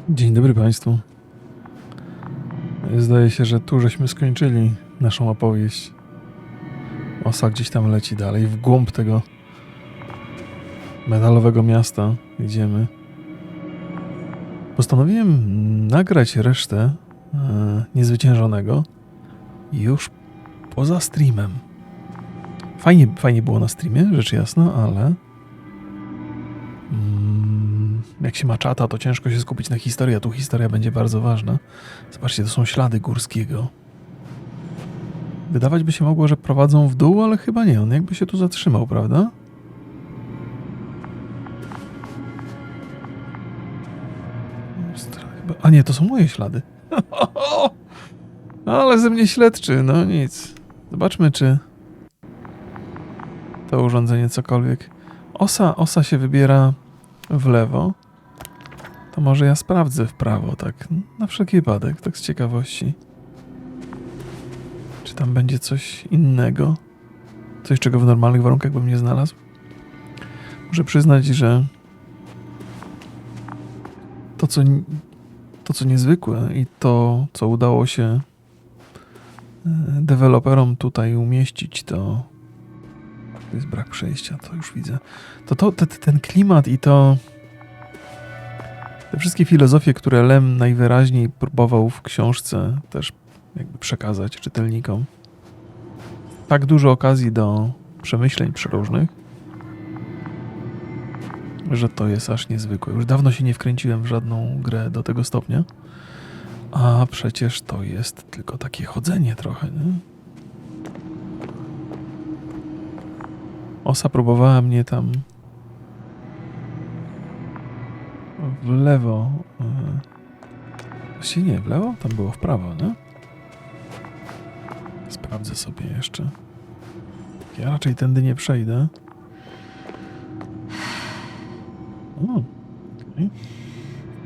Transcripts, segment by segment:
Dzień dobry Państwu. Zdaje się, że tu żeśmy skończyli naszą opowieść. Osa gdzieś tam leci dalej, w głąb tego metalowego miasta idziemy. Postanowiłem nagrać resztę niezwyciężonego już poza streamem. Fajnie było na streamie, rzecz jasna, ale jak się ma czata, to ciężko się skupić na historii, a tu historia będzie bardzo ważna. Zobaczcie, to są ślady Górskiego. Wydawać by się mogło, że prowadzą w dół, ale chyba nie. On jakby się tu zatrzymał, prawda? A nie, to są moje ślady. Ale ze mnie śledczy, no nic. Zobaczmy, czy to urządzenie cokolwiek. Osa się wybiera w lewo. To może ja sprawdzę w prawo, tak na wszelki wypadek, tak z ciekawości. Czy tam będzie coś innego? Coś, czego w normalnych warunkach bym nie znalazł? Muszę przyznać, że to, co niezwykłe i to, co udało się deweloperom tutaj umieścić, to jest brak przejścia, to już widzę. Ten klimat i te wszystkie filozofie, które Lem najwyraźniej próbował w książce też jakby przekazać czytelnikom. Tak dużo okazji do przemyśleń przeróżnych, że to jest aż niezwykłe. Już dawno się nie wkręciłem w żadną grę do tego stopnia, a przecież to jest tylko takie chodzenie trochę, nie? Osa próbowała mnie tam w lewo. Właściwie nie, w lewo? Tam było w prawo, nie? Sprawdzę sobie jeszcze. Ja raczej tędy nie przejdę. Okay.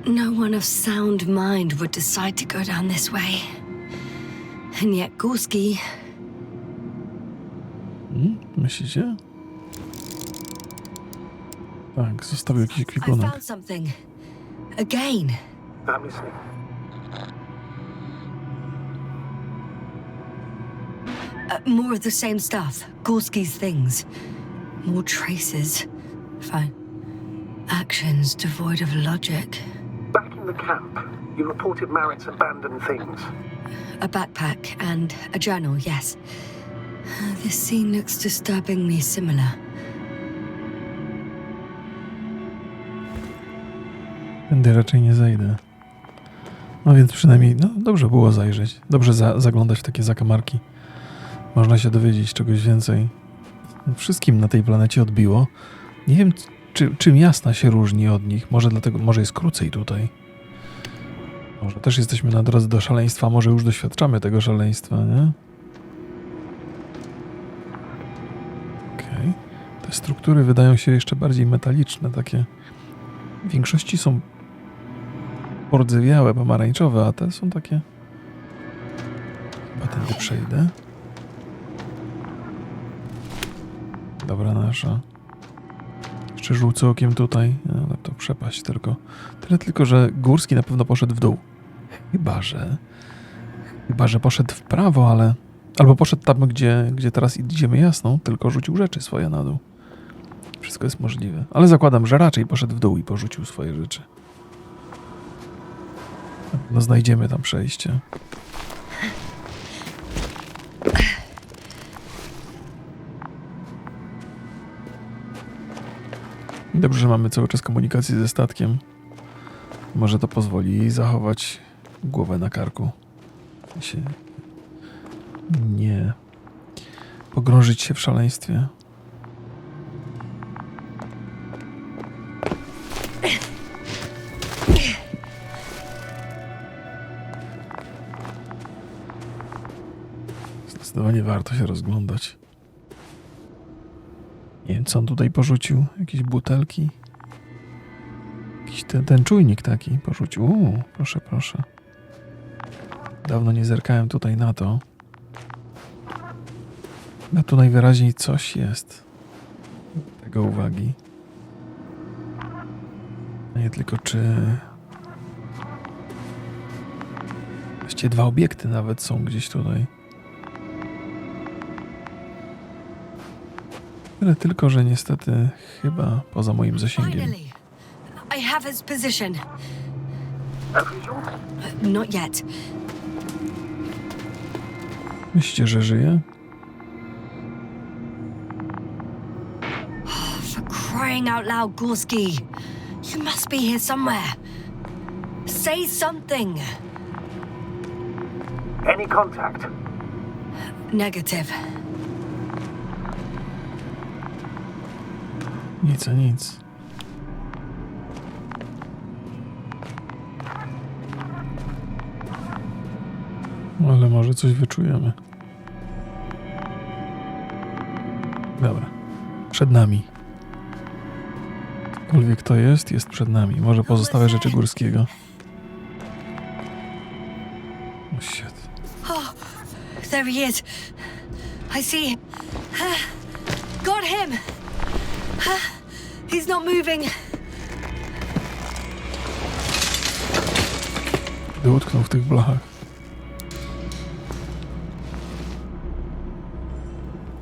No one of sound mind would decide to go down this way. And yet Górski... Myślicie? Tak, zostawił jakiś I ekwipunek. found something. Again. Let me see. More of the same stuff. Górski's things. More traces. Fine. Actions devoid of logic. Back in the camp, you reported Merritt's abandoned things. A backpack and a journal, yes. This scene looks disturbingly similar. Tędy raczej nie zejdę. No więc przynajmniej, no dobrze było zajrzeć. Dobrze zaglądać w takie zakamarki. Można się dowiedzieć czegoś więcej. Wszystkim na tej planecie odbiło. Nie wiem, czym jasna się różni od nich. Może dlatego, może jest krócej tutaj. Może też jesteśmy na drodze do szaleństwa, może już doświadczamy tego szaleństwa, nie? Okej. Te struktury wydają się jeszcze bardziej metaliczne, takie. W większości są pordzewiałe, pomarańczowe, a te są takie... Chyba tędy przejdę. Dobra nasza. Jeszcze rzucę okiem tutaj, ale to przepaść tylko. Tyle tylko, że Górski na pewno poszedł w dół. Chyba, że poszedł w prawo, ale... Albo poszedł tam, gdzie teraz idziemy jasną, tylko rzucił rzeczy swoje na dół. Wszystko jest możliwe. Ale zakładam, że raczej poszedł w dół i porzucił swoje rzeczy. No znajdziemy tam przejście. Dobrze, że mamy cały czas komunikację ze statkiem. Może to pozwoli jej zachować głowę na karku. Nie pogrążyć się w szaleństwie. Zdecydowanie warto się rozglądać. Nie wiem, co on tutaj porzucił. Jakieś butelki. Jakiś ten czujnik taki porzucił. Proszę, proszę. Dawno nie zerkałem tutaj na to. A tu najwyraźniej coś jest. Tego uwagi. A nie tylko czy Widzicie, 2 obiekty nawet są gdzieś tutaj. Tyle tylko, że niestety chyba poza moim zasięgiem. Finally, I have his position. A visual? Not yet. Myślicie, że żyje? For crying out loud, Gorski. You must be here somewhere. Say something. Any contact? Negative. Nic a nic. Ale może coś wyczujemy. Dobra. Przed nami. Cokolwiek to jest przed nami. Może pozostałe rzeczy Górskiego. Oh shit. Oh, there he is. I see him. Got him. He's not moving. Gdy utknął w tych blachach.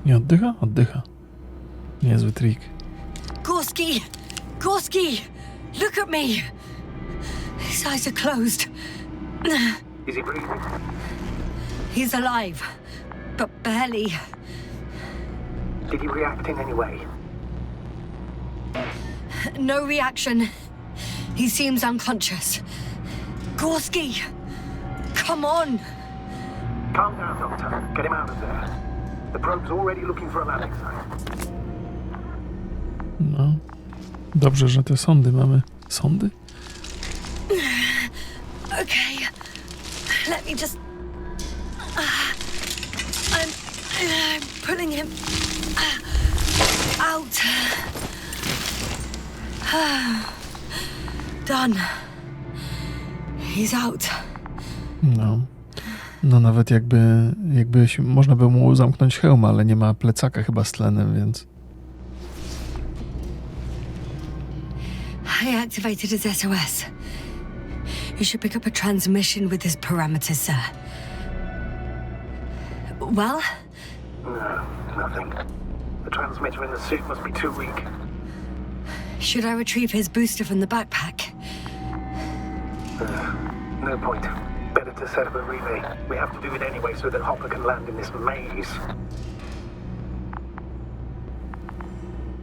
Nie oddycha? Oddycha. Niezły trik. Gorski! Gorski! Look at me! His eyes are closed. Is he breathing? He's alive, but barely. Did he react in any way? No reaction. He seems unconscious. Gorski! Come on! Calm down, Doctor. Get him out of there. The probe's already looking for a landing site. No. Dobrze, że te sondy mamy. Sondy? Okay. Let me just... I'm pulling him out. Done. He's out. No. No nawet jakby można by mu zamknąć hełm, ale nie ma plecaka chyba z tlenem, więc... I activated his SOS. You should pick up a transmission with his parameters, sir. Well? No, nothing. The transmitter in the suit must be too weak. Should I retrieve his booster from the backpack? No point. Better to set up a relay. We have to do it anyway so that Hopper can land in this maze.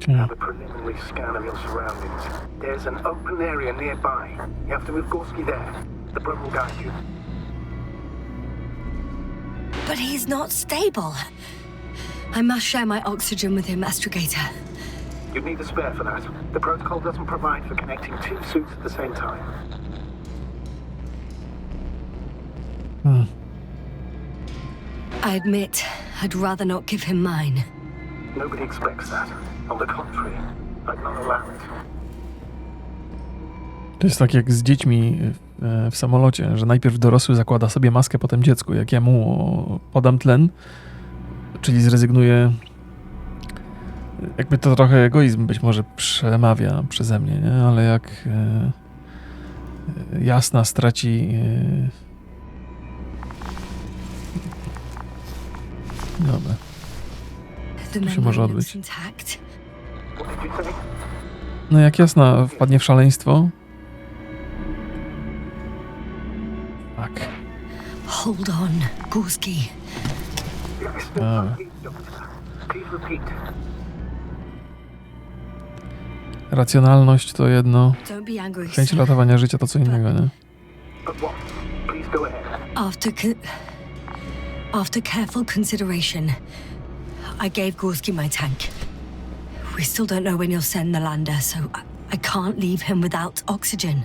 Have a preliminary scan of your surroundings. There's an open area nearby. You have to move Gorski there. The probe will guide you. But he's not stable. I must share my oxygen with him, Astrogator. You'd need a spare for that. The protocol doesn't provide for connecting 2 suits at the same time. I admit, I'd rather not give him mine. Nobody expects that. On the contrary, I'd not allow it. To jest tak jak z dziećmi w samolocie, że najpierw dorosły zakłada sobie maskę, potem dziecku. Jak ja mu podam tlen, czyli zrezygnuję, jakby to trochę egoizm być może przemawia przeze mnie, nie? Ale jak Jasna straci dobra. The się może memory odbyć. looks intact. What did you say? No jak Jasna wpadnie w szaleństwo. Fuck. Hold on, Gorski. I still can't read, Doctor. Please repeat. Racjonalność to jedno, Don't be angry, chęć sir. ratowania życia to co innego, nie? But what? Please go ahead. After careful consideration, I gave Gorski my tank. We still don't know when you'll send the lander, so I can't leave him without oxygen.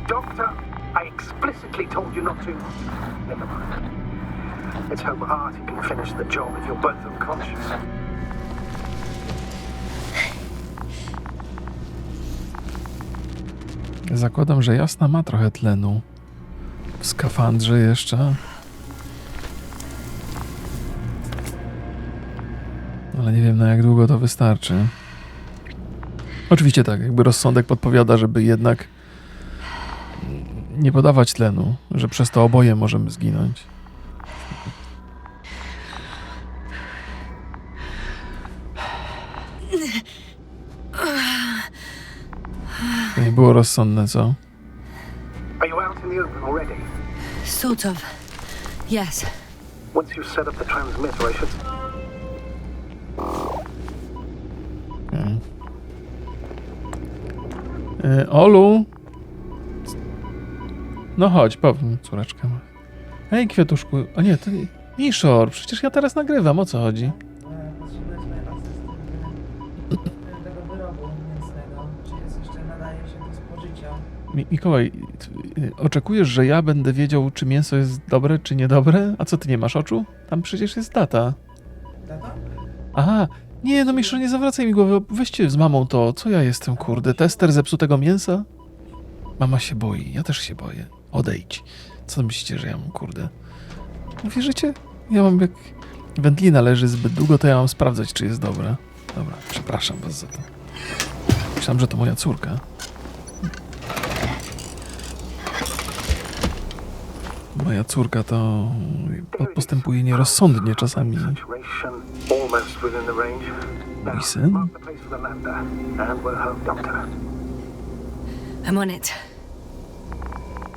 Doctor, I explicitly told you not to. Never mind. Let's hope Artie can finish the job if you're both unconscious. Zakładam, że Jasna ma trochę tlenu. W skafandrze jeszcze. Ale nie wiem, na jak długo to wystarczy. Oczywiście tak, jakby rozsądek podpowiada, żeby jednak nie podawać tlenu, że przez to oboje możemy zginąć. To nie było rozsądne, co? Are you out in the open already? Sort of. Yes. Once you've set up the transmitter, I should... Okay. Olu? No chodź, powiem, córeczka. Hej, kwiatuszku. O nie, to nie... Miszor, przecież ja teraz nagrywam, o co chodzi? Potrzebuję swojej asysty tego wyrobu mięsnego. Czy jest jeszcze nadaje się do spożycia? Mikołaj, oczekujesz, że ja będę wiedział, czy mięso jest dobre, czy niedobre? A co, ty nie masz oczu? Tam przecież jest data. Data? Aha, nie, no Miszor, nie zawracaj mi głowy. Weźcie z mamą to, co ja jestem, kurde, tester zepsutego mięsa? Mama się boi, ja też się boję. Odejdź. Co myślicie, że ja mam, kurde? Wierzycie? Ja mam jak... Wędlina leży zbyt długo, to ja mam sprawdzać, czy jest dobra. Dobra, przepraszam was za to. Myślałem, że to moja córka. Moja córka to postępuje nierozsądnie czasami. Situation almost within the range. Mój syn? Mark the place for the lander, and we're home, Doctor. I'm on it.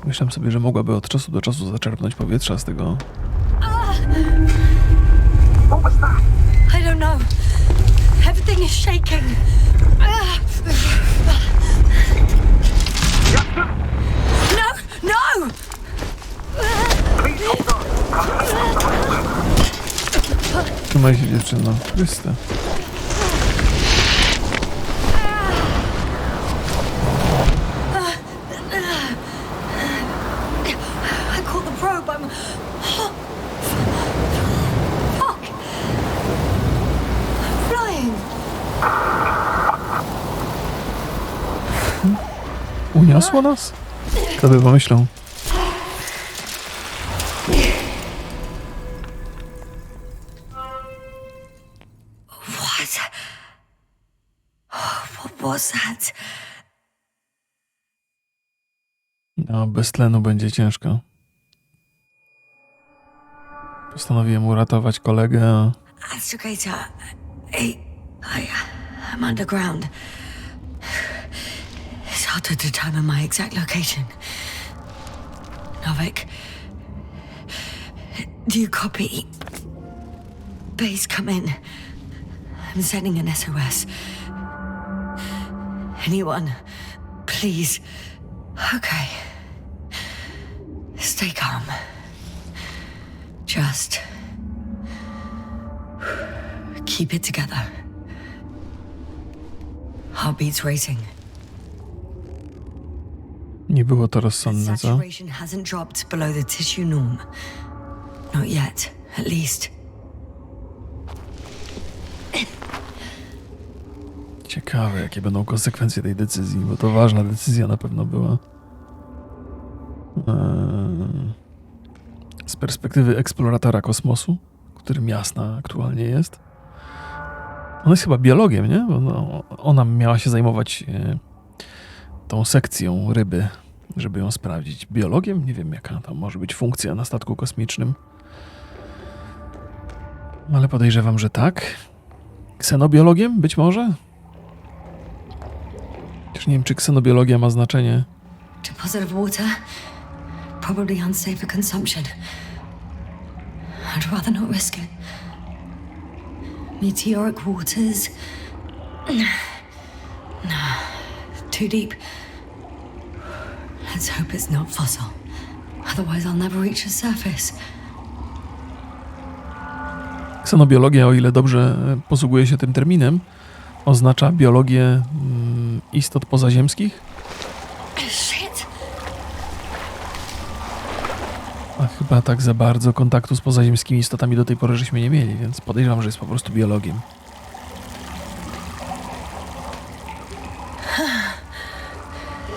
Myślałem sobie, że mogłaby od czasu do czasu zaczerpnąć powietrza z tego. What was that? I don't know. Everything is shaking. No! No! Please hold on. Trzymaj się, dziewczyno. Chryste. I caught the probe. I'm... Fuck! I'm flying. Uniosło nas? Kto by pomyślał? What? What was that? No, bez tlenu będzie ciężko. Postanowiłem uratować kolegę. Astrogator. I'm underground. It's hard to determine my exact location. Novik, do you copy? Base, come in. I'm sending an SOS. Anyone, please. Okay. Stay calm. Just keep it together. Heartbeats racing. Nie było to rozsądne, co? Saturation hasn't dropped below the tissue norm. Not yet, at least. Ciekawe, jakie będą konsekwencje tej decyzji, bo to ważna decyzja na pewno była. Z perspektywy eksploratora kosmosu, którym jasna aktualnie jest. Ona jest chyba biologiem, nie? Bo no, ona miała się zajmować tą sekcją ryby, żeby ją sprawdzić. Biologiem? Nie wiem, jaka to może być funkcja na statku kosmicznym. Ale podejrzewam, że tak. Ksenobiologiem? Być może? Chociaż nie wiem, czy ksenobiologia ma znaczenie. Deposit of water, probably unsafe for consumption. I'd rather not risk it. Meteoric waters. No, too deep. Let's hope it's not fossil. Otherwise I'll never reach the surface. Ksenobiologia, o ile dobrze posługuje się tym terminem, oznacza biologię istot pozaziemskich. Shit! A chyba tak za bardzo kontaktu z pozaziemskimi istotami do tej pory żeśmy nie mieli, więc podejrzewam, że jest po prostu biologiem.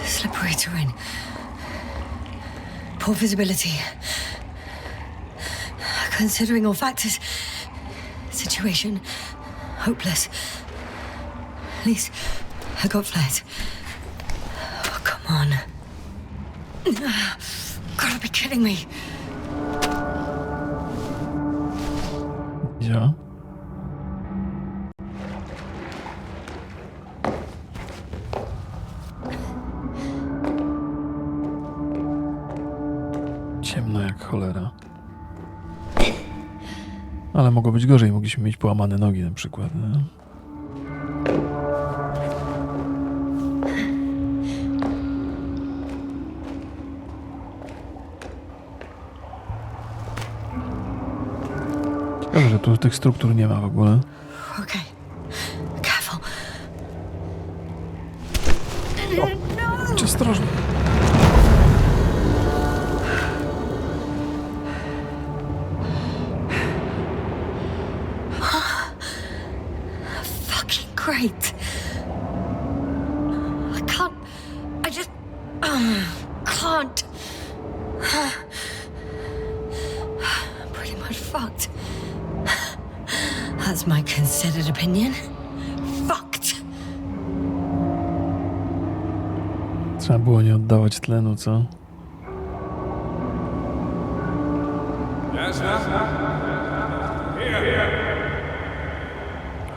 Slippery terrain. Poor visibility. Considering all factors, situation hopeless. At least I got flares. Oh, come on. Gotta be kidding me. Ja? Ciemno jak cholera. Ale mogło być gorzej, mogliśmy mieć połamane nogi na przykład. Nie? Ciekawe, że tu tych struktur nie ma w ogóle. Okay. Careful. Bądź ostrożny. Fucking great. I just can't. Pretty much fucked. That's my considered opinion. Fucked. Trzeba było nie oddawać tlenu, co?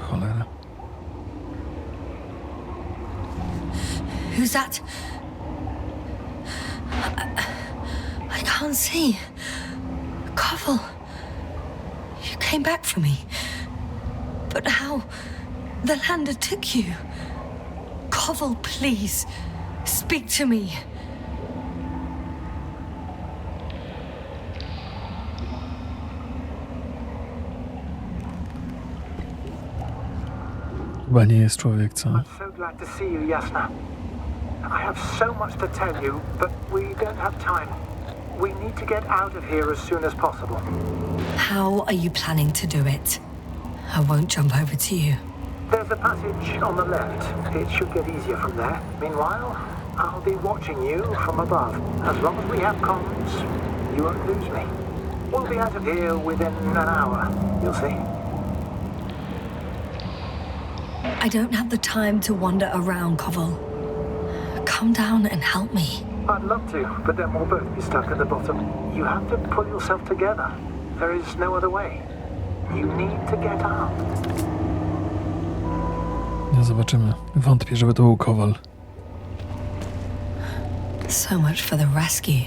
Cholera. Who's that? I can't see. Koval, you came back for me. But how? The lander took you. Koval, please, speak to me. Chyba nie jest człowiek, co? I'm so glad to see you, Jasna. I have so much to tell you, but we don't have time. We need to get out of here as soon as possible. How are you planning to do it? I won't jump over to you. There's a passage on the left. It should get easier from there. Meanwhile, I'll be watching you from above. As long as we have comms, you won't lose me. We'll be out of here within an hour. You'll see. I don't have the time to wander around, Koval. Come down and help me. I'd love to, but then we'll both be stuck at the bottom. You have to pull yourself together. There is no other way. You need to get up. No zobaczymy. Wątpię, żeby to był Kowal. So much for the rescue.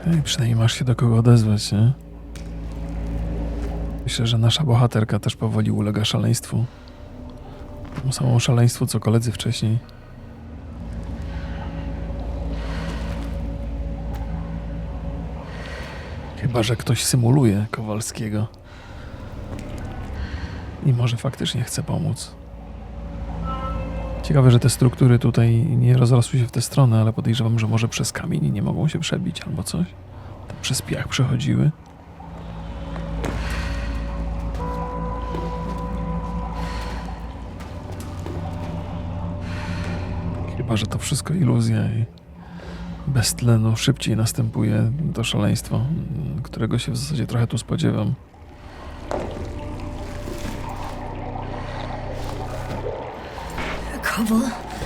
Ej, przynajmniej masz się do kogo odezwać, nie? Myślę, że nasza bohaterka też powoli ulega szaleństwu. Temu samemu szaleństwu, co koledzy wcześniej. Chyba że ktoś symuluje Kowalskiego. I może faktycznie chce pomóc. Ciekawe, że te struktury tutaj nie rozrosły się w tę stronę, ale podejrzewam, że może przez kamień nie mogą się przebić albo coś. Tam przez piach przechodziły. Chyba że to wszystko iluzja i bez tlenu szybciej następuje to szaleństwo, którego się w zasadzie trochę tu spodziewam. Koval,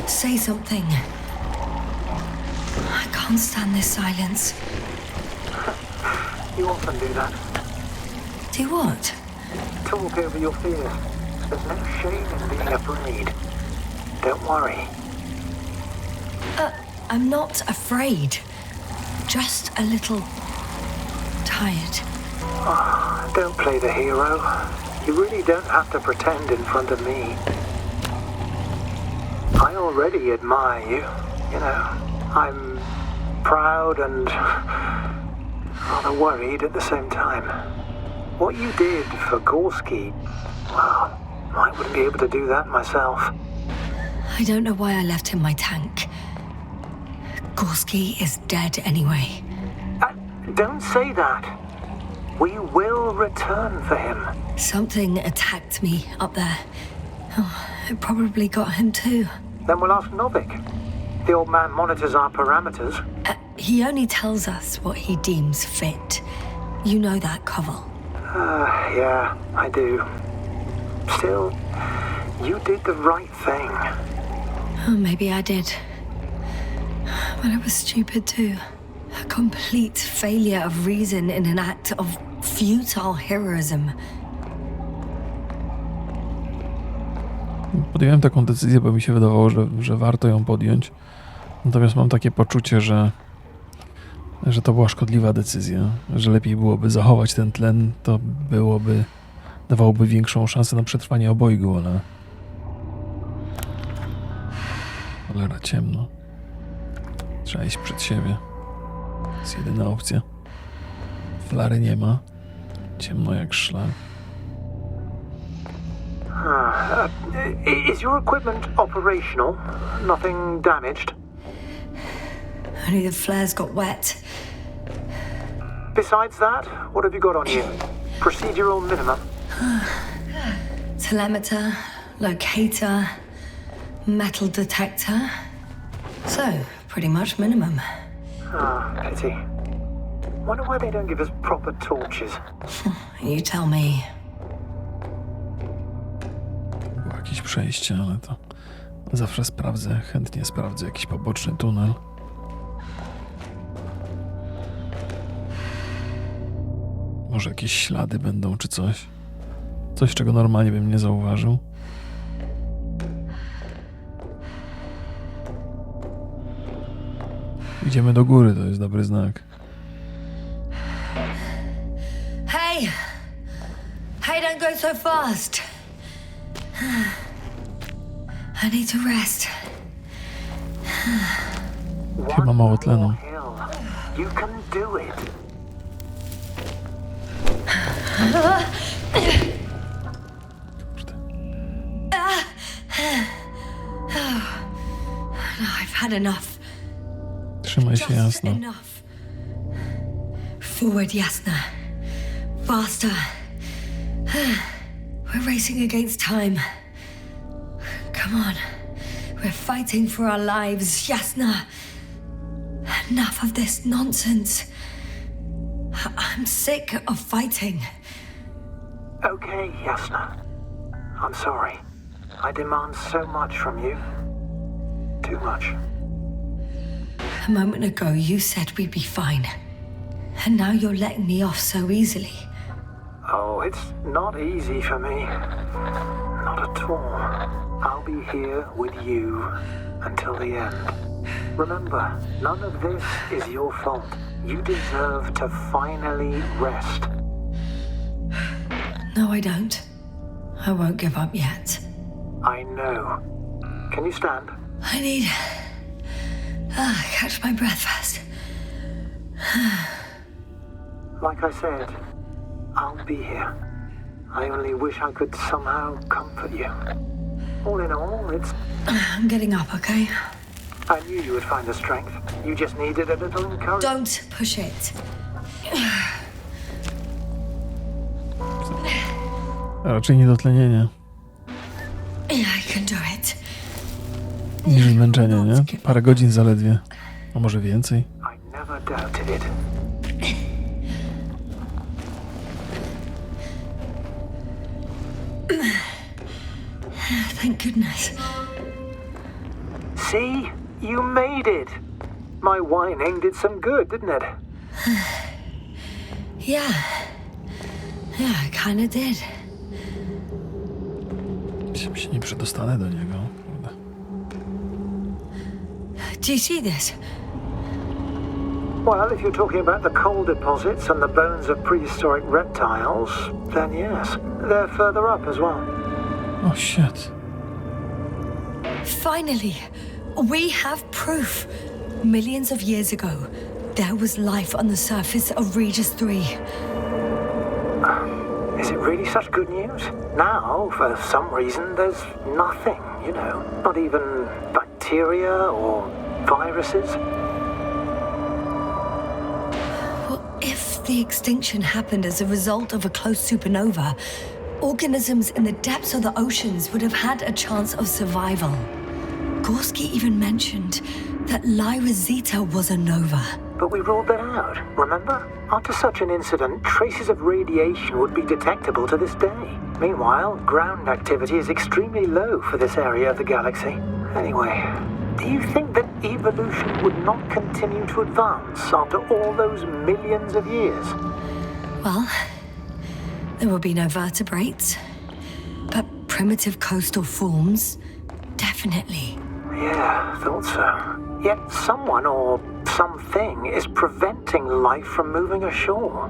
say something. I can't stand this silence. You often do that. Do what? Talk over your fears. There's no shame in being afraid. Don't worry. I'm not afraid. Just a little tired. Don't play the hero. You really don't have to pretend in front of me. I already admire you, you know. I'm proud and rather worried at the same time. What you did for Gorski, well, I wouldn't be able to do that myself. I don't know why I left him my tank. Gorski is dead anyway. Don't say that. We will return for him. Something attacked me up there. Oh, it probably got him too. Then we'll ask Novik. The old man monitors our parameters. He only tells us what he deems fit. You know that, Koval. Yeah, I do. Still, you did the right thing. Oh, maybe I did. But it was stupid too. A complete failure of reason in an act of futile heroism. Podjąłem taką decyzję, bo mi się wydawało, że warto ją podjąć. Natomiast mam takie poczucie, że to była szkodliwa decyzja, że lepiej byłoby zachować ten tlen, to dawałoby większą szansę na przetrwanie obojgu, ale cholera, ciemno. Trzeba iść przed siebie. To jest jedyna opcja. Flary nie ma. Ciemno jak szlak. Is your equipment operational? Nothing damaged? Only the flares got wet. Besides that, what have you got on you? Procedural minimum? Telemeter, locator, metal detector. So, pretty much minimum. Pity. Wonder why they don't give us proper torches. You tell me. Było jakieś przejście, ale to zawsze chętnie sprawdzę jakiś poboczny tunel. Może jakieś ślady będą, czy coś. Coś, czego normalnie bym nie zauważył. Idziemy do góry, to jest dobry znak. Hey! Hey, don't go so fast! I need to rest. Chyba mało tlenu. You can do it. Kurde. No, I've had enough. Trzymaj się, Just jasno. enough. Forward, Jasna. Faster. We're racing against time. Come on. We're fighting for our lives, Jasna. Enough of this nonsense. I'm sick of fighting. Okay, Yasna. I'm sorry. I demand so much from you. Too much. A moment ago, you said we'd be fine. And now you're letting me off so easily. Oh, it's not easy for me. Not at all. I'll be here with you until the end. Remember, none of this is your fault. You deserve to finally rest. No, I don't. I won't give up yet. I know. Can you stand? I need... catch my breath first. Like I said, I'll be here. I only wish I could somehow comfort you. All in all, it's... I'm getting up, okay? I knew you would find the strength. You just needed a little encouragement. Don't push it. A raczej niedotlenienie I can do it. niż zmęczenie, nie? Parę godzin zaledwie. A może więcej? I never doubted it. Thank goodness. See? You made it. My whining did some good, didn't it? Yeah. Yeah, I kinda did. Się nie przedostanę do niego. Kurde. Do you see this? Well, if you're talking about the coal deposits and the bones of prehistoric reptiles, then yes. They're further up as well. Oh shit. Finally, we have proof. Millions of years ago, there was life on the surface of Regis 3. Is it really such good news? Now, for some reason, there's nothing, you know. Not even bacteria or viruses. Well, if the extinction happened as a result of a close supernova, organisms in the depths of the oceans would have had a chance of survival. Gorski even mentioned that Lyra Zeta was a nova. But we ruled that out, remember? After such an incident, traces of radiation would be detectable to this day. Meanwhile, ground activity is extremely low for this area of the galaxy. Anyway, do you think that evolution would not continue to advance after all those millions of years? Well, there will be no vertebrates, but primitive coastal forms, definitely. Yeah, thought so. Yet someone or something is preventing life from moving ashore.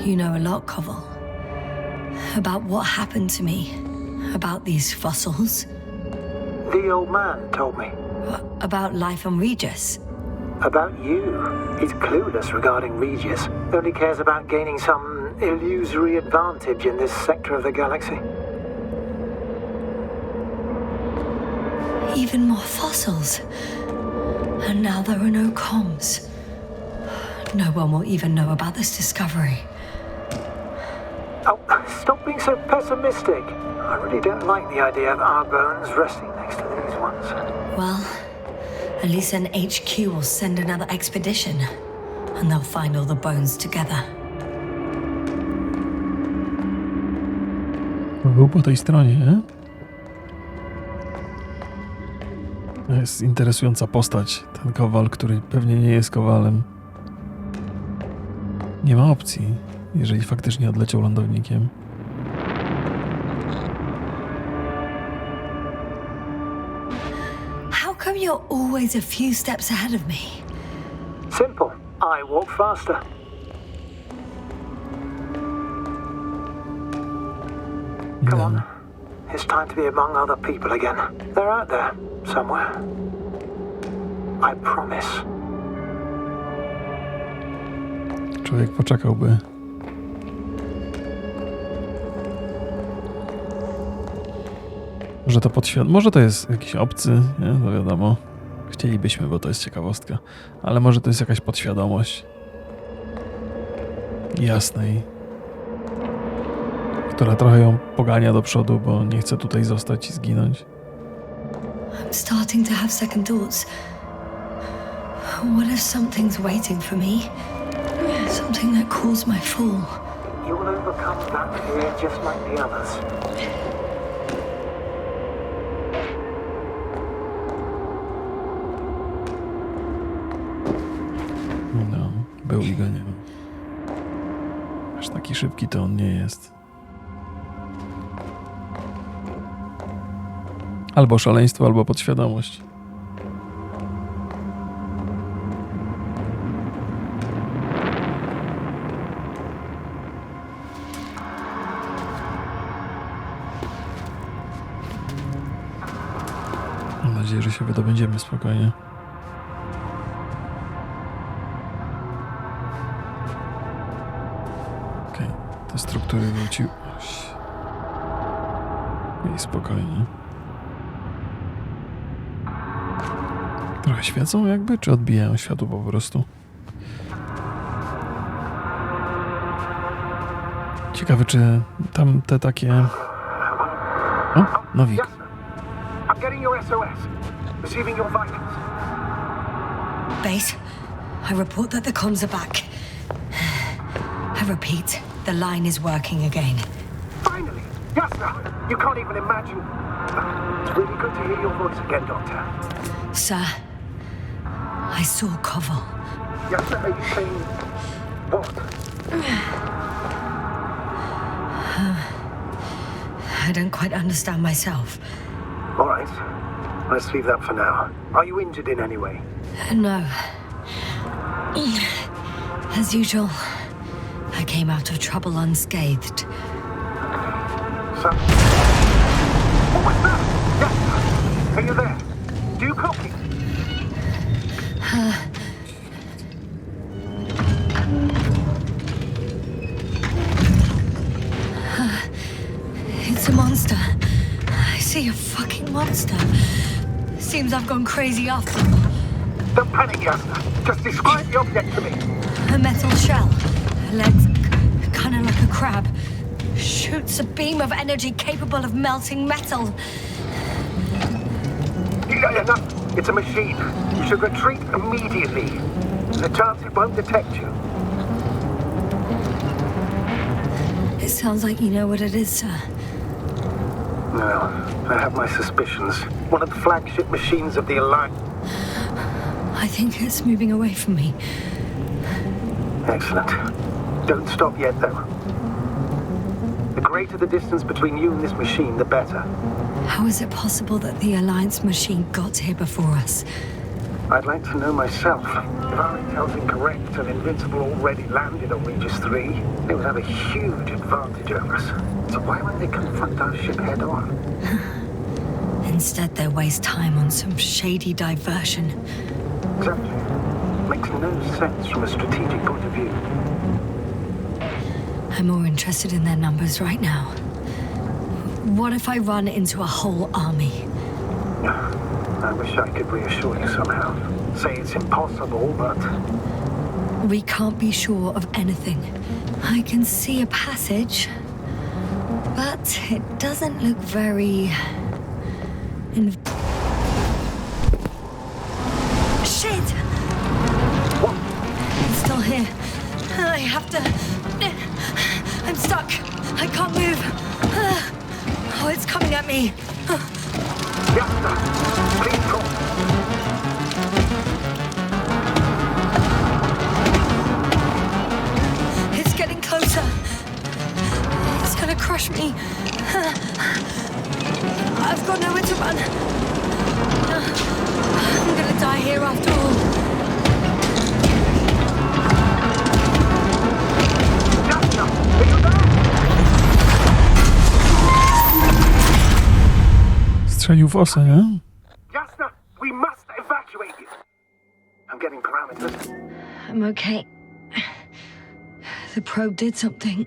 You know a lot, Koval. About what happened to me. About these fossils. The old man told me. About life on Regis. About you. He's clueless regarding Regis. Only cares about gaining some illusory advantage in this sector of the galaxy. Even more fossils. And now there are no comms. No one will even know about this discovery. Oh, stop being so pessimistic. I really don't like the idea of our bones resting next to these ones. Well, at least an HQ will send another expedition. And they'll find all the bones together. Był po tej stronie, nie? To jest interesująca postać, ten Kowal, który pewnie nie jest Kowalem. Nie ma opcji, jeżeli faktycznie odleciał lądownikiem. How come you're always a few steps ahead of me? Simple. I walk faster. Come on. It's time to be among other people again. They're out there, somewhere. I promise. Człowiek poczekałby. Może to może to jest jakiś obcy, nie? No wiadomo. Chcielibyśmy, bo to jest ciekawostka. Ale może to jest jakaś podświadomość jasnej, która trochę ją pogania do przodu, bo nie chce tutaj zostać i zginąć. I'm starting to have second thoughts. What if something's waiting for me? Something that caused my fall. You will overcome that fear just like the others. No, był i go nie był. Aż taki szybki to on nie jest. Albo szaleństwo, albo podświadomość. Mam nadzieję, że się wydobędziemy spokojnie. Okej, te struktury wróciły. I spokojnie. Trochę świecą jakby, czy odbijają światło po prostu? Ciekawe, czy tam te takie... O, Nowik. I'm getting your SOS. Receiving your vitals. Base, I report that the comms are back. I repeat, the line is working again. Finally! Yasna! You can't even imagine. It's really good to hear your voice again, Doctor. Sir, I saw Koval. Yasna, are you saying what? I don't quite understand myself. All right. Let's leave that for now. Are you injured in any way? No. As usual, I came out of trouble unscathed. So... What was that? Yasna! Are you there? Do you copy? It's a monster. I see a fucking monster. Seems I've gone crazy after all. Don't panic, Yasna. Just describe the object to me. A metal shell. Legs kind of like a crab. Shoots a beam of energy capable of melting metal. No, it's a machine. You should retreat immediately. There's a chance it won't detect you. It sounds like you know what it is, sir. Well, I have my suspicions. One of the flagship machines of the Alliance... I think it's moving away from me. Excellent. Don't stop yet, though. The greater the distance between you and this machine, the better. How is it possible that the Alliance machine got here before us? I'd like to know myself. If our intel's incorrect and Invincible already landed on Regis 3, they would have a huge advantage over us. So why won't they confront our ship head on? Instead, they waste time on some shady diversion. Exactly. Makes no sense from a strategic point of view. I'm more interested in their numbers right now. What if I run into a whole army? I wish I could reassure you somehow. Say it's impossible, but... We can't be sure of anything. I can see a passage, but it doesn't look very... Shit! What? It's still here. I have to... I'm stuck. I can't move. Oh, it's coming at me. Yes, sir. Please go. It's getting closer. It's gonna crush me. I've got nowhere to run. I'm gonna die here after all. Yes, sir. Are you there? Strzelił w osę, nie? Jasna, we must evacuate you. I'm getting parameters. I'm okay. The probe did something.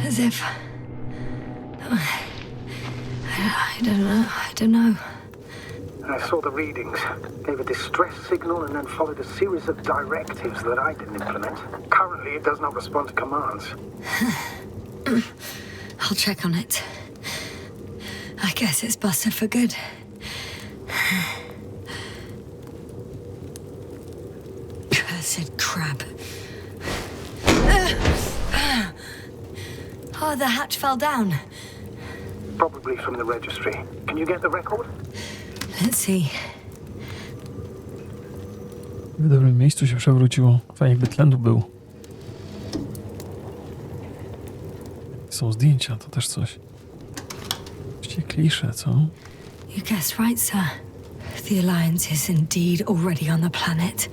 As if... I don't know. I saw the readings, gave a distress signal, and then followed a series of directives that I didn't implement. Currently, it does not respond to commands. I'll check on it. I guess it's busted for good. Cursed crap. Oh, the hatch fell down. Probably from the registry. Can you get the record? Let's see. W dobrym miejscu się przewróciło. Fajnie, jakby tlen tu był. Są zdjęcia, to też coś. Właściwie klisze, co? You guessed right, sir. The Alliance is indeed already on the planet.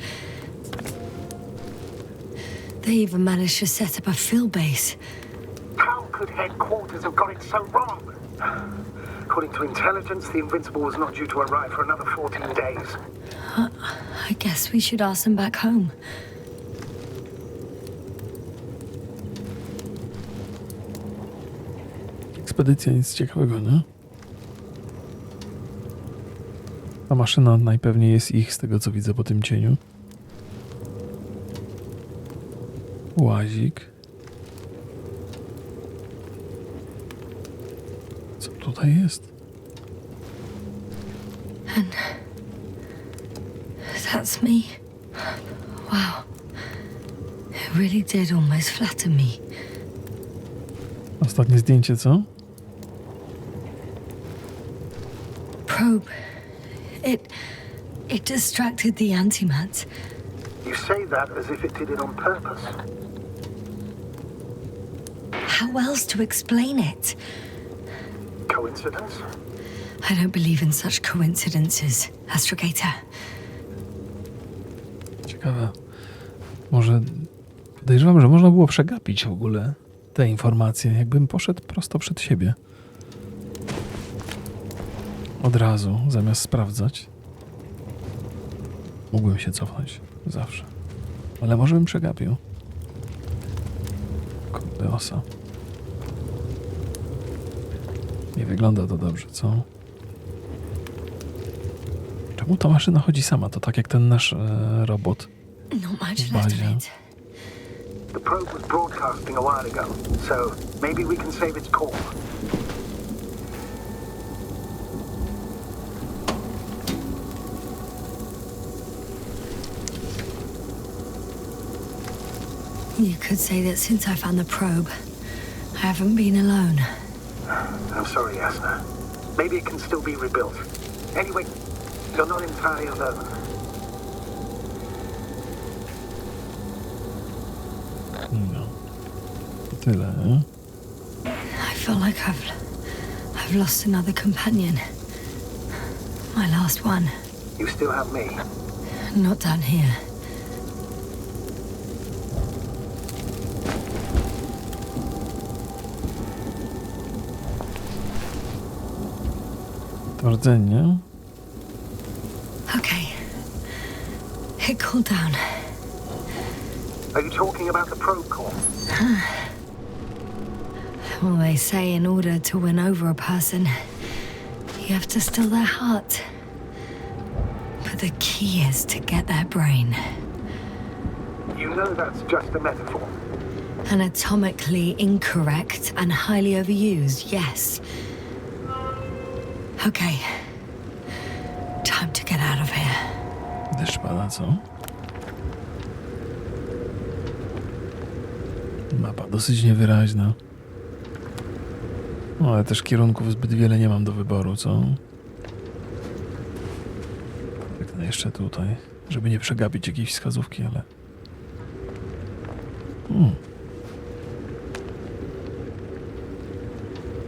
They even managed to set up a field base. How could headquarters have got it so wrong? According to intelligence, the Invincible was not due to arrive for another 14 days. I guess we should ask them back home. Ekspedycja, nic ciekawego, nie? Ta maszyna najpewniej jest ich, z tego co widzę po tym cieniu. Łazik. Co tutaj jest? And that's me. Wow. It really did almost flatter me. Ostatnie zdjęcie, co? Probe. It distracted the antimats. You say that as if it did it on purpose. How else to explain it? Coincidence? I don't believe in such coincidences, Astrogator. Ciekawe. Może podejrzewam, że można było przegapić w ogóle te informacje, jakbym poszedł prosto przed siebie. Od razu, zamiast sprawdzać. Mógłbym się cofnąć. Zawsze. Ale może bym przegapił. Kurde osa. Nie wygląda to dobrze, co? Czemu ta maszyna chodzi sama? To tak jak ten nasz robot Not much w left of bazie. it. The probe was broadcasting a while ago, so maybe we can save its call. You could say that since I found the probe, I haven't been alone. I'm sorry, Jasna. Maybe it can still be rebuilt. Anyway, you're not entirely alone. No. To tyle, nie? I feel like I've lost another companion. My last one. You still have me. Not down here. To rdzenie. Okay. It cooled down. Are you talking about the probe core? Well, they say in order to win over a person, you have to steal their heart. But the key is to get their brain. You know that's just a metaphor. Anatomically incorrect and highly overused, yes. Okay. Time to get out of here. Deszcz pada, co? Mapa dosyć niewyraźna. No, ale też kierunków zbyt wiele nie mam do wyboru, co? Tak, no jeszcze tutaj, żeby nie przegapić jakiejś wskazówki, ale...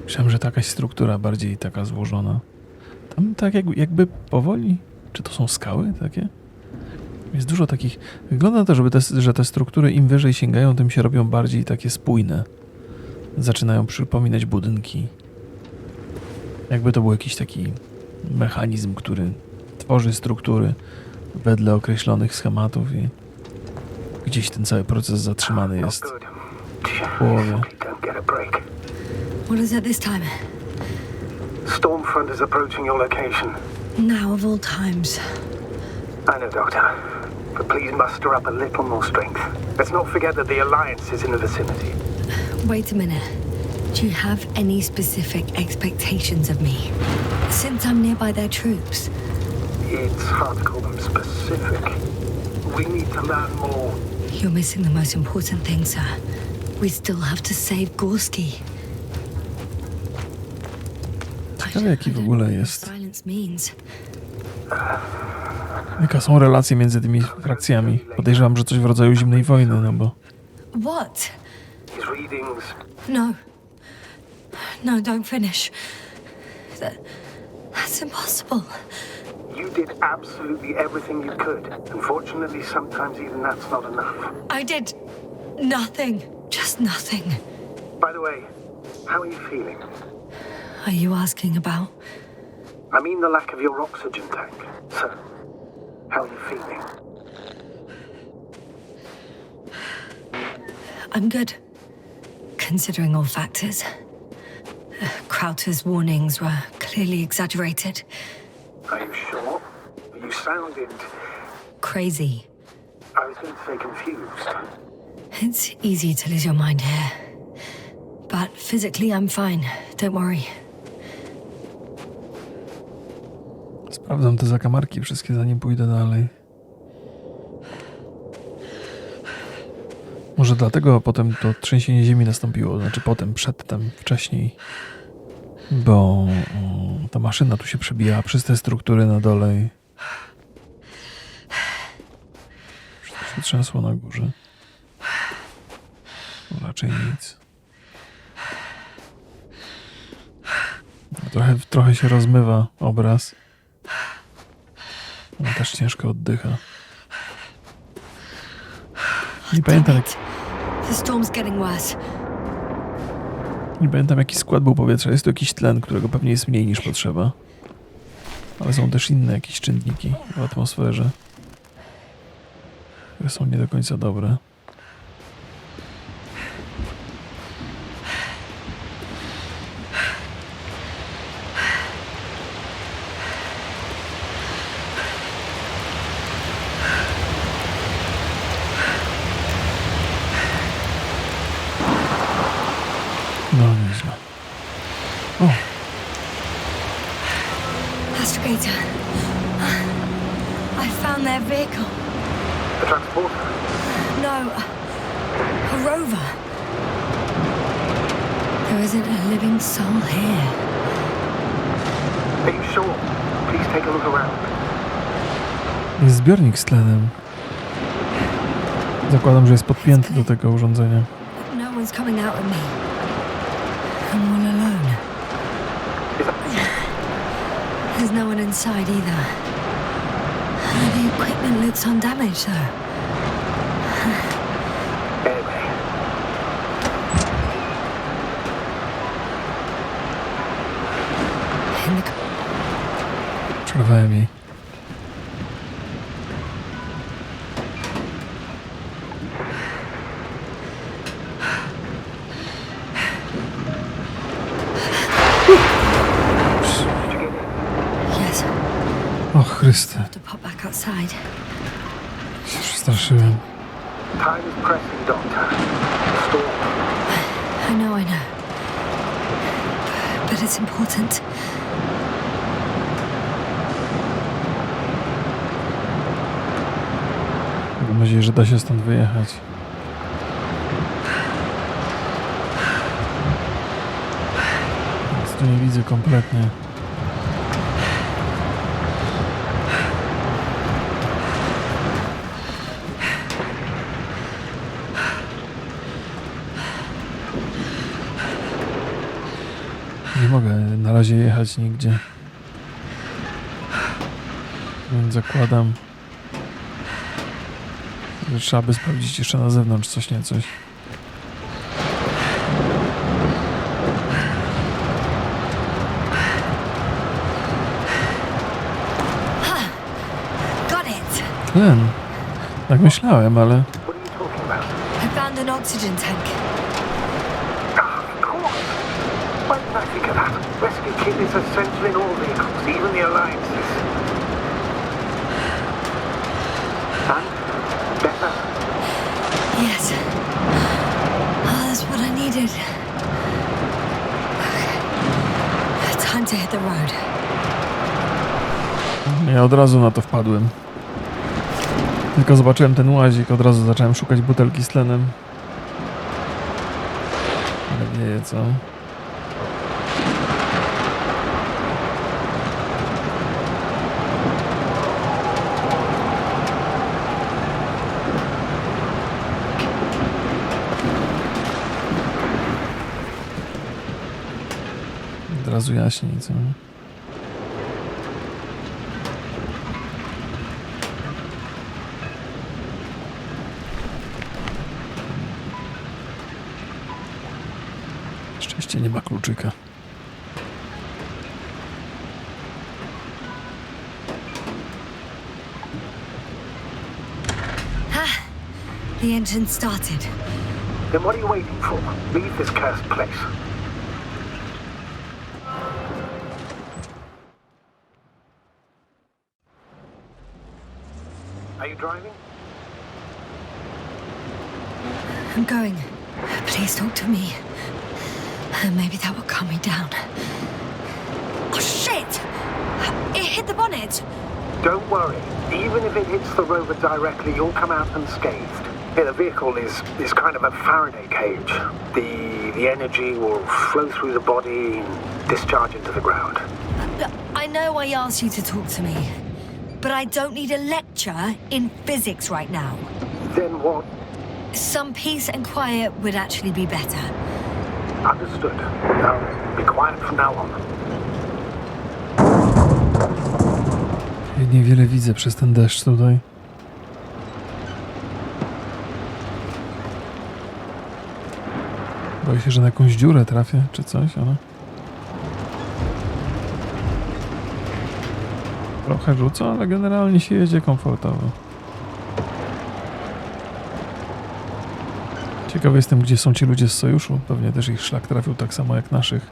Myślałem, że to jakaś struktura bardziej taka złożona. Tam tak jakby powoli... Czy to są skały takie? Jest dużo takich... Wygląda na to, że te struktury im wyżej sięgają, tym się robią bardziej takie spójne. Zaczynają przypominać budynki. Jakby to był jakiś taki mechanizm, który tworzy struktury wedle określonych schematów i gdzieś ten cały proces zatrzymany jest w połowie. What is it this time? Stormfront is approaching your location. Now of all times. I know, Doctor. But please muster up a little more strength. Let's not forget that the Alliance is in the vicinity. Wait a minute. Do you have any specific expectations of me? Since I'm nearby their troops. It's hard to call them specific. We need to learn more. You're missing the most important thing, sir. We still have to save Gorski. Ciekawe, jaki w ogóle jest. Silence means. Jaka są relacje między tymi frakcjami? Podejrzewam, że coś w rodzaju zimnej wojny, no bo... What? His readings. No. No, don't finish. That's impossible. You did absolutely everything you could. Unfortunately, sometimes even that's not enough. I did nothing. Just nothing. By the way, how are you feeling? Are you asking about? I mean the lack of your oxygen tank. So, how are you feeling? I'm good. Considering all factors. Crowther's warnings were clearly exaggerated. Are you sure? You sounded... Crazy. I was going to say confused. It's easy to lose your mind here. But physically I'm fine. Don't worry. Sprawdzam te zakamarki wszystkie, zanim pójdę dalej. Może dlatego potem to trzęsienie ziemi nastąpiło, znaczy potem, przedtem, wcześniej. Bo ta maszyna tu się przebijała przez te struktury na dole i wszystko się trzęsło na górze. No, raczej nic. Trochę się rozmywa obraz. Ale też ciężko oddycha. Nie pamiętam, The storm's getting worse. nie pamiętam jaki skład był powietrza. Jest to jakiś tlen, którego pewnie jest mniej niż potrzeba. Ale są też inne jakieś czynniki w atmosferze, które są nie do końca dobre. No nieźle. O, Astrogator. I found their vehicle. The transporter? No, a rover. There isn't a living soul here. Are you sure? Please take a look around. Jest zbiornik z tlenem. Zakładam, że jest podpięty do tego urządzenia. No one's coming out of me. I'm all alone. There's no one inside either. The equipment looks undamaged though. Anyway, In the Przerwałem jej. yes, O Chryste, to pop back outside. się przestraszyłem. time is pressing, Doctor. Storm. I know. But it's important. Mam nadzieję, że da się stąd wyjechać. Nic tu nie widzę kompletnie. Nie mogę na razie jechać nigdzie. Więc zakładam, że trzeba by sprawdzić jeszcze na zewnątrz coś niecoś. Got it! Tlen. Tak myślałem, ale What are you talking about? I found an oxygen tank. Of course. Why didn't I think of that? Rescue kit is essential in all vehicles, even the Alliances. And better. Yes. Oh, that's what I needed. Okay. Time to hit the road. ja od razu na to wpadłem. Tylko zobaczyłem ten łazik, od razu zacząłem szukać butelki z tlenem. Ale wieje, co? Od razu jaśniej, co? Szczęście nie ma kluczyka. The engine started. Then what are you waiting for? Leave this cursed place. Are you driving? I'm going. Please talk to me. Maybe that will calm me down. Oh shit! It hit the bonnet! Don't worry. Even if it hits the rover directly, you'll come out unscathed. Yeah, the vehicle is kind of a Faraday cage. The energy will flow through the body and discharge into the ground. Look, I know I asked you to talk to me, but I don't need a lecture in physics right now. Then what? Some peace and quiet would actually be better. Understood. Now, be quiet from now on. Niewiele widzę przez ten deszcz tutaj. Boję się, że na jakąś dziurę trafię, czy coś, ale... Trochę rzucę, ale generalnie się jedzie komfortowo. Ciekawy jestem, gdzie są ci ludzie z sojuszu. Pewnie też ich szlak trafił tak samo jak naszych.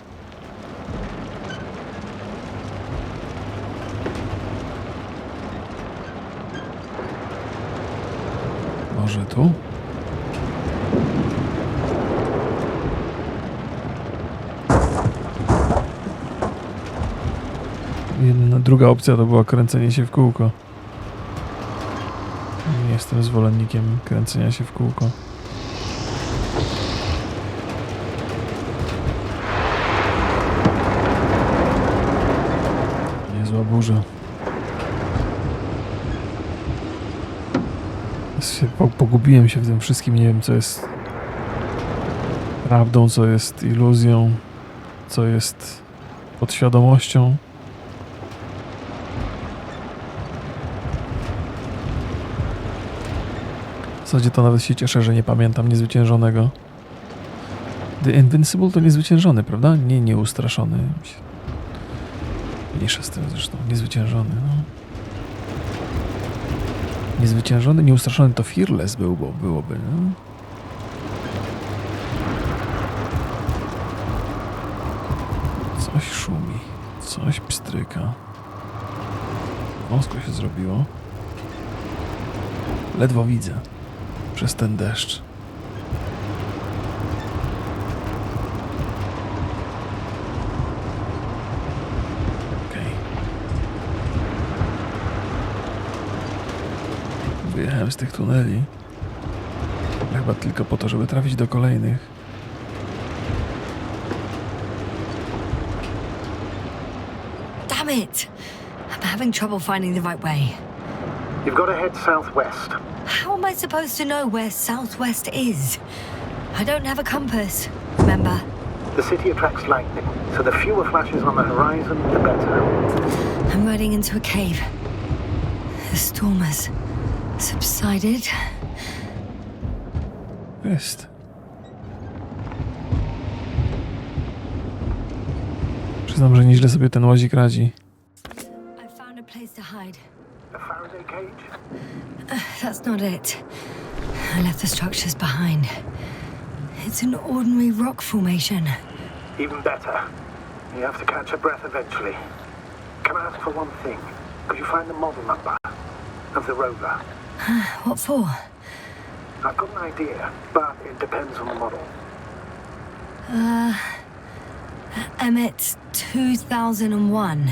Może tu? Druga opcja to była kręcenie się w kółko. Nie jestem zwolennikiem kręcenia się w kółko. burza. Pogubiłem się w tym wszystkim, nie wiem co jest prawdą, co jest iluzją, co jest podświadomością. W zasadzie to nawet się cieszę, że nie pamiętam Niezwyciężonego. The Invincible to Niezwyciężony, prawda? Nie Nieustraszony. Mniejsza z tym zresztą. Niezwyciężony, no. Niezwyciężony, Nieustraszony to Fearless byłoby, no. Coś szumi, coś pstryka. Wąsko się zrobiło. Ledwo widzę przez ten deszcz. Wyjechałem z tych tuneli. Chyba tylko po to, żeby trafić do kolejnych. Damn it! I'm having trouble finding the right way. You've got to head southwest. How am I supposed to know where southwest is? I don't have a compass, remember? The city attracts lightning, so the fewer flashes on the horizon, the better. I'm riding into a cave. The storm has subsided. Jest. Przyznam, że nieźle sobie ten łazik radzi. I found a place to hide. A Faraday cage? That's not it. I left the structures behind. It's an ordinary rock formation. Even better. You have to catch your breath eventually. Can I ask for one thing? Could you find the model number of the rover? What for? I've got an idea, but it depends on the model. Emmet 2001.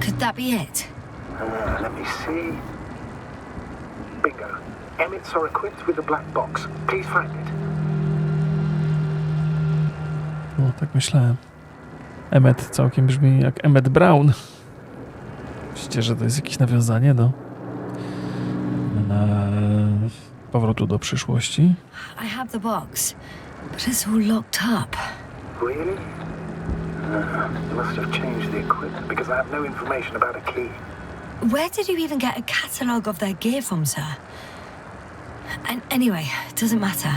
Could that be it? Let me see. Bingo. Emmets are equipped with a black box. Please find it. No, tak myślałem. Emmet całkiem brzmi jak Emmet Brown. Myślicie, że to jest jakieś nawiązanie do powrotu do przyszłości? I have the box, but it's all locked up. Really? You must have changed the equipment because I have no information about a key. Where did you even get a catalogue of their gear from, sir? And anyway, it doesn't matter.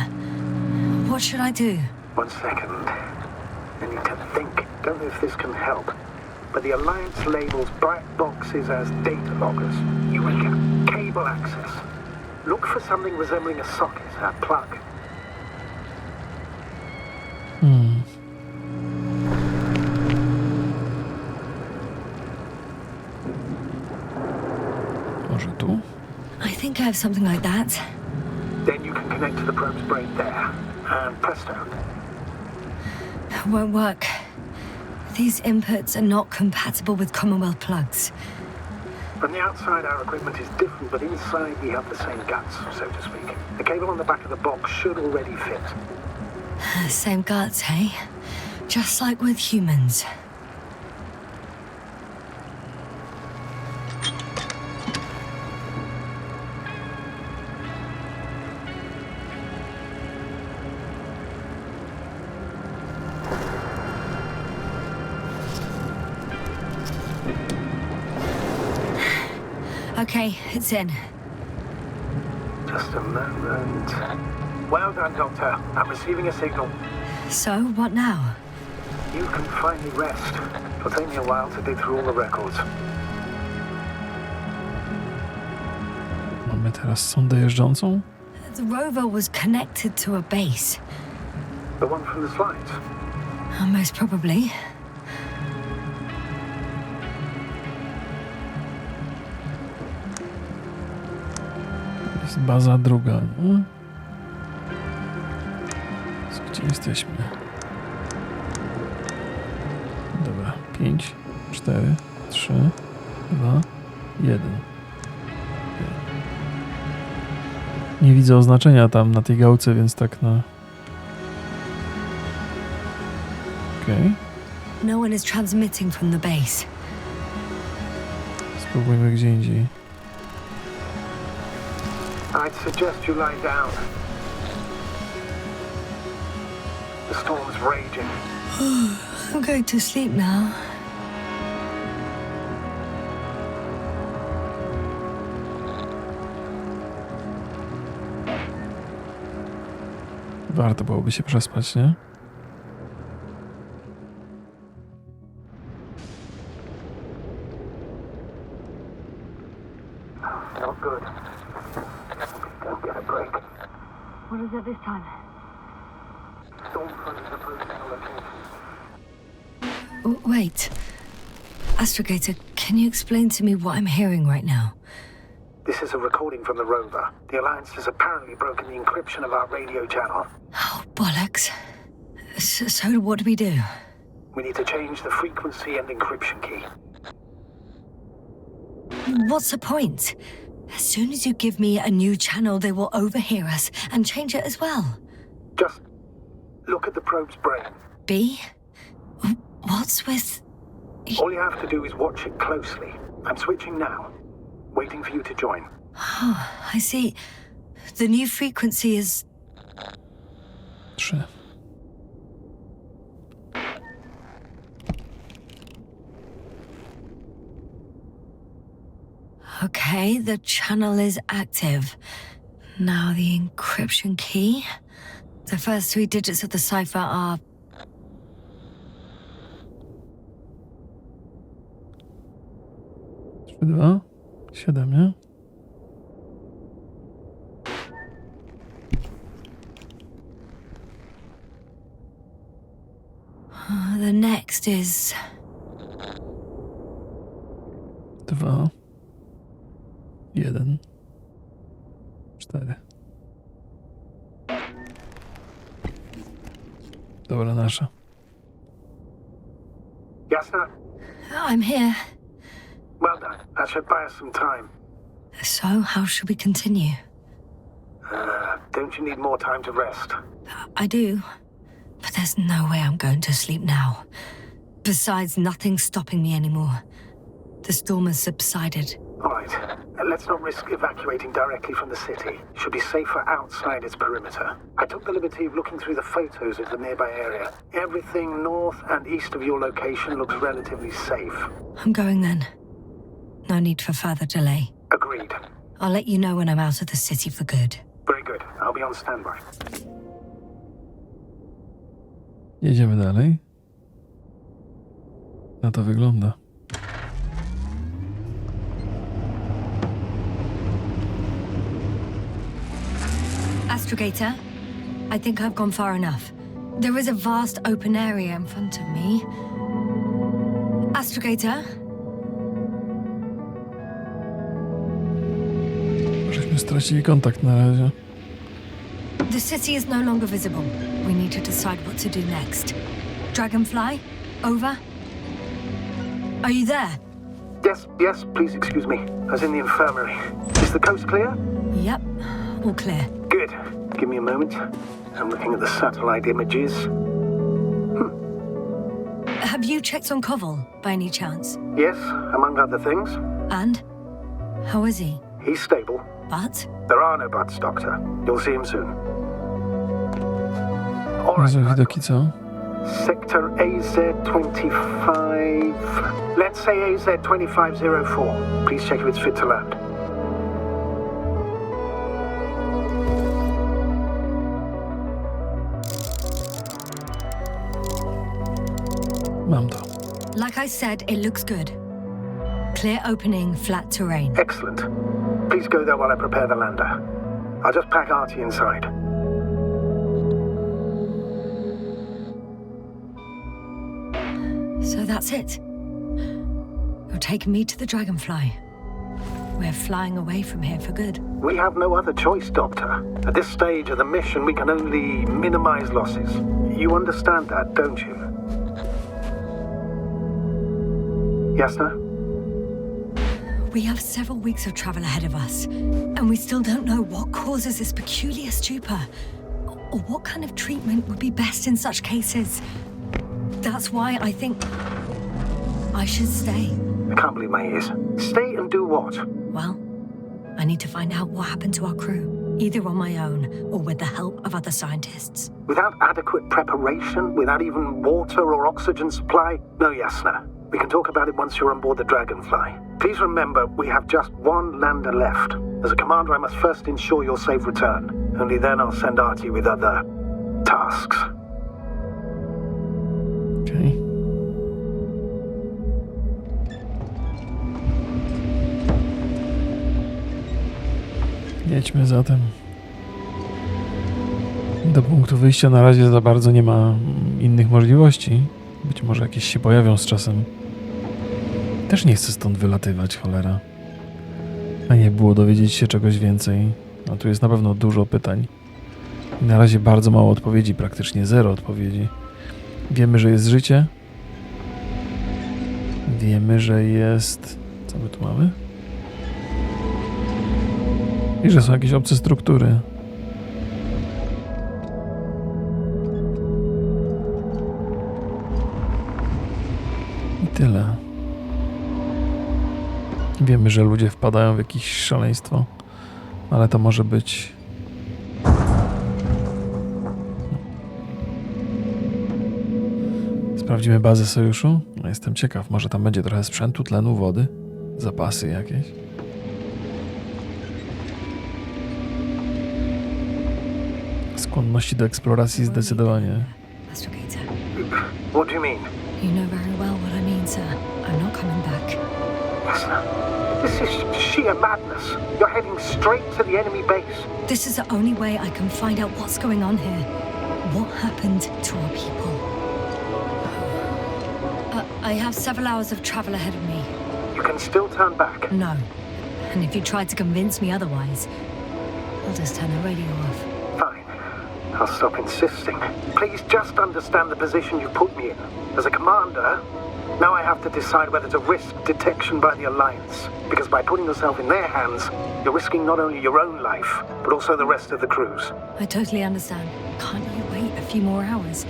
What should I do? 1 second. I need to think. Don't know if this can help. But the Alliance labels black boxes as data loggers. Eureka. Cable access. Look for something resembling a socket, a plug. Może tu? I think I have something like that. Then you can connect to the probe's brain there. And presto. Won't work. These inputs are not compatible with Commonwealth plugs. From the outside, our equipment is different, but inside we have the same guts, so to speak. The cable on the back of the box should already fit. Same guts, hey? Just like with humans. Okay, it's in. Just a moment. Well done, Doctor. I'm receiving a signal. So, what now? You can finally rest. It'll take me a while to dig through all the records. Mamy teraz sondę jeżdżącą? The rover was connected to a base. The one from the slides. Most probably. Jest baza druga. No. Gdzie jesteśmy? Dobra. 5, 4, 3, 2, 1. Nie widzę oznaczenia tam na tej gałce, więc tak na... Okej. No one is transmitting from the base. Spróbujmy gdzie indziej. I'd suggest you lie down. The storm's raging. I'm going to sleep now. Warto byłoby się przespać, nie? Not good. Don't get a break. What is it this time? Storm front is approaching the location. Wait. Astrogator, can you explain to me what I'm hearing right now? This is a recording from the rover. The Alliance has apparently broken the encryption of our radio channel. Oh, bollocks. So what do we do? We need to change the frequency and encryption key. What's the point? As soon as you give me a new channel, they will overhear us and change it as well. Just look at the probe's brain. B? What's with... All you have to do is watch it closely. I'm switching now. Waiting for you to join. Oh, I see. The new frequency is... 3. Okay, the channel is active. Now the encryption key. The first 3 digits of the cipher are... 3, 2, 7, nie? The next is... 2, 1, 4. Dobra, nasza. Jasna? I'm here. Well done. That should buy us some time. So, how should we continue? Don't you need more time to rest? I do. But there's no way I'm going to sleep now. Besides, nothing's stopping me anymore. The storm has subsided. All right. Let's not risk evacuating directly from the city. Should be safer outside its perimeter. I took the liberty of looking through the photos of the nearby area. Everything north and east of your location looks relatively safe. I'm going then. No need for further delay. Agreed. I'll let you know when I'm out of the city for good. Very good. I'll be on standby. Jedziemy dalej. Na to wygląda. Astrogator, I think I've gone far enough. There is a vast open area in front of me. Astrogator? Żeśmy stracili kontakt na razie. The city is no longer visible. We need to decide what to do next. Dragonfly, over? Are you there? Yes, please excuse me. I was in the infirmary. Is the coast clear? Yep, all clear. Good. Give me a moment. I'm looking at the satellite images. Have you checked on Koval, by any chance? Yes, among other things. And? How is he? He's stable. But? There are no buts, Doctor. You'll see him soon. All right. Niezłe widoki, co? Sector AZ-25. Let's say AZ-2504. Please check if it's fit to land. Mam to. Like I said, it looks good. Clear opening, flat terrain. Excellent. Please go there while I prepare the lander. I'll just pack Artie inside. So that's it. You're taking me to the Dragonfly. We're flying away from here for good. We have no other choice, Doctor. At this stage of the mission, we can only minimize losses. You understand that, don't you? Jasna? We have several weeks of travel ahead of us, and we still don't know what causes this peculiar stupor, or what kind of treatment would be best in such cases. That's why I think I should stay. I can't believe my ears. Stay and do what? Well, I need to find out what happened to our crew, either on my own or with the help of other scientists. Without adequate preparation, without even water or oxygen supply? No, Jasna. We can talk about it once you're on board the Dragonfly. Please remember, we have just one lander left. As a commander, I must first ensure your safe return. Only then I'll send Artie with other tasks. Okej. Jedźmy zatem. Do punktu wyjścia na razie za bardzo nie ma innych możliwości. Być może jakieś się pojawią z czasem. Też nie chcę stąd wylatywać, cholera. A nie było dowiedzieć się czegoś więcej. A tu jest na pewno dużo pytań. I na razie bardzo mało odpowiedzi, praktycznie zero odpowiedzi. Wiemy, że jest życie. Wiemy, że jest... Co my tu mamy? I że są jakieś obce struktury. I tyle. Wiemy, że ludzie wpadają w jakieś szaleństwo, ale to może być... Sprawdzimy bazę sojuszu. No, jestem ciekaw, może tam będzie trochę sprzętu, tlenu, wody, zapasy jakieś. Skłonności do eksploracji zdecydowanie. Astrogator. What do you mean? You know very well what I mean, sir. I'm not coming back. Jasna, this is sheer madness. You're heading straight to the enemy base. This is the only way I can find out what's going on here. What happened to our people? I have several hours of travel ahead of me. You can still turn back. No. And if you try to convince me otherwise, I'll just turn the radio off. Fine. I'll stop insisting. Please just understand the position you put me in. As a commander, now I have to decide whether to risk detection by the Alliance. Because by putting yourself in their hands, you're risking not only your own life, but also the rest of the crew's. I totally understand. Can't you wait a few more hours?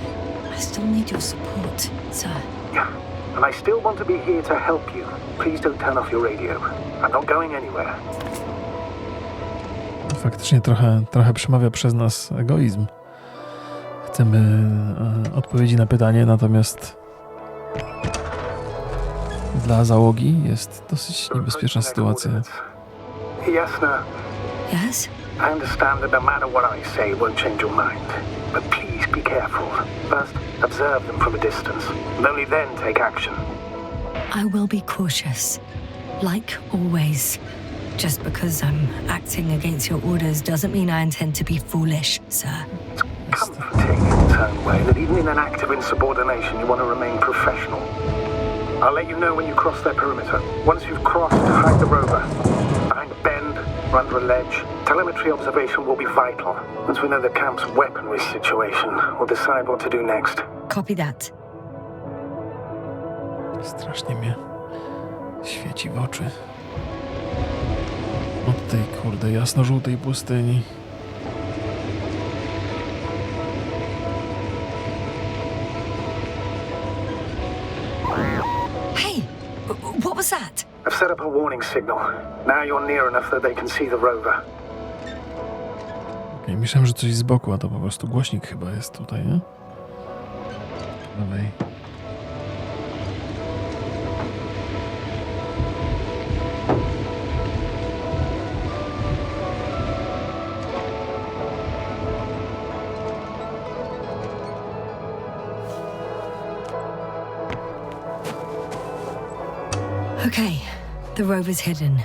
I still need your support, sir. Yeah. And I still want to be here to help you. Please don't turn off your radio. I'm not going anywhere. Faktycznie trochę przemawia przez nas egoizm. Chcemy odpowiedzi na pytanie, natomiast dla załogi jest dosyć niebezpieczna sytuacja. Jasna, Yes? I understand that no matter what I say won't change your mind. But please be careful. First, observe them from a distance. And only then take action. I will be cautious. Like always. Just because I'm acting against your orders doesn't mean I intend to be foolish, sir. Comforting in its own way that even in an act of insubordination you want to remain professional. I'll let you know when you cross their perimeter. Once you've crossed, hide the rover. Behind a bend or under a ledge. Telemetry observation will be vital. Once we know the camp's weaponry situation, we'll decide what to do next. Copy that. Strasznie mnie świeci w oczy. Od tej kurde jasno-żółtej pustyni. Hey! What was that? I've set up a warning signal. Now you're near enough that they can see the rover. Okay, myślałem, że coś z boku, a to po prostu głośnik chyba jest tutaj, nie? Dalej. Okay, the rover's hidden.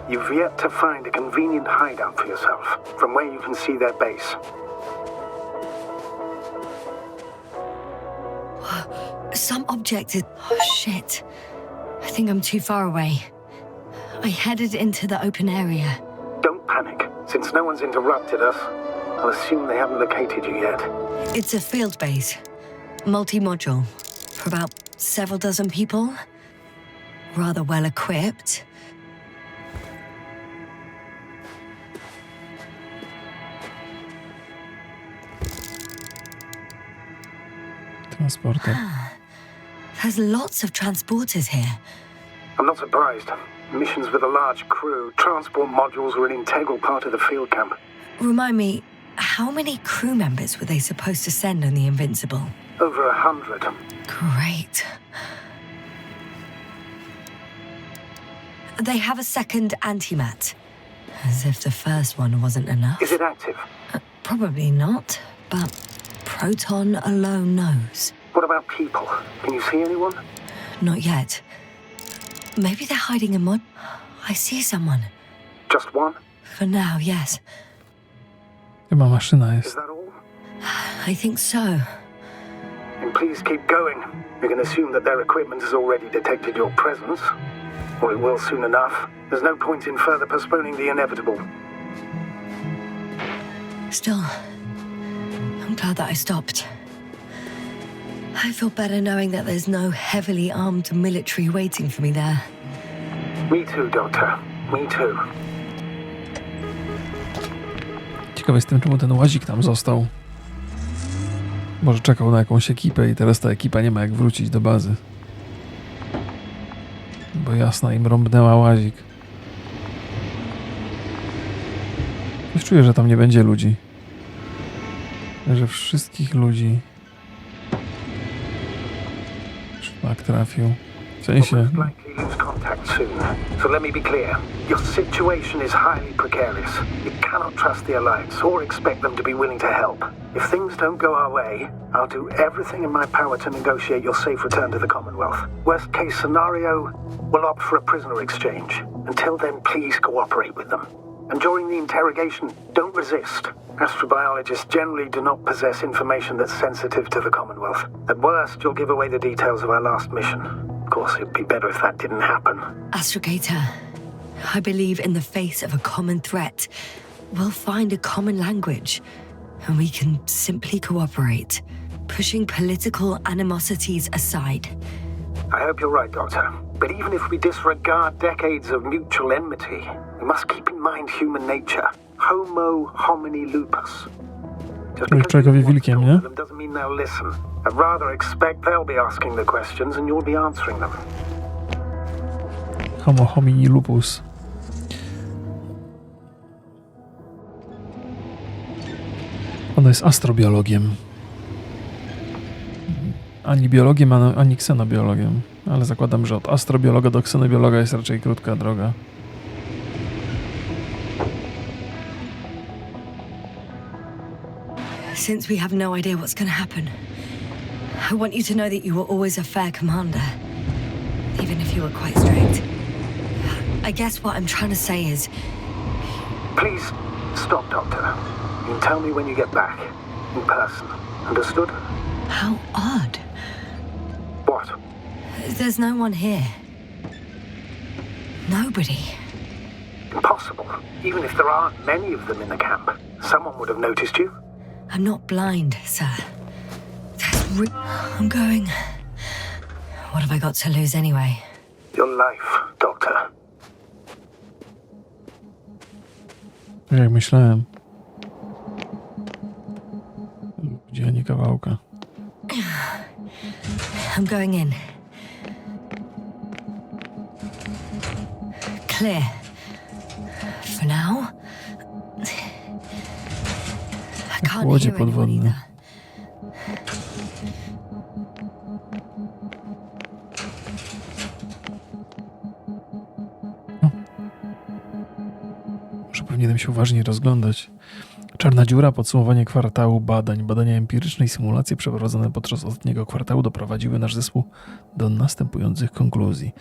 You've yet to find a convenient hideout for yourself, from where you can see their base. Some object is... Oh, shit. I think I'm too far away. I headed into the open area. Don't panic. Since no one's interrupted us, I'll assume they haven't located you yet. It's a field base. Multi-module. For about several dozen people. Rather well equipped. Transporter. There's lots of transporters here. I'm not surprised. Missions with a large crew, transport modules were an integral part of the field camp. Remind me, how many crew members were they supposed to send on the Invincible? Over 100. Great. They have a second antimat. As if the first one wasn't enough. Is it active? Probably not, but Proton alone knows. What about people? Can you see anyone? Not yet. Maybe they're hiding in mud. I see someone. Just one? For now, yes. Chyba maszyna Is jest. that all? I think so. And please keep going. You can assume that their equipment has already detected your presence. Or it will soon enough. There's no point in further postponing the inevitable. Still, I'm glad that I stopped. I feel better knowing that there's no heavily armed military waiting for me there. Me too, Doctor. Me too. Ciekawy jestem, czemu ten łazik tam został. Może czekał na jakąś ekipę i teraz ta ekipa nie ma jak wrócić do bazy. Bo jasna im rąbnęła łazik. Coś czuję, że tam nie będzie ludzi. Że wszystkich ludzi szlak trafił. W sensie... Most likely lose contact soon. So let me be clear. Your situation is highly precarious. You cannot trust the Alliance or expect them to be willing to help. If things don't go our way, I'll do everything in my power to negotiate your safe return to the Commonwealth. Worst case scenario, we'll opt for a prisoner exchange. Until then, please cooperate with them. And during the interrogation, don't resist. Astrobiologists generally do not possess information that's sensitive to the Commonwealth. At worst, you'll give away the details of our last mission. Of course, it'd be better if that didn't happen. Astrogator, I believe in the face of a common threat, we'll find a common language, and we can simply cooperate, pushing political animosities aside. I hope you're right, Doctor. But even if we disregard decades of mutual enmity, we must keep in mind human nature. Homo homini lupus. Just because człowiekowi you want to wilkiem, talk nie? to them doesn't mean they'll listen. I'd rather expect they'll be asking the questions and you'll be answering them. Homo homini lupus. Ona jest astrobiologiem. Ani biologiem, ani ksenobiologiem. Ale zakładam, że od astrobiologa do ksenobiologa jest raczej krótka droga. Since we have no idea what's going to happen, I want you to know that you were always a fair commander, even if you were quite strict. I guess what I'm trying to say is, Please stop, Doctor. You can tell me when you get back. In person. Understood? how odd. What? There's no one here. Nobody. Impossible. Even if there aren't many of them in the camp, someone would have noticed you. I'm not blind, sir. I'm going. What have I got to lose anyway? Your life, Doctor. Jak myślałem. Ludzi, a nie kawałka. I'm going in. Clear. For now. I can't Łodzie hear anyone podwodne. either. Może powinienem się uważniej rozglądać. Czarna dziura, podsumowanie kwartału badań. Badania empiryczne i symulacje przeprowadzone podczas ostatniego kwartału doprowadziły nasz zespół do następujących konkluzji.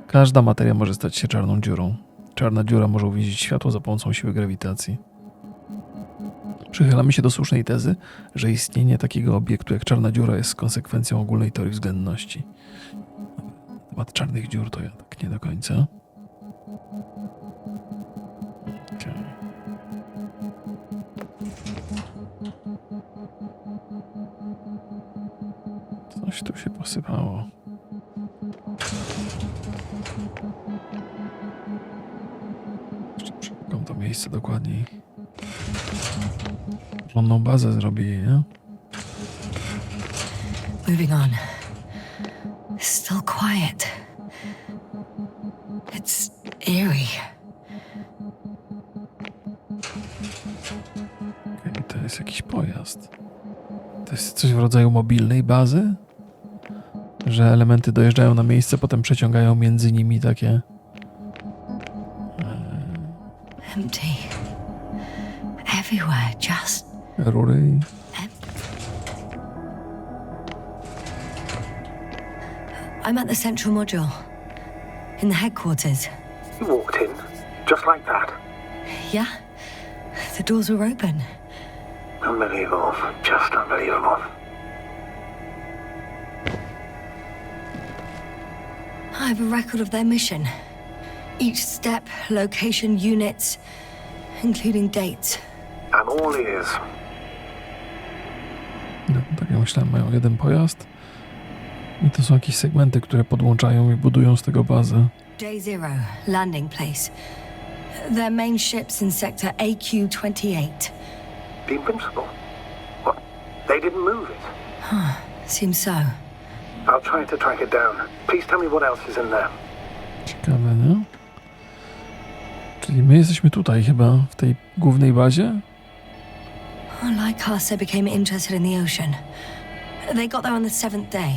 Każda materia może stać się czarną dziurą. Czarna dziura może uwięzić światło za pomocą siły grawitacji. Przychylamy się do słusznej tezy, że istnienie takiego obiektu jak czarna dziura jest konsekwencją ogólnej teorii względności. Temat czarnych dziur to ja tak nie do końca. Okay. Coś tu się posypało. Jeszcze przeszukam to miejsce dokładniej. Porządną bazę zrobię, nie? Moving on. Still quiet. It's eerie. Okej, to jest jakiś pojazd. To jest coś w rodzaju mobilnej bazy? Że elementy dojeżdżają na miejsce, potem przeciągają między nimi takie... Empty. Everywhere, just rury i... I'm at the central module. In the headquarters. You walked in, just like that. Yeah? The doors were open. Unbelievable. Just unbelievable. I have a record of their mission. Each step, location, units, including dates. I'm all ears. No, tak jak myślałem, mają jeden pojazd. I to są jakieś segmenty, które podłączają i budują z tego bazę. Day Zero, landing place. Their main ship's in sector AQ-28. The Invincible? What? They didn't move it? Seems so. I'll try to track it down. Please tell me what else is in there. Ciekawe, nie? Czyli my jesteśmy tutaj chyba, w tej głównej bazie? Like Carcer became interested in the ocean. They got there on the 7th day.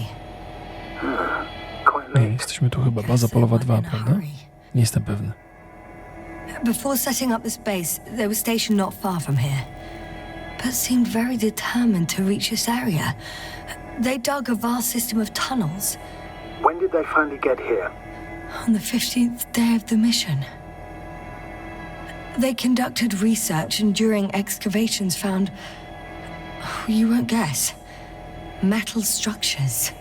Quite Nie, late. jesteśmy tu chyba, baza polowa 2, prawda? Nie jestem pewny. Before setting up this base, they were stationed not far from here, but seemed very determined to reach this area. They dug a vast system of tunnels When did they finally get here? on the 15th day of the mission. They conducted research and during excavations found, you won't guess, metal structures.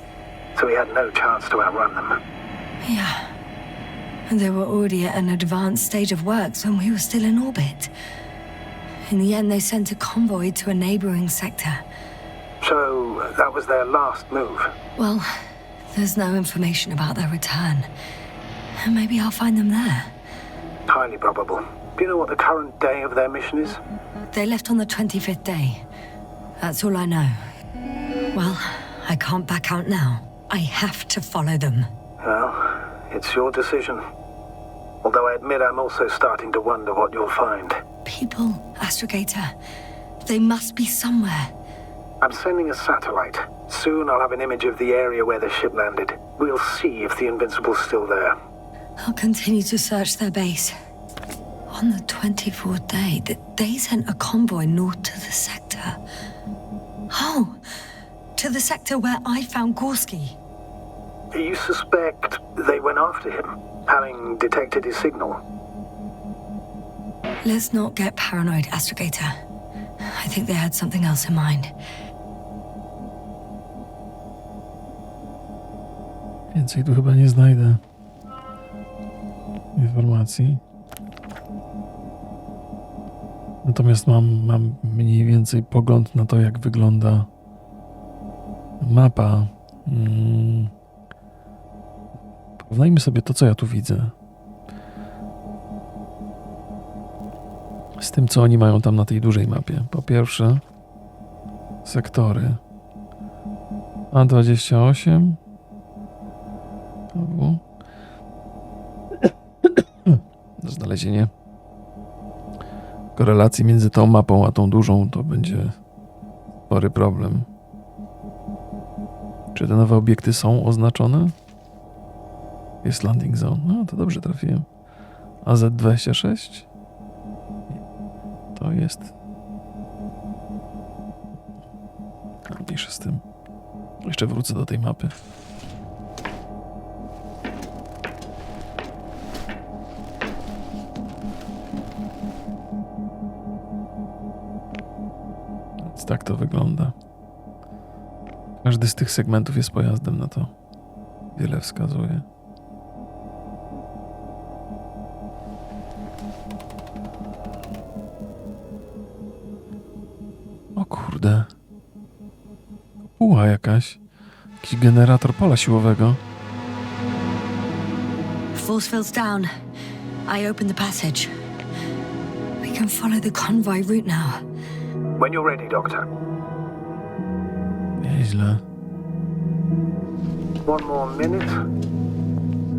So we had no chance to outrun them. Yeah. And they were already at an advanced stage of works when we were still in orbit. In the end, they sent a convoy to a neighboring sector. So that was their last move. Well, there's no information about their return. Maybe I'll find them there. Highly probable. Do you know what the current day of their mission is? They left on the 25th day. That's all I know. Well, I can't back out now. I have to follow them. Well, it's your decision. Although I admit I'm also starting to wonder what you'll find. People, Astrogator. They must be somewhere. I'm sending a satellite. Soon I'll have an image of the area where the ship landed. We'll see if the Invincible's still there. I'll continue to search their base. On the 24th day, they sent a convoy north to the sector. Oh, to the sector where I found Gorski. You suspect they went after him, having detected his signal? Let's not get paranoid, Astrogator. I think they had something else in mind. Więcej tu chyba nie znajdę informacji. Natomiast mam mniej więcej pogląd na to, jak wygląda mapa. Porównajmy sobie to, co ja tu widzę, z tym, co oni mają tam na tej dużej mapie. Po pierwsze, sektory A28. Znalezienie korelacji między tą mapą a tą dużą to będzie spory problem. Czy te nowe obiekty są oznaczone? Jest landing zone. No to dobrze trafiłem. AZ26? To jest... Mniejsze z tym. Jeszcze wrócę do tej mapy. Więc tak to wygląda. Każdy z tych segmentów jest pojazdem, na to wiele wskazuje. O kurde. Kopuła jakaś. Jakiś generator pola siłowego. Force field's down. I open the passage. We can follow the convoy route now. When you're ready, Doctor. Nieźle. One more minute.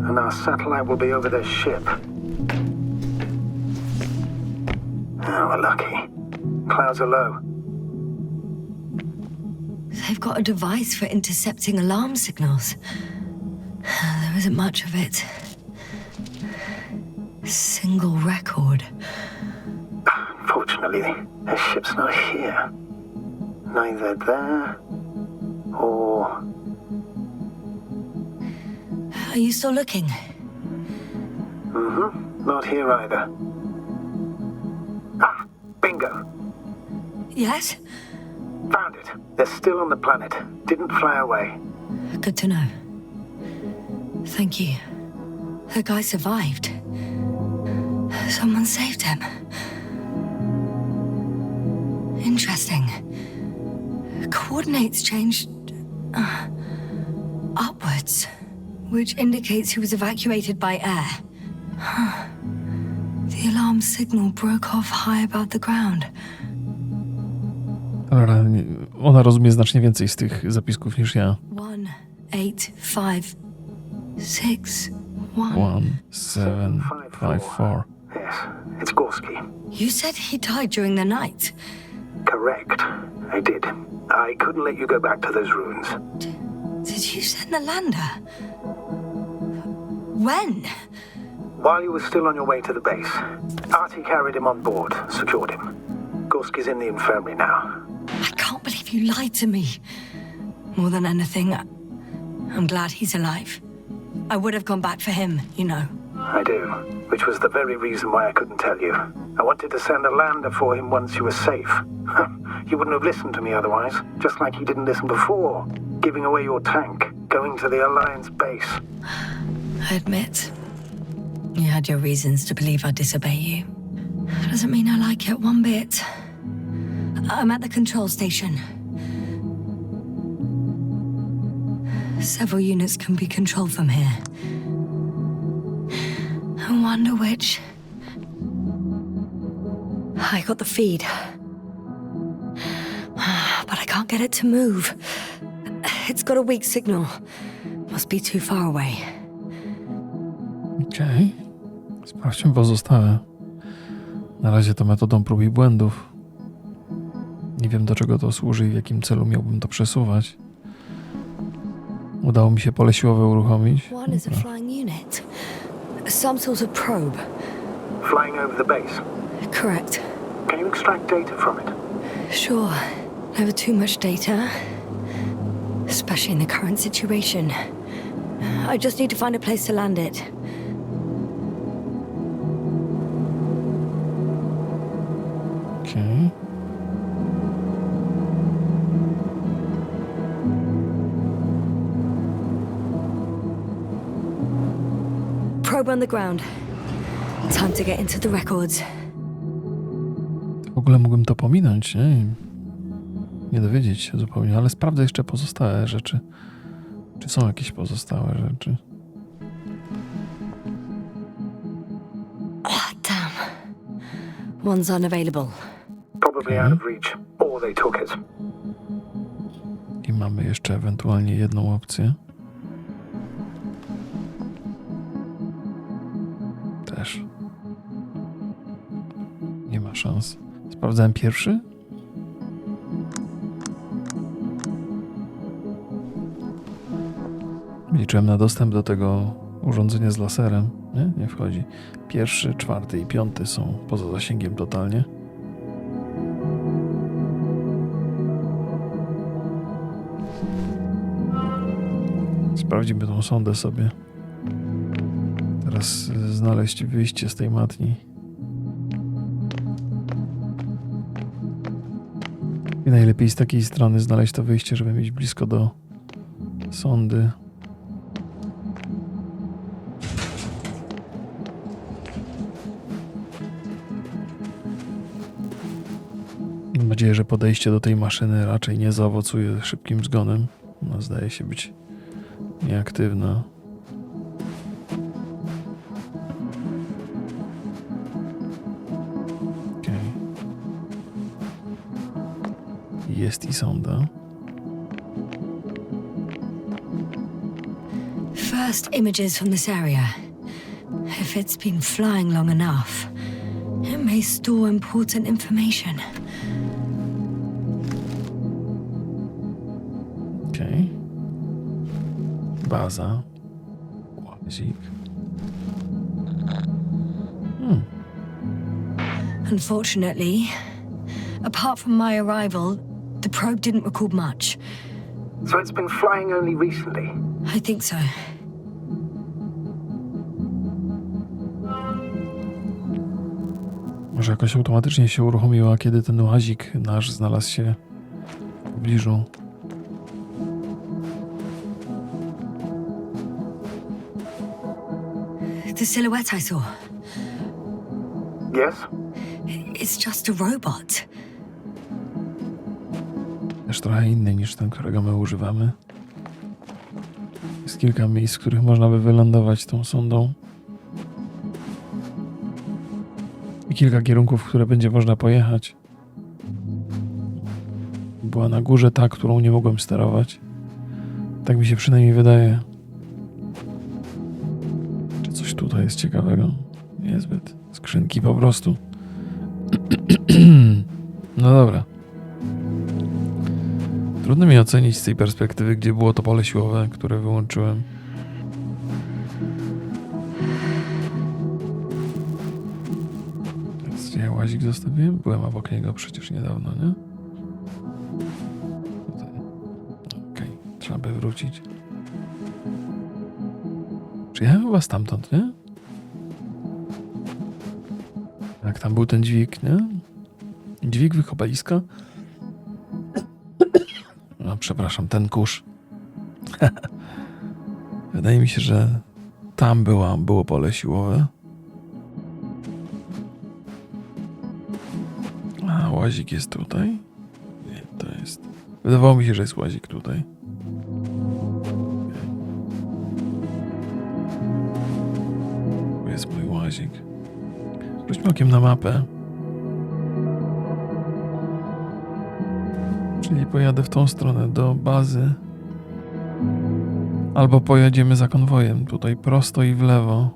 and our satellite will be over their ship. Oh, we're lucky. Clouds are low. They've got a device for intercepting alarm signals. There isn't much of it. Single record. Unfortunately, their ship's not here. Neither there or... Are you still looking? Not here either. Ah, bingo. Yes? Found it. They're still on the planet. Didn't fly away. Good to know. Thank you. The guy survived. Someone saved him. Interesting. Coordinates changed upwards, which indicates he was evacuated by air. Huh. The alarm signal broke off high above the ground. Ale ona rozumie znacznie więcej z tych zapisków niż ja. 1, 8, 5, 6, 1. 1, 7, 5, 4. Yes, it's Gorski. You said he died during the night. Correct. I did. I couldn't let you go back to those ruins. Did you send the lander? When? While you were still on your way to the base, Artie carried him on board, secured him. Gorski's in the infirmary now. I can't believe you lied to me. More than anything, I'm glad he's alive. I would have gone back for him, you know. I do, which was the very reason why I couldn't tell you. I wanted to send a lander for him once you were safe. You wouldn't have listened to me otherwise, just like you didn't listen before, giving away your tank, going to the Alliance base. I admit, you had your reasons to believe I'd disobey you. Doesn't mean I like it one bit. I'm at the control station. Several units can be controlled from here. I wonder which. I got the feed. But I can't get it to move. It's got a weak signal. Must be too far away. Okej. Sprawdźmy pozostałe. Na razie to metodą prób i błędów. Nie wiem, do czego to służy i w jakim celu miałbym to przesuwać. Udało mi się pole siłowe uruchomić. One is a flying unit. Some sort of probe. Flying over the base. Correct. Can you extract data from it? Sure. Never too much data. Especially in the current situation. I just need to find a place to land it. Okej. Probe on the ground. Time to get into the records. W ogóle mógłbym to pominąć, nie? I nie dowiedzieć się zupełnie, ale sprawdzę jeszcze pozostałe rzeczy. Czy są jakieś pozostałe rzeczy? Oh, damn. One's unavailable. Probably out of reach, or they took it. I mamy jeszcze ewentualnie jedną opcję. Też. Nie ma szans. Sprawdzałem pierwszy. Liczyłem na dostęp do tego urządzenia z laserem. Nie wchodzi. 1., 4. i 5. są poza zasięgiem totalnie. Sprawdzimy tą sondę sobie. Teraz znaleźć wyjście z tej matni. I najlepiej z takiej strony znaleźć to wyjście, żeby mieć blisko do sondy. Mam nadzieję, że podejście do tej maszyny raczej nie zaowocuje szybkim zgonem. No, zdaje się być nieaktywna. Okej. First first images from this area. If it's been flying long enough, it may store important information. Okej. Baza. Łazik. Unfortunately, apart from my arrival, the probe didn't record much. So it's been flying only recently? I think so. Może jakoś automatycznie się uruchomiła, kiedy ten łazik nasz znalazł się w pobliżu. The silhouette I saw. Yes? It's just a robot. Też trochę inny niż ten, którego my używamy. Jest kilka miejsc, w których można by wylądować tą sondą. I kilka kierunków, w które będzie można pojechać. Była na górze ta, którą nie mogłem sterować. Tak mi się przynajmniej wydaje. Czy coś tutaj jest ciekawego? Niezbyt. Skrzynki po prostu. No dobra. Trudno mi ocenić z tej perspektywy, gdzie było to pole siłowe, które wyłączyłem. Gdzie ja łazik zostawiłem? Byłem obok niego przecież niedawno, nie? Tutaj. Okej, trzeba by wrócić. Przyjechałem chyba stamtąd, nie? Jak tam był ten dźwig, nie? Dźwig wykopaliska? No, przepraszam, ten kurz. Wydaje mi się, że tam było pole siłowe. A, łazik jest tutaj? Nie, to jest... Wydawało mi się, że jest łazik tutaj. Tu jest mój łazik. Rzućmy okiem na mapę. Czyli pojadę w tą stronę do bazy. Albo pojedziemy za konwojem. Tutaj prosto i w lewo.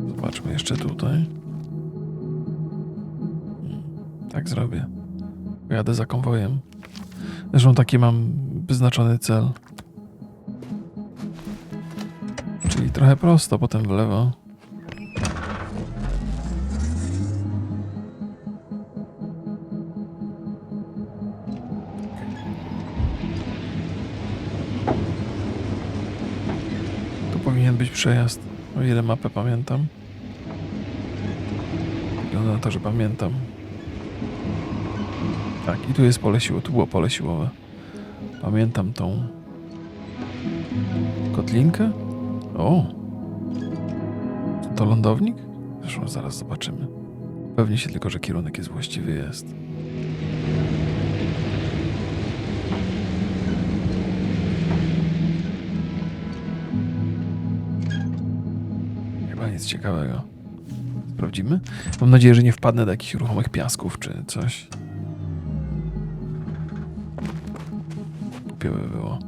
Zobaczmy jeszcze tutaj. Tak zrobię. Pojadę za konwojem. Zresztą taki mam wyznaczony cel. Czyli trochę prosto, potem w lewo. Tu powinien być przejazd, o ile mapę pamiętam. Wygląda na to, że pamiętam. Tak, i tu jest pole siłowe, tu było pole siłowe. Pamiętam tą kotlinkę. O! To lądownik? Zresztą zaraz zobaczymy. Pewnie się tylko, że kierunek jest właściwy jest. Chyba nic ciekawego. Sprawdzimy? Mam nadzieję, że nie wpadnę do jakichś ruchomych piasków czy coś. Głupio by było.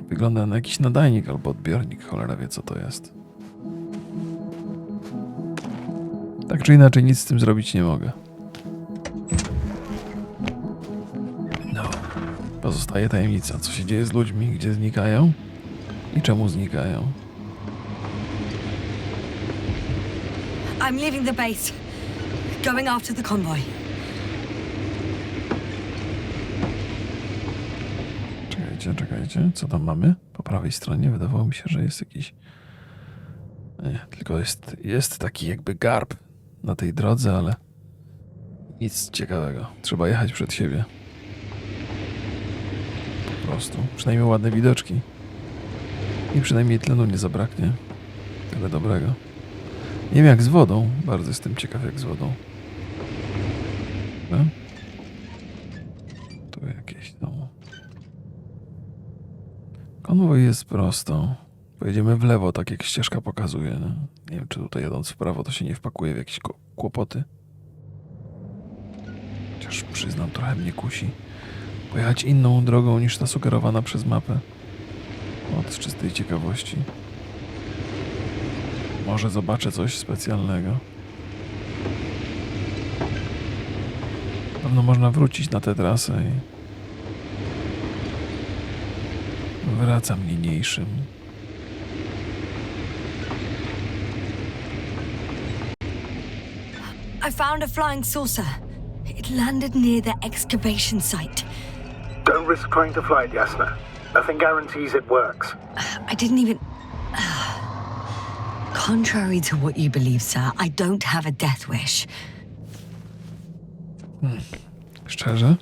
Wygląda na jakiś nadajnik albo odbiornik. Cholera wie, co to jest. Tak czy inaczej, nic z tym zrobić nie mogę. No. Pozostaje tajemnica, co się dzieje z ludźmi, gdzie znikają i czemu znikają. I'm leaving the base. Going after the convoy. Czekajcie. Co tam mamy? Po prawej stronie wydawało mi się, że jest jakiś... Nie, tylko jest taki jakby garb na tej drodze, ale nic ciekawego. Trzeba jechać przed siebie. Po prostu. Przynajmniej ładne widoczki. I przynajmniej tlenu nie zabraknie. Tyle dobrego. Nie wiem jak z wodą. Bardzo jestem ciekaw jak z wodą. No? Tu jakieś tam... Konwoj jest prosto. Pojedziemy w lewo, tak jak ścieżka pokazuje. No. Nie wiem, czy tutaj jadąc w prawo to się nie wpakuje w jakieś kłopoty. Chociaż przyznam, trochę mnie kusi. Pojechać inną drogą niż ta sugerowana przez mapę. Od czystej ciekawości. Może zobaczę coś specjalnego. Pewno można wrócić na tę trasę i wracam niniejszym. I found a flying saucer. It landed near the excavation site. Don't risk trying to fly it, Zacznij. Nothing guarantees it works. I didn't even... Contrary to what you believe, sir, I don't have a death wish. Szczerze?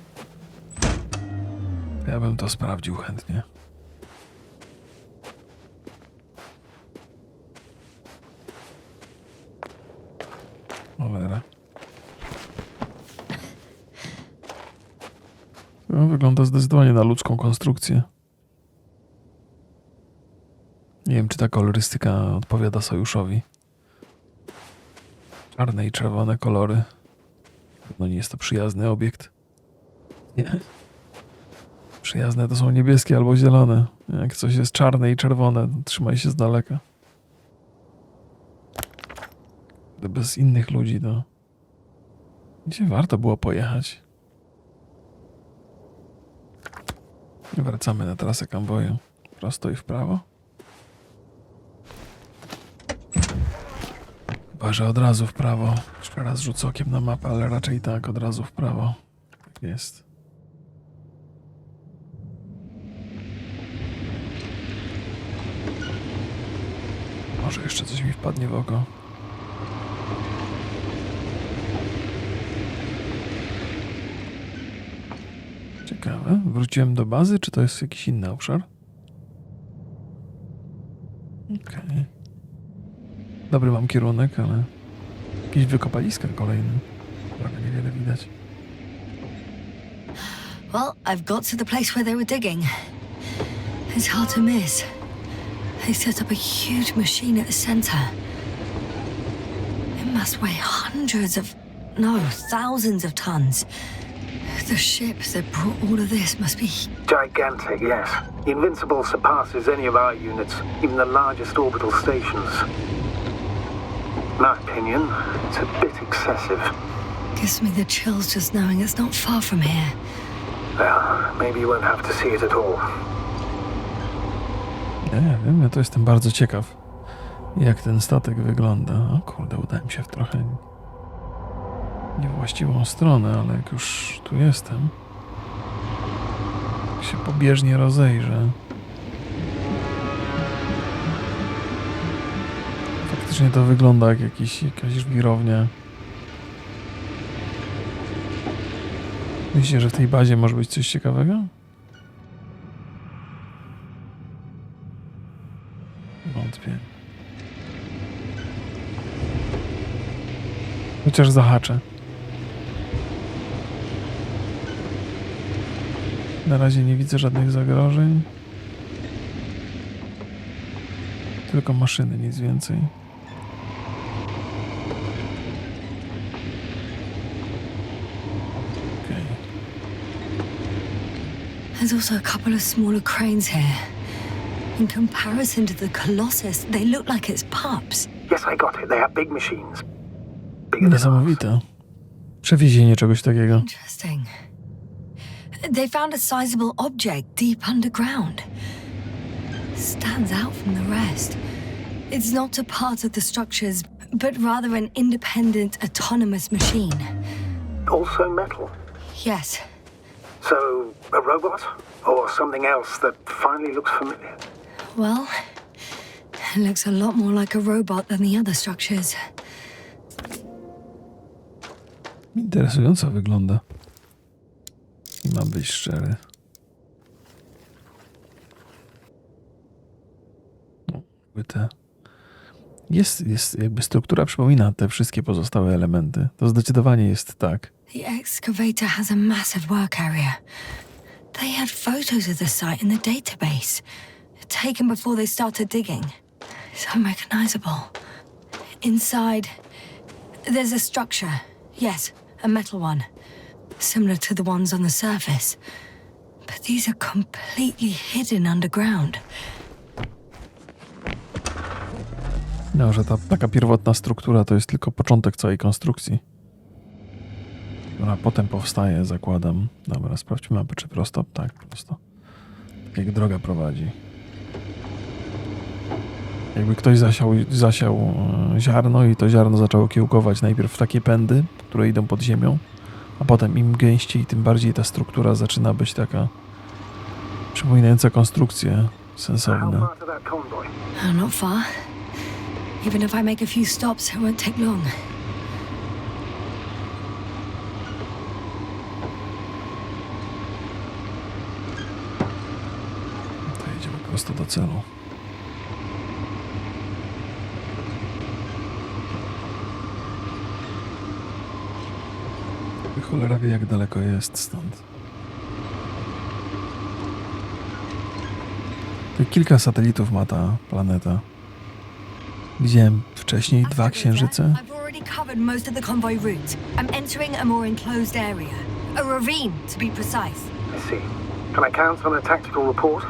Ja bym to sprawdził chętnie. Cholera. No, wygląda zdecydowanie na ludzką konstrukcję. Nie wiem, czy ta kolorystyka odpowiada sojuszowi. Czarne i czerwone kolory. No nie jest to przyjazny obiekt. Nie. Przyjazne to są niebieskie albo zielone. Jak coś jest czarne i czerwone, to trzymaj się z daleka. Bez innych ludzi to... Gdzie warto było pojechać? Wracamy na trasę konwoju. Prosto i w prawo. Chyba, że od razu w prawo. Jeszcze raz rzucę okiem na mapę, ale raczej tak, od razu w prawo. Tak jest. Może jeszcze coś mi wpadnie w oko. Ciekawe. Wróciłem do bazy, czy to jest jakiś inny obszar? Okej. Dobry mam kierunek, ale jakieś wykopaliska kolejne. Prawie niewiele widać. Well, I've got to the place where they were digging. It's hard to miss. They set up a huge machine at the center. It must weigh thousands of tons. The ship that brought all of this must be... Gigantic, yes. The Invincible surpasses any of our units, even the largest orbital stations. In my opinion, it's a bit excessive. Gives me the chills just knowing it's not far from here. Well, maybe you won't have to see it at all. Nie wiem, ja to jestem bardzo ciekaw, jak ten statek wygląda. O kurde, udałem się w trochę niewłaściwą stronę, ale jak już tu jestem, tak się pobieżnie rozejrzę. Faktycznie to wygląda jak jakaś żwirownia. Myślicie, że w tej bazie może być coś ciekawego? Wątpię. Chociaż zahaczę. Na razie nie widzę żadnych zagrożeń. Tylko maszyny, nic więcej. Okej. There's also a couple of smaller cranes here. In comparison to the Colossus, they look like it's pups. Yes, I got it. They have big machines. Bigger than ours. Niesamowite. Przewiezienie czegoś takiego. Interesting. They found a sizable object deep underground. Stands out from the rest. It's not a part of the structures, but rather an independent, autonomous machine. Also metal. Yes. So, a robot? Or something else that finally looks familiar? Well, it looks a lot more like a robot than the other structures. Interesująco wygląda. I mam być szczery. Jest jakby struktura przypomina te wszystkie pozostałe elementy. To zdecydowanie jest tak. The excavator has a massive work area. They had photos of the site in the database, taken before they started digging. It's unrecognizable. Inside, there's a structure. Yes, a metal one. similar to the ones on the surface. But these are completely hidden underground. No, że ta taka pierwotna struktura to jest tylko początek całej konstrukcji. Która potem powstaje, zakładam. Dobra, sprawdźmy mapę, czy prosto? Tak, prosto. Tak jak droga prowadzi. Jakby ktoś zasiał ziarno i to ziarno zaczęło kiełkować najpierw w takie pędy, które idą pod ziemią, a potem im gęściej, tym bardziej ta struktura zaczyna być taka przypominająca konstrukcję sensowne. Not far. Even if I make a few stops, it won't take long. To jedziemy prosto do celu. Cholera wie, jak daleko jest stąd. To kilka satelitów ma ta planeta. Widziałem wcześniej 2 księżyce. I've already covered most of the convoy route. I'm entering a more enclosed area. A ravine, to be precise. I see. Can I count on a tactical report?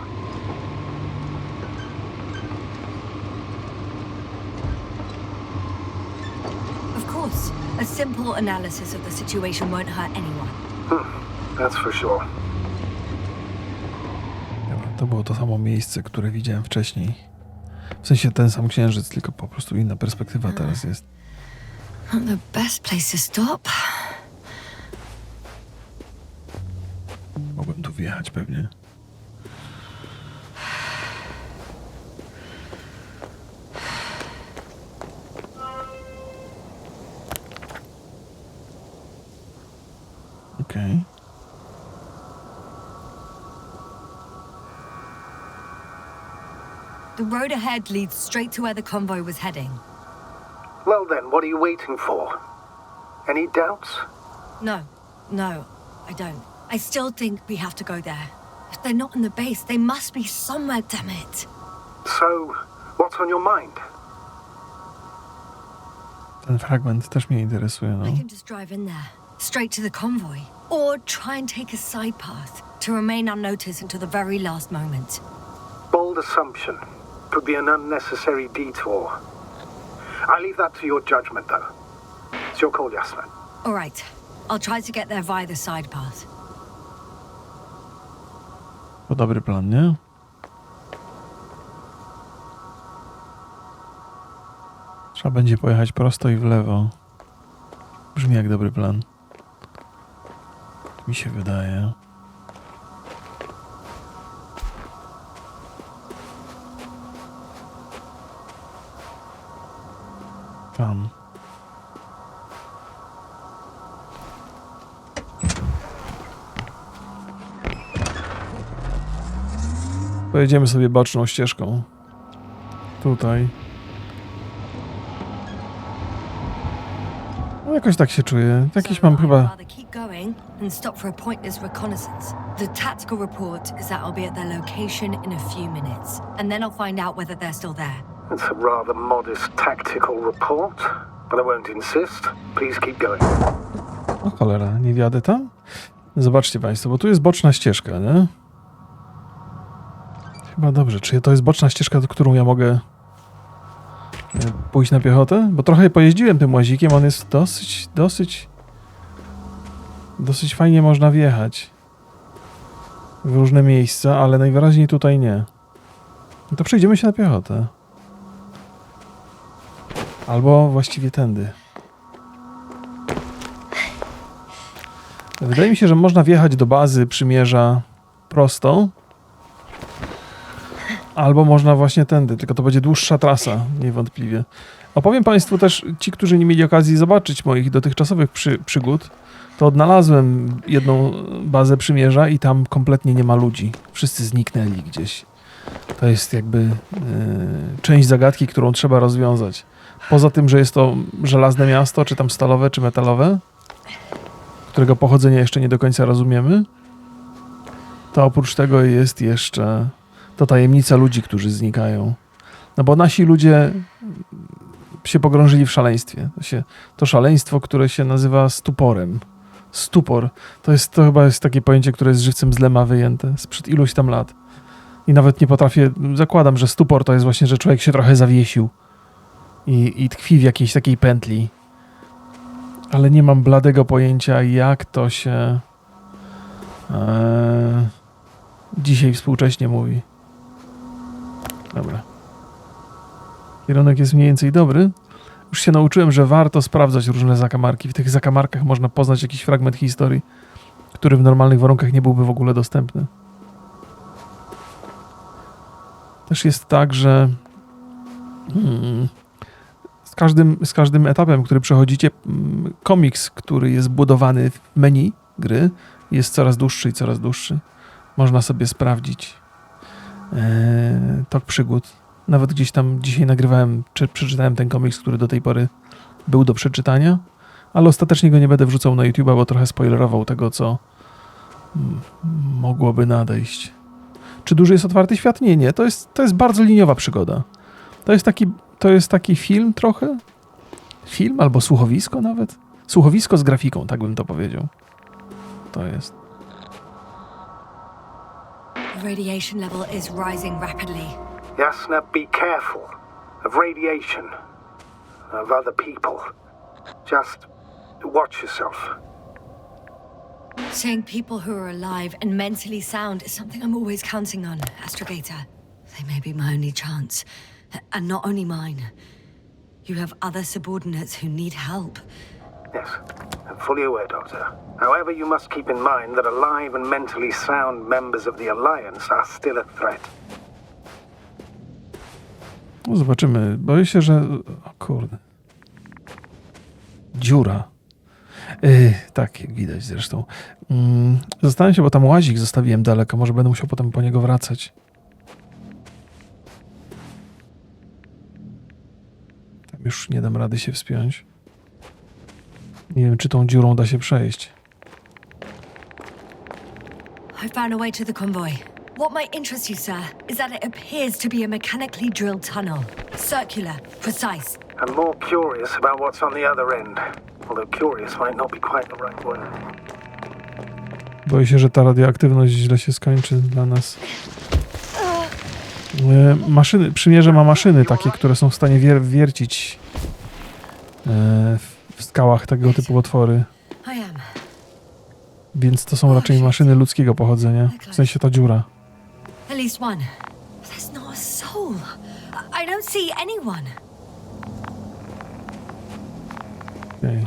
Of course. A simple analysis of the situation won't hurt anyone. That's for sure. Dobra, to było to samo miejsce, które widziałem wcześniej. W sensie ten sam księżyc, tylko po prostu inna perspektywa teraz jest. Not the best place to stop. Mogłem tu wjechać pewnie. Okej. The road ahead leads straight to where the convoy was heading. Well then, what are you waiting for? Any doubts? No, I don't. I still think we have to go there. If they're not in the base, they must be somewhere, damn it. So, what's on your mind? Ten fragment też mnie interesuje, no. I can just drive in there, straight to the convoy. Or try and take a side path to remain unnoticed until the very last moment. Bold assumption. Could be an unnecessary detour. I leave that to your judgment, though. It's your call, Zacznij. All right, I'll try to get there via the side path. To dobry plan, nie? Trzeba będzie pojechać prosto i w lewo. Brzmi jak dobry plan. Mi się wydaje. Tam. Pojedziemy sobie boczną ścieżką. Tutaj. No jakoś tak się czuję. Jakiś mam chyba... Keep going and stop for a pointless reconnaissance. The tactical report is that I'll be at their location in a few minutes, and then I'll find out whether they're still there. It's a rather modest tactical report, but I won't insist. Please keep going. O cholera, nie wjadę tam? Zobaczcie Państwo, bo tu jest boczna ścieżka, nie? Chyba dobrze. Czy to jest boczna ścieżka, którą ja mogę pójść na piechotę? Bo trochę pojeździłem tym łazikiem, on jest dosyć fajnie można wjechać w różne miejsca, ale najwyraźniej tutaj nie. No to przejdziemy się na piechotę. Albo właściwie tędy. Wydaje mi się, że można wjechać do bazy przymierza prosto. Albo można właśnie tędy, tylko to będzie dłuższa trasa, niewątpliwie. Opowiem Państwu też, ci, którzy nie mieli okazji zobaczyć moich dotychczasowych przygód, to odnalazłem jedną bazę przymierza i tam kompletnie nie ma ludzi. Wszyscy zniknęli gdzieś. To jest jakby część zagadki, którą trzeba rozwiązać. Poza tym, że jest to żelazne miasto, czy tam stalowe, czy metalowe, którego pochodzenia jeszcze nie do końca rozumiemy, to oprócz tego jest jeszcze to tajemnica ludzi, którzy znikają. No bo nasi ludzie się pogrążyli w szaleństwie. To szaleństwo, które się nazywa stuporem. Stupor. To chyba jest takie pojęcie, które jest żywcem z Lema wyjęte sprzed iluś tam lat. I nawet nie potrafię, zakładam, że stupor to jest właśnie, że człowiek się trochę zawiesił i tkwi w jakiejś takiej pętli. Ale nie mam bladego pojęcia, jak to się dzisiaj współcześnie mówi. Dobra. Kierunek jest mniej więcej dobry. Już się nauczyłem, że warto sprawdzać różne zakamarki. W tych zakamarkach można poznać jakiś fragment historii, który w normalnych warunkach nie byłby w ogóle dostępny. Też jest tak, że z każdym etapem, który przechodzicie, komiks, który jest budowany w menu gry, jest coraz dłuższy i coraz dłuższy. Można sobie sprawdzić tok przygód. Nawet gdzieś tam dzisiaj nagrywałem, czy przeczytałem ten komiks, który do tej pory był do przeczytania, ale ostatecznie go nie będę wrzucał na YouTube'a, bo trochę spoilerował tego, co mogłoby nadejść. Czy duży jest otwarty świat? Nie, nie. To jest bardzo liniowa przygoda. To jest taki film trochę. Film albo słuchowisko nawet. Słuchowisko z grafiką, tak bym to powiedział. To jest. Radiation level is rising rapidly. Jasna, be careful of radiation, of other people. Just watch yourself. Seeing people who are alive and mentally sound is something I'm always counting on, Astrogator. They may be my only chance. And not only mine. You have other subordinates who need help. Yes, I'm fully aware, Doctor. However, you must keep in mind that alive and mentally sound members of the Alliance are still a threat. No zobaczymy. Boję się, że... O kurde. Dziura. Tak, jak widać zresztą. Zastanawiam się, bo tam łazik zostawiłem daleko. Może będę musiał potem po niego wracać. Tam już nie dam rady się wspiąć. Nie wiem, czy tą dziurą da się przejść. I found a way to the convoy. What might interest you, sir, is that it appears to be a mechanically drilled tunnel. Circular, precise. I'm more curious about what's on the other end. Although curious might not be quite the right word. Boję się, że ta radioaktywność źle się skończy dla nas. Maszyny, przymierze ma maszyny takie, które są w stanie wiercić w skałach tego typu otwory. I am. Więc to są raczej maszyny ludzkiego pochodzenia. W sensie ta dziura. At least one. There's not a soul. I don't see anyone. Okay.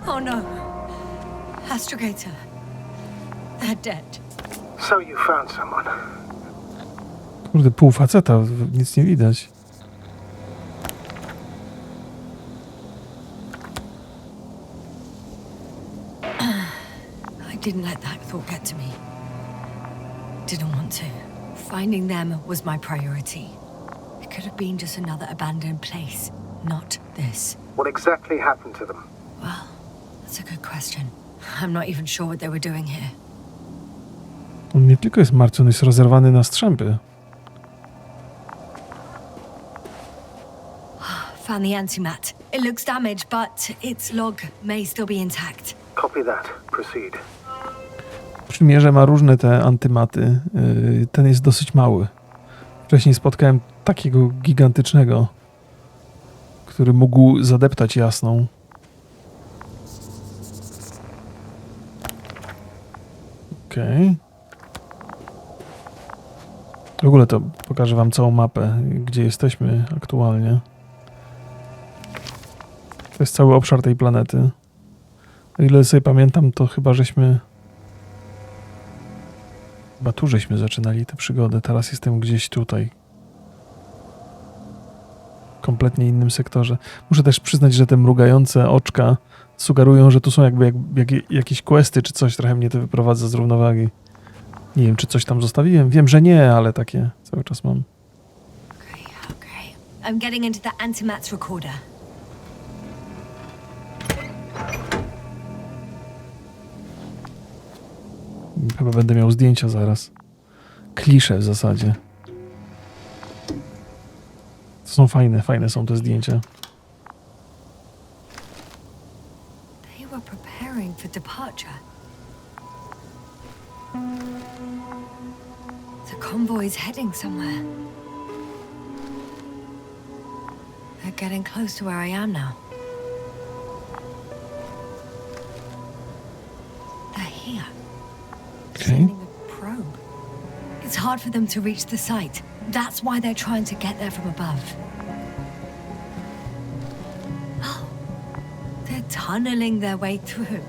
Oh no. Astrogator. They're dead. So you found someone. Kurde, pół faceta, nic nie widać. I didn't let that thought get to me. Didn't want to. Finding them was my priority. It could have been just another abandoned place, not this. What exactly happened to them? Well, that's a good question. I'm not even sure what they were doing here. On nie tylko jest martwy, on jest rozerwany na strzępy. Found the antimat. It looks damaged, but its log may still be intact. Copy that. Proceed. Przymierze ma różne te antymaty. Ten jest dosyć mały. Wcześniej spotkałem takiego gigantycznego, który mógł zadeptać jasną. Okej. W ogóle to pokażę wam całą mapę, gdzie jesteśmy aktualnie. To jest cały obszar tej planety. O ile sobie pamiętam, to chyba tu żeśmy zaczynali tę przygodę. Teraz jestem gdzieś tutaj. W kompletnie innym sektorze. Muszę też przyznać, że te mrugające oczka sugerują, że tu są jakby jakieś questy czy coś. Trochę mnie to wyprowadza z równowagi. Nie wiem, czy coś tam zostawiłem. Wiem, że nie, ale takie cały czas mam. Okay. I'm getting into the antimat's recorder. Chyba będę miał zdjęcia zaraz. Klisze w zasadzie. To są fajne są te zdjęcia. future. The convoy's heading somewhere. They're getting close to where I am now. They're here. Okay. Sending a probe. It's hard for them to reach the site. That's why they're trying to get there from above. Oh, they're tunneling their way through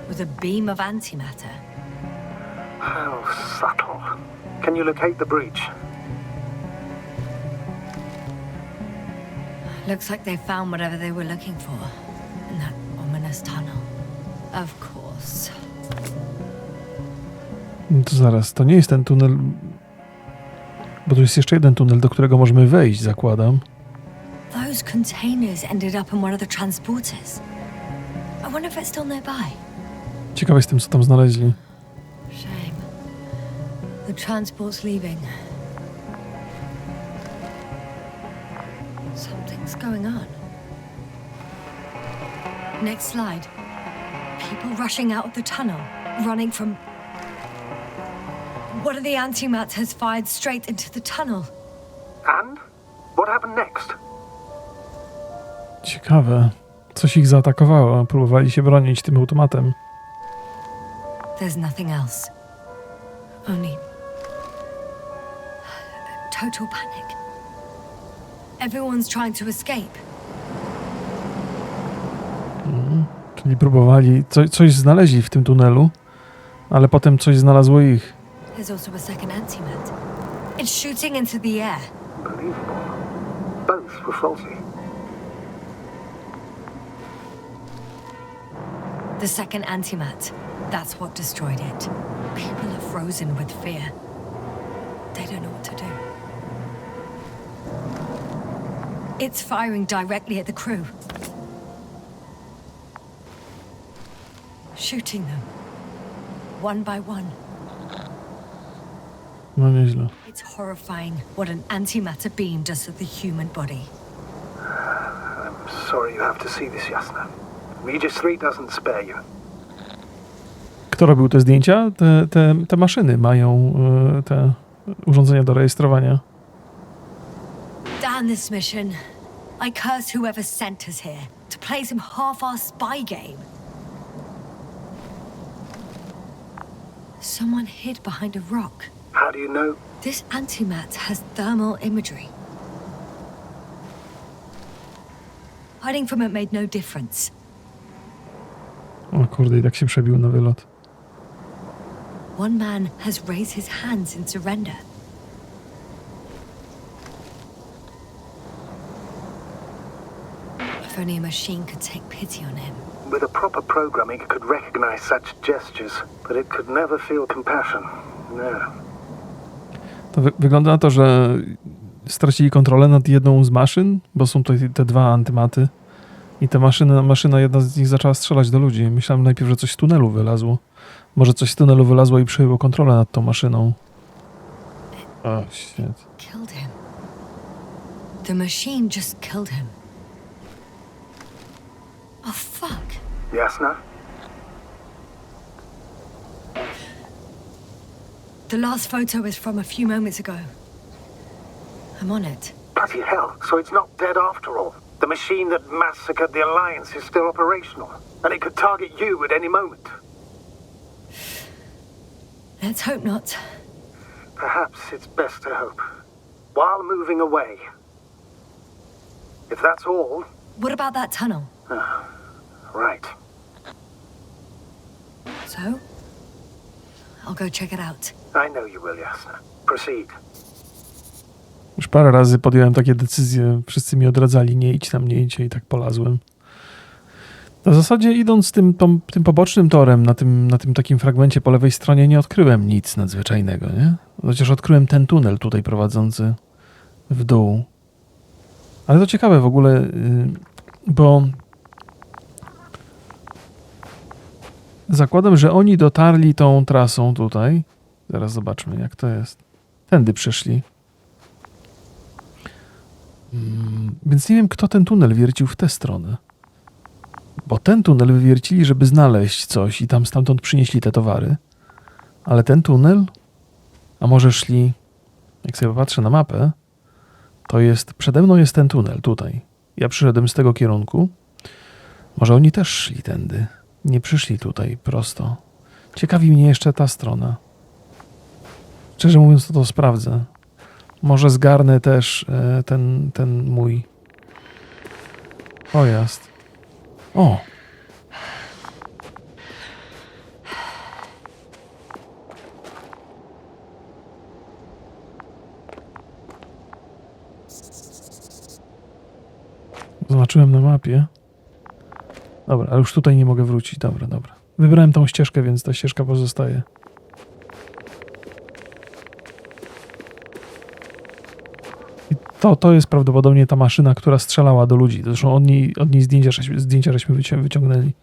with a beam of antimatter. How subtle. Can you locate the breach? Looks like they found whatever they were looking for in that ominous tunnel. Of course. No to zaraz, to nie jest ten tunel... Bo tu jest jeszcze jeden tunel, do którego możemy wejść, zakładam. Those containers ended up in one of the transporters. I wonder if it's still nearby. Ciekawe jestem, co tam znaleźli. Shame. The transport's leaving. Something's going on. Next slide. People rushing out of the tunnel, running from... One of the antimats has fired straight into the tunnel. And? What happened next? Ciekawe. Coś ich zaatakowało. Próbowali się bronić tym automatem. There's nothing else. Only... total panic. Everyone's trying to escape. Czyli próbowali... Coś znaleźli w tym tunelu, ale potem coś znalazło ich. There's also a second antimat. It's shooting into the air. Unbelievable. Both were faulty. The second antimat. That's what destroyed it. People are frozen with fear. They don't know what to do. It's firing directly at the crew. Shooting them. One by one. No nieźle. It's horrifying what an antimatter beam does to the human body. I'm sorry you have to see this, Jasna. Regis 3 doesn't spare you. Kto robił te zdjęcia? Te maszyny mają te urządzenia do rejestrowania. Damn this mission. I curse whoever sent us here to play some half-assed spy game. Someone hid behind a rock. How do you know? This antimat has thermal imagery. Hiding from it made no difference. O kurde, i tak się przebił na wylot. One man has raised his hands in surrender. If only a machine could take pity on him. With a proper programming, it could recognize such gestures, but it could never feel compassion. No. To wygląda na to, że stracili kontrolę nad jedną z maszyn, bo są tutaj te dwa antymaty. I ta maszyna, jedna z nich zaczęła strzelać do ludzi. Myślałem najpierw, że coś z tunelu wylazło. Może coś z tunelu wylazło i przejęło kontrolę nad tą maszyną. O, shit. Killed him. The machine just killed him. Oh, fuck. Jasna? The last photo is from a few moments ago. I'm on it. Bloody hell, so it's not dead after all. The machine that massacred the Alliance is still operational, and it could target you at any moment. Let's hope not. Perhaps it's best to hope. While moving away. If that's all... What about that tunnel? Right. So? I'll go check it out. I know you will, Jasna. Proceed. Już parę razy podjąłem takie decyzje. Wszyscy mi odradzali, nie idź tam, nie idź, i tak polazłem. W zasadzie idąc tym pobocznym torem, na tym takim fragmencie po lewej stronie, nie odkryłem nic nadzwyczajnego, nie? Chociaż odkryłem ten tunel tutaj prowadzący w dół. Ale to ciekawe w ogóle, bo zakładam, że oni dotarli tą trasą tutaj. Zaraz zobaczmy, jak to jest. Tędy przyszli. Więc nie wiem, kto ten tunel wiercił w tę stronę. Bo ten tunel wywiercili, żeby znaleźć coś i tam stamtąd przynieśli te towary. Ale ten tunel, a może szli, jak sobie patrzę na mapę, to jest, przede mną jest ten tunel tutaj. Ja przyszedłem z tego kierunku. Może oni też szli tędy. Nie przyszli tutaj prosto. Ciekawi mnie jeszcze ta strona. Szczerze mówiąc, to sprawdzę. Może zgarnę też ten mój pojazd. O! Zobaczyłem na mapie. Dobra, ale już tutaj nie mogę wrócić. Dobra. Wybrałem tą ścieżkę, więc ta ścieżka pozostaje. I to jest prawdopodobnie ta maszyna, która strzelała do ludzi. Zresztą od niej zdjęcia żeśmy wyciągnęli.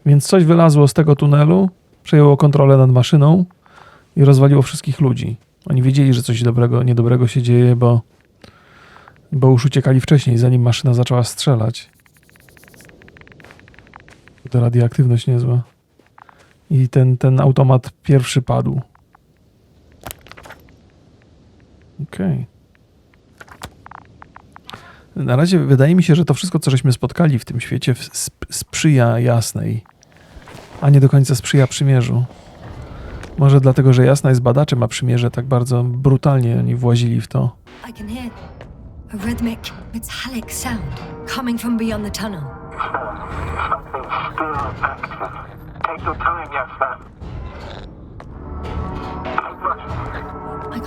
Więc coś wylazło z tego tunelu, przejęło kontrolę nad maszyną i rozwaliło wszystkich ludzi. Oni wiedzieli, że coś niedobrego się dzieje, bo już uciekali wcześniej, zanim maszyna zaczęła strzelać. To radioaktywność niezła. I ten automat pierwszy padł. Okej. Na razie wydaje mi się, że to wszystko, co żeśmy spotkali w tym świecie, sprzyja Jasnej, a nie do końca sprzyja Przymierzu. Może dlatego, że Jasna jest badaczem, a Przymierze tak bardzo brutalnie oni włazili w to. I can hear a rhythmic, metallic sound coming from beyond the tunnel. Take your time, Jasna. I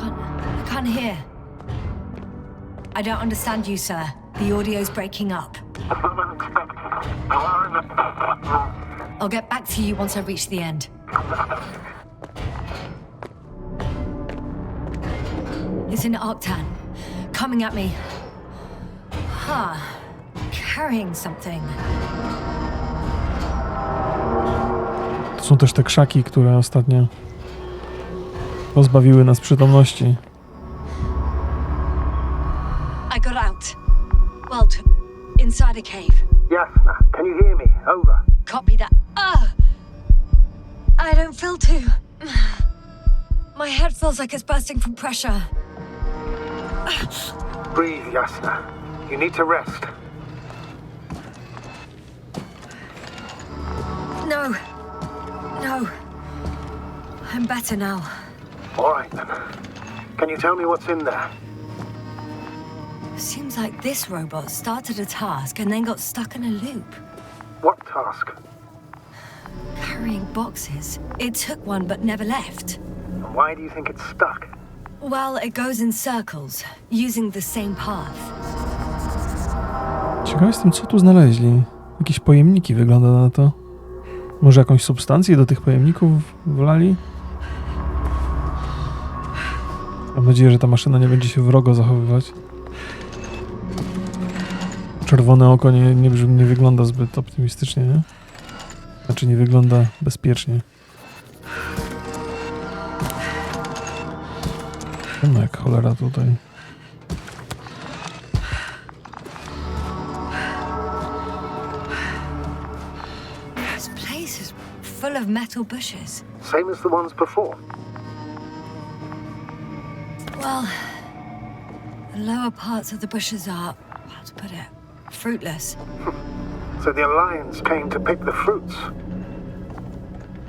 can't hear. I don't understand you, sir. The audio's breaking up. I'll get back to you once I reach the end. It's an Octan. Coming at me. Carrying something. To są też te krzaki, które ostatnio pozbawiły nas przytomności. I got out. Well, inside a cave. Jasna, can you hear me? Over. Copy that. I don't feel too. My head feels like it's bursting from pressure. Breathe, Jasna. You need to rest. No. I'm better now. All right, then. Can you tell me what's in there? Seems like this robot started a task and then got stuck in a loop. What task? Carrying boxes. It took one but never left. And why do you think it's stuck? Well, it goes in circles, using the same path. Ciekaw jestem, co tu znaleźli. Jakieś pojemniki, wygląda na to. Może jakąś substancję do tych pojemników wlali? Mam nadzieję, że ta maszyna nie będzie się wrogo zachowywać. Czerwone oko nie wygląda zbyt optymistycznie, nie? Znaczy nie wygląda bezpiecznie. No jak cholera tutaj. This place is full of metal bushes. Same as the ones before. Well, the lower parts of the bushes are, how to put it, fruitless. So the Alliance came to pick the fruits.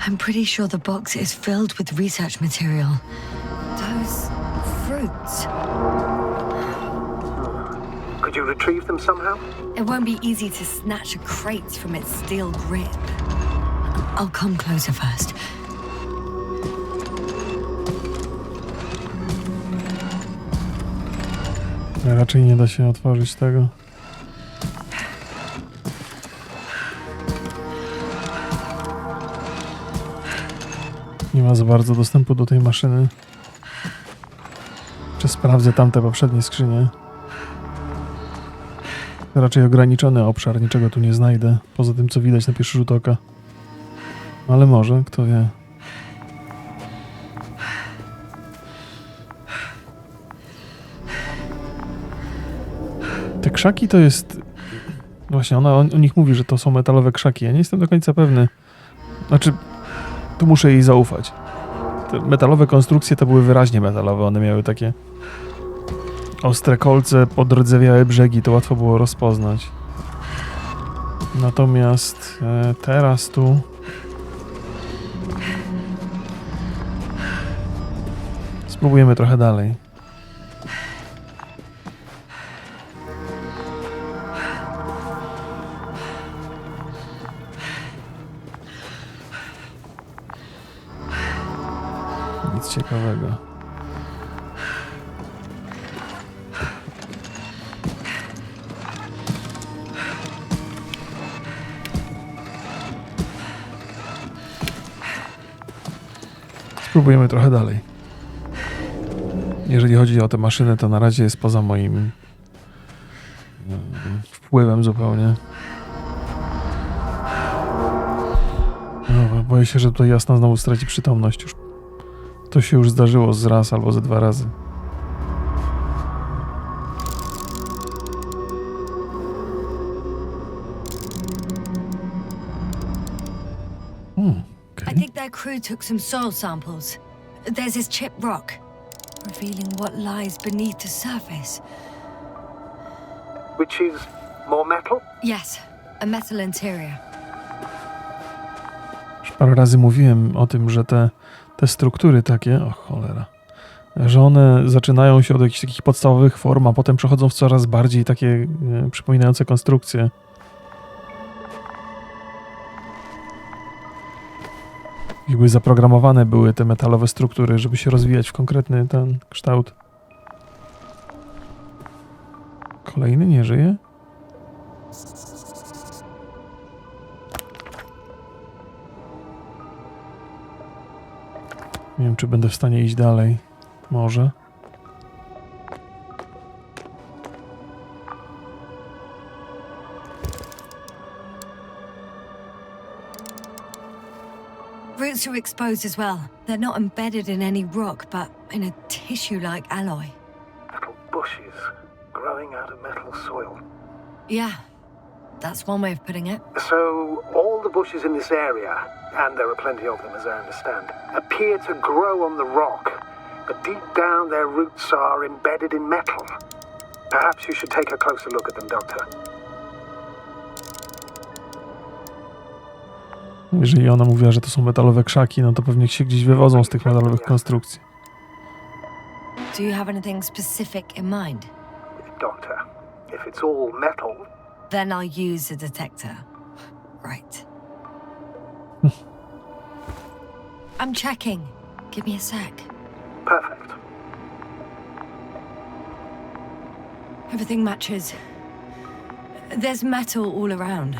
I'm pretty sure the box is filled with research material. Those fruits. Could you retrieve them somehow? It won't be easy to snatch a crate from its steel grip. I'll come closer first. Raczej nie da się otworzyć tego. Nie ma za bardzo dostępu do tej maszyny. Czy sprawdzę tamte poprzednie skrzynie? Raczej ograniczony obszar, niczego tu nie znajdę. Poza tym, co widać na pierwszy rzut oka. Ale może, kto wie. Te krzaki to jest Właśnie, ona o nich mówi, że to są metalowe krzaki. Ja nie jestem do końca pewny. Znaczy, tu muszę jej zaufać. Te metalowe konstrukcje to były wyraźnie metalowe. One miały takie ostre kolce, podrdzewiałe brzegi. To łatwo było rozpoznać. Natomiast teraz tu... Spróbujemy trochę dalej. Nic ciekawego. Spróbujemy trochę dalej. Jeżeli chodzi o tę maszynę, to na razie jest poza moim wpływem zupełnie. No, boję się, że tutaj Jasna znowu straci przytomność. Już to się już zdarzyło z raz albo ze 2 razy. I think their crew took some soil samples. There's this chip rock, revealing what lies beneath the surface. Which is more metal? Yes, a metal interior. Już parę razy mówiłem o tym, że te struktury takie, o cholera, że one zaczynają się od jakichś takich podstawowych form, a potem przechodzą w coraz bardziej takie przypominające konstrukcje. Jakby zaprogramowane były te metalowe struktury, żeby się rozwijać w konkretny ten kształt. Kolejny nie żyje? Nie wiem, czy będę w stanie iść dalej. Może. Roots are exposed as well. They're not embedded in any rock, but in a tissue-like alloy. Little bushes growing out of metal soil. Yeah, that's one way of putting it. So, all the bushes in this area, and there are plenty of them as I understand, appear to grow on the rock, but deep down their roots are embedded in metal. Perhaps you should take a closer look at them, Doctor. Jeżeli ona mówiła, że to są metalowe krzaki, no to pewnie się gdzieś wywodzą z tych metalowych konstrukcji. Do you have anything specific in mind? Doctor, if it's all metal... Then I'll use a detector. Right. I'm checking. Give me a sec. Perfect. Everything matches. There's metal all around.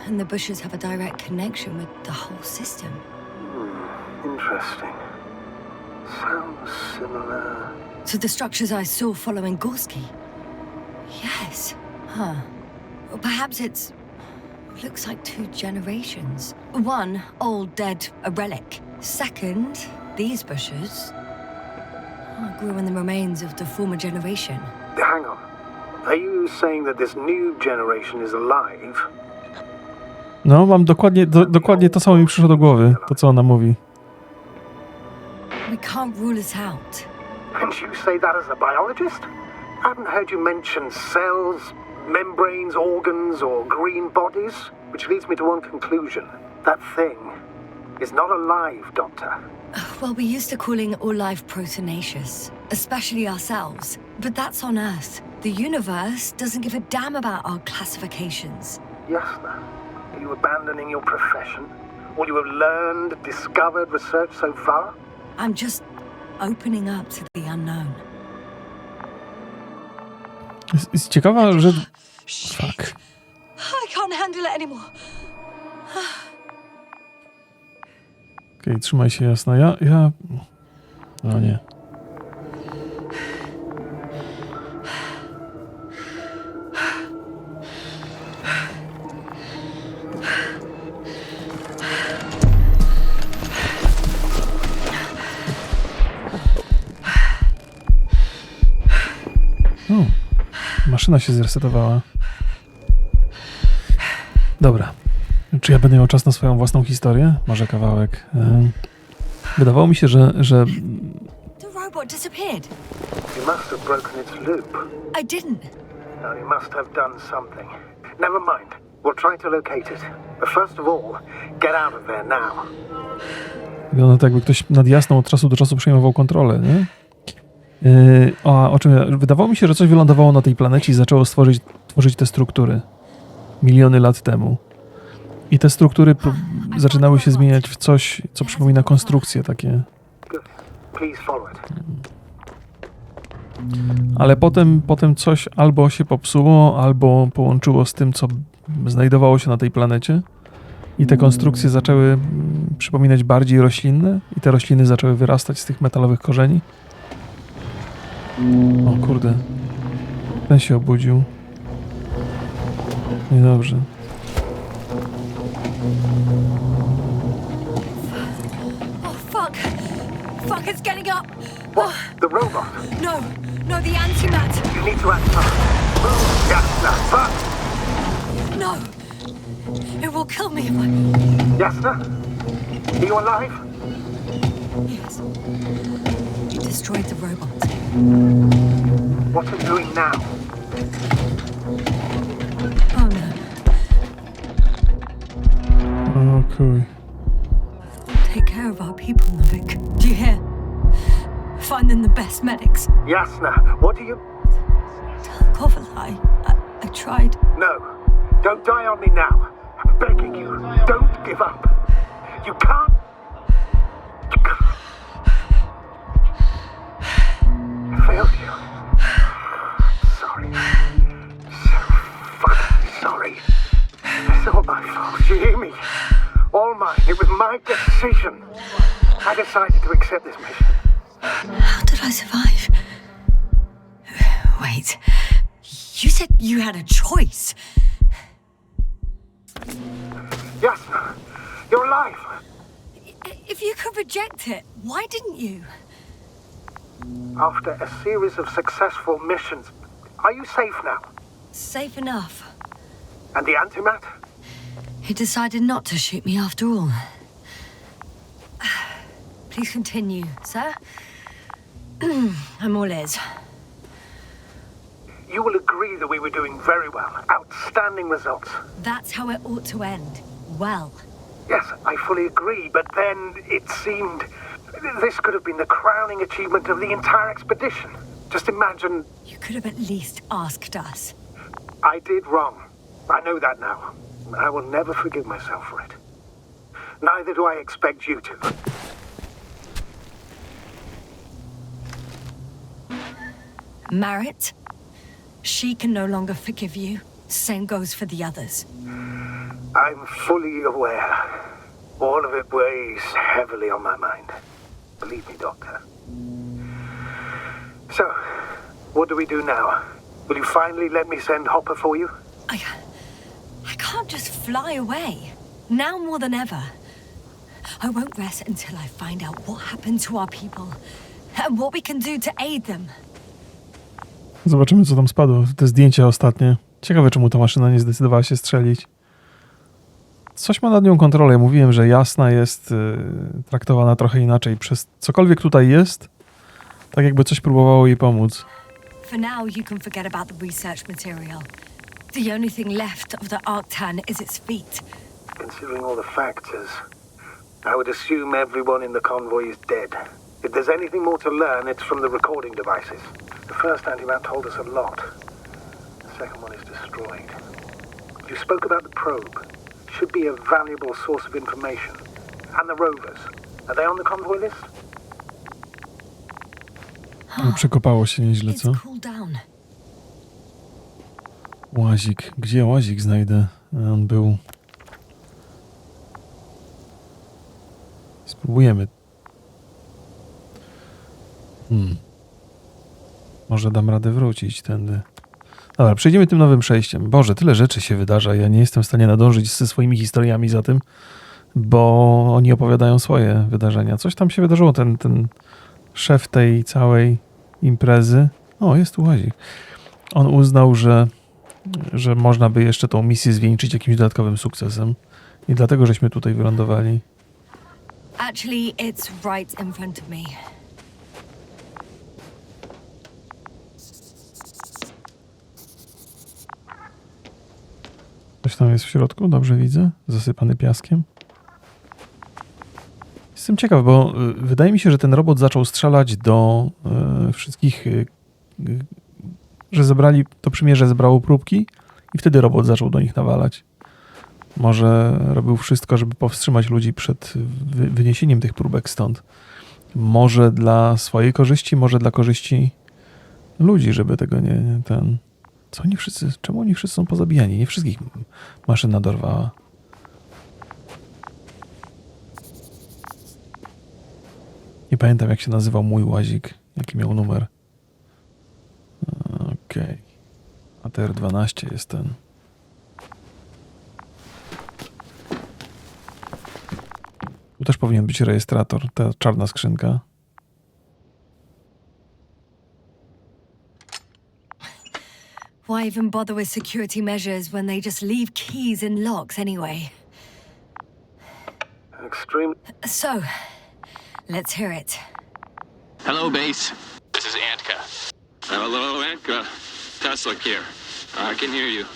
And the bushes have a direct connection with the whole system. Interesting. Sounds similar... To the structures I saw following Gorski. Yes. Huh. Well, perhaps it's... looks like 2 generations. One, old, dead, a relic. Second, these bushes grew in the remains of the former generation. Hang on. Are you saying that this new generation is alive? No, mam dokładnie to samo mi przyszło do głowy, to co ona mówi. We can't rule it out. And you say that as a biologist? I haven't heard you mention cells, membranes, organs, or green bodies, which leads me to one conclusion. That thing is not alive, Doctor. Well, we used to calling all life proteinaceous, especially ourselves. But that's on Earth. The universe doesn't give a damn about our classifications. Jasne. Are you abandoning your profession? All you have learned, discovered, researched so far? I'm just opening up to the unknown. Jest ciekawa, że... Fuck. I can't handle it anymore. Okej, trzymaj się, Jasna. No nie. Maszyna się zresetowała. Dobra. Czy ja będę miał czas na swoją własną historię? Może kawałek. Wydawało mi się, że The robot disappeared. You must have broken its loop. I didn't. No, you must have done something. Never mind. We'll try to locate it. But first of all, get out of there now. wygląda tak, jakby ktoś nad Jasną od czasu do czasu przejmował kontrolę, nie? O czym wydawało mi się, że coś wylądowało na tej planecie i zaczęło tworzyć te struktury miliony lat temu. I te struktury zaczynały się zmieniać w coś, co przypomina konstrukcje takie. Good. Please follow it. Ale potem coś albo się popsuło, albo połączyło z tym, co znajdowało się na tej planecie. I te konstrukcje zaczęły przypominać bardziej roślinne. I te rośliny zaczęły wyrastać z tych metalowych korzeni. O kurde. Ten się obudził. Niedobrze. Oh, fuck. Fuck, it's getting up. What? The robot? No, the antimat. You need to act fast. Move, Jasna, fast! No. It will kill me if I... Jasna? Are you alive? Yes. You destroyed the robot. What are you doing now? Oh no. O kuj. Take care of our people, Novik. Do you hear? Find them the best medics. Jasna, what are you... Tell Kovalai. I tried. No, don't die on me now. I'm begging you, don't give up. You can't... I failed you. Sorry. So fucking sorry. It's all my fault, you hear me? All mine. It was my decision. I decided to accept this mission. How did I survive? Wait. You said you had a choice. Jasna, you're alive. If you could reject it, why didn't you? After a series of successful missions, are you safe now? Safe enough. And the antimat? He decided not to shoot me after all. Please continue, sir. I'm all ears. You will agree that we were doing very well. Outstanding results. That's how it ought to end. Well. Yes, I fully agree, but then it seemed this could have been the crowning achievement of the entire expedition. Just imagine... You could have at least asked us. I did wrong. I know that now. I will never forgive myself for it. Neither do I expect you to. Marit? She can no longer forgive you. Same goes for the others. I'm fully aware. All of it weighs heavily on my mind. Believe me, Doctor. So, what do we do now? Will you finally let me send Hopper for you? I can't just fly away. Now more than ever. I won't rest until I find out what happened to our people and what we can do to aid them. Zobaczymy, co tam spadło. Te zdjęcia ostatnie. Ciekawe, czemu ta maszyna nie zdecydowała się strzelić. Coś ma nad nią kontrolę. Mówiłem, że Jasna jest traktowana trochę inaczej. Przez cokolwiek tutaj jest, tak jakby coś próbowało jej pomóc. For now, you can forget about the research material. The only thing left of the Arctan is its feet. Considering all the factors, I would assume everyone in the convoy is dead. If there's anything more to learn, it's from the recording devices. The first antimat told us a lot. The second one is destroyed. You spoke about the probe. Should be a valuable source of information. And the rovers. Are they on the convoy list? Przekopało się nieźle, co? It's cooled down. Łazik. Gdzie łazik znajdę? On był... Spróbujemy. Może dam radę wrócić tędy. Dobra, przejdziemy tym nowym przejściem. Boże, tyle rzeczy się wydarza. Ja nie jestem w stanie nadążyć ze swoimi historiami za tym, bo oni opowiadają swoje wydarzenia. Coś tam się wydarzyło. Ten szef tej całej imprezy... O, jest tu łazik. On uznał, że że można by jeszcze tą misję zwieńczyć jakimś dodatkowym sukcesem. I dlatego żeśmy tutaj wylądowali. Actually, it's right in front of me. Coś tam jest w środku, dobrze widzę, zasypany piaskiem. Jestem ciekaw, bo wydaje mi się, że ten robot zaczął strzelać do wszystkich, że zebrali, to przymierze zebrało próbki i wtedy robot zaczął do nich nawalać. Może robił wszystko, żeby powstrzymać ludzi przed wyniesieniem tych próbek stąd. Może dla swojej korzyści, może dla korzyści ludzi, żeby tego nie ten... Co oni wszyscy, czemu oni wszyscy są pozabijani? Nie wszystkich maszyna dorwała. Nie pamiętam, jak się nazywał mój łazik. Jaki miał numer. Okej. ATR-12 jest ten. Tu też powinien być rejestrator. Ta czarna skrzynka. Why even bother with security measures when they just leave keys in locks anyway? Extreme. So, let's hear it. Hello, base. This is Antka. Hello, Antka. Tesla here. I can hear you.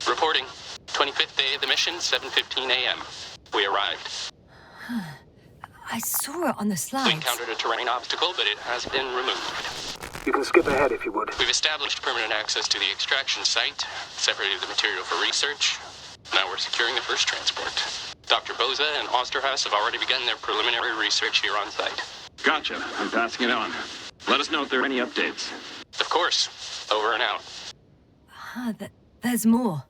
Reporting. 25th day of the mission, 7:15 a.m. We arrived. I saw it on the We slides. encountered a terrain obstacle, but it has been removed. You can skip ahead if you would. We've established permanent access to the extraction site, separated the material for research. Now we're securing the first transport. Dr. Boza and Osterhaus have already begun their preliminary research here on site. Gotcha. I'm passing it on. Let us know if there are any updates. Of course. Over and out. There's more.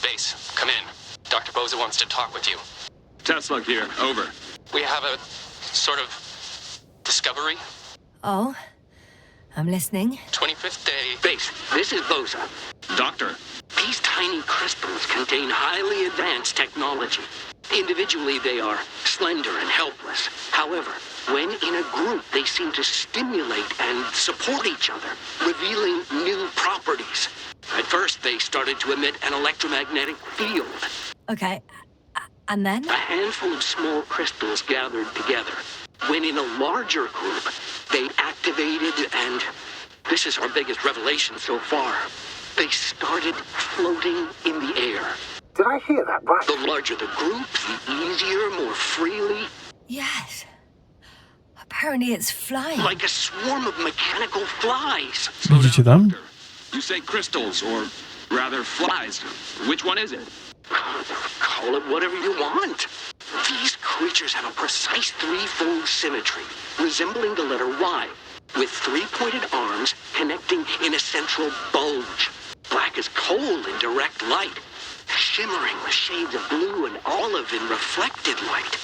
Base, come in. Dr. Boza wants to talk with you. Tesla here. Over. We have a sort of discovery. Oh, I'm listening. 25th day. Base, this is Boza. Doctor. These tiny crystals contain highly advanced technology. Individually, they are slender and helpless. However, when in a group, they seem to stimulate and support each other, revealing new properties. At first, they started to emit an electromagnetic field. Okay, and then? A handful of small crystals gathered together. When in a larger group, they activated and... This is our biggest revelation so far. They started floating in the air. Did I hear that right? The larger the group, the easier, more freely. Yes. Apparently it's flying. Like a swarm of mechanical flies. Widzicie tam? You say crystals, or rather flies. Which one is it? Call it whatever you want. These creatures have a precise threefold symmetry, resembling the letter Y, with three-pointed arms connecting in a central bulge. Black as coal in direct light, shimmering with shades of blue and olive in reflected light.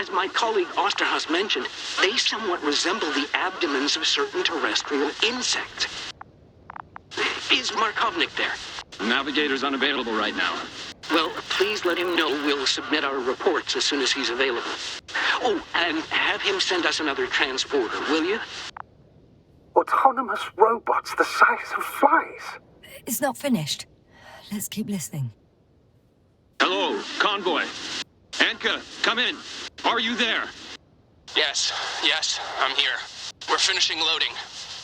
As my colleague Osterhaus mentioned, they somewhat resemble the abdomens of certain terrestrial insects. Is Markovnik there? Navigator's unavailable right now. Well, please let him know we'll submit our reports as soon as he's available. Oh, and have him send us another transporter, will you? Autonomous robots the size of flies. It's not finished. Let's keep listening. Hello, convoy. Anka, come in. Are you there? Yes, I'm here. We're finishing loading.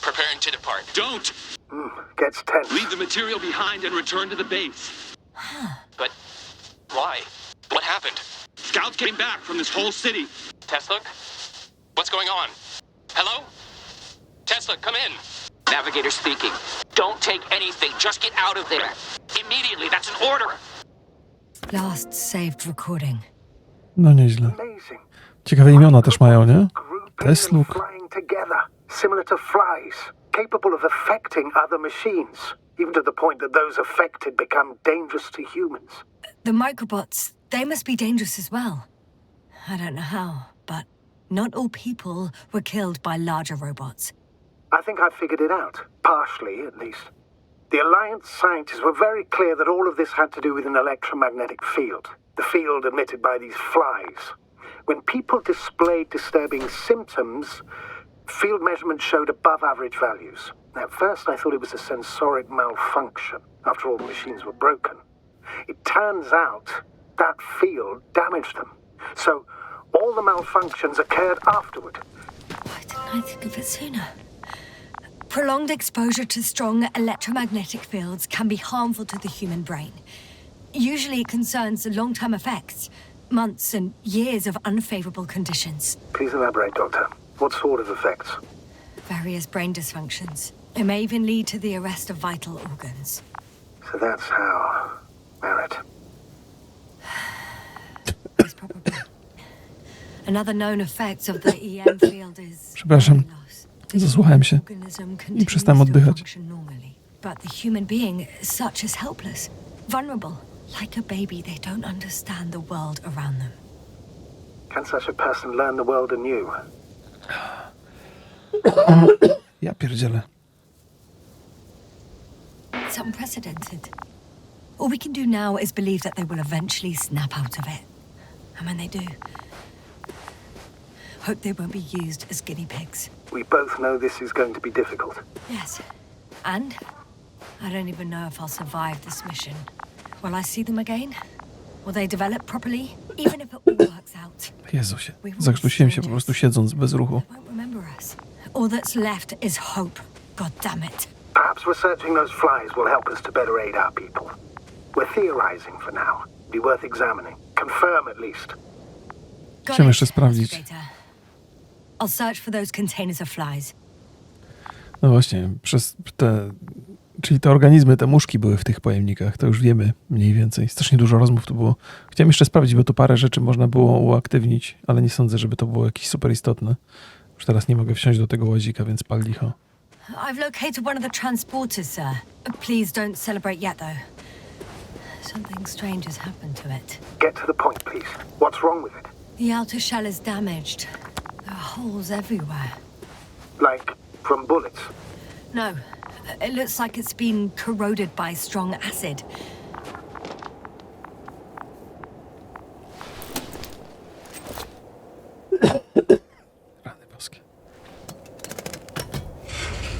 Preparing to depart. Don't! Gets tense. Leave the material behind and return to the base. But why? What happened? Scouts came back from this whole city. Tesla? What's going on? Hello? Tesla, come in. Navigator speaking. Don't take anything. Just get out of there. Immediately. That's an order. Last saved recording. No nieźle. Amazing. Ciekawe imiona też mają, nie? Grouping Tesluk. and flying together, similar to flies, capable of affecting other machines, even to the point that those affected become dangerous to humans. The microbots, they must be dangerous as well. I don't know how, but not all people were killed by larger robots. I think I figured it out, partially at least. The Alliance scientists were very clear that all of this had to do with an electromagnetic field, the field emitted by these flies. When people displayed disturbing symptoms, field measurements showed above average values. At first I thought it was a sensoric malfunction after all the machines were broken. It turns out that field damaged them. So all the malfunctions occurred afterward. Why didn't I think of it sooner? Prolonged exposure to strong electromagnetic fields can be harmful to the human brain. Usually it concerns long-term effects, months and years of unfavorable conditions. Please elaborate, Doctor. What sort of effects? Various brain dysfunctions. It may even lead to the arrest of vital organs. So that's how... Barrett. Yes, probably. Another known effect of the EM field is Przepraszam. memory loss. The Zasłuchałem się organism i continues przestałem to oddychać. function normally, but the human being such is helpless, vulnerable. Like a baby, they don't understand the world around them. Can such a person learn the world anew? Ja pierdzielę. It's unprecedented. All we can do now is believe that they will eventually snap out of it. And when they do, hope they won't be used as guinea pigs. We both know this is going to be difficult. Yes. And I don't even know if I'll survive this mission. Will I see them again? Will they develop properly? Even if it all works out, Jezusie. Zakrztusiłem się po prostu siedząc bez ruchu. they won't remember us. All that's left is hope. God damn it. Perhaps researching those flies will help us to better aid our people. We're theorizing for now. Be worth examining. Confirm at least. Got Chciałem it, jeszcze sprawdzić. investigator. I'll search for those containers of flies. No właśnie, przez te... Czyli te organizmy, te muszki były w tych pojemnikach, to już wiemy mniej więcej. Strasznie dużo rozmów tu było. Chciałem jeszcze sprawdzić, bo tu parę rzeczy można było uaktywnić, ale nie sądzę, żeby to było jakieś super istotne. Już teraz nie mogę wsiąść do tego łazika, więc pal licho. I've located one of the transporters, sir. Please don't celebrate yet, though. Something strange has happened to it. Get to the point, please. What's wrong with it? The outer shell is damaged. There are holes everywhere. Like from bullets? No, it looks like it's been corroded by strong acid. Rany boskie.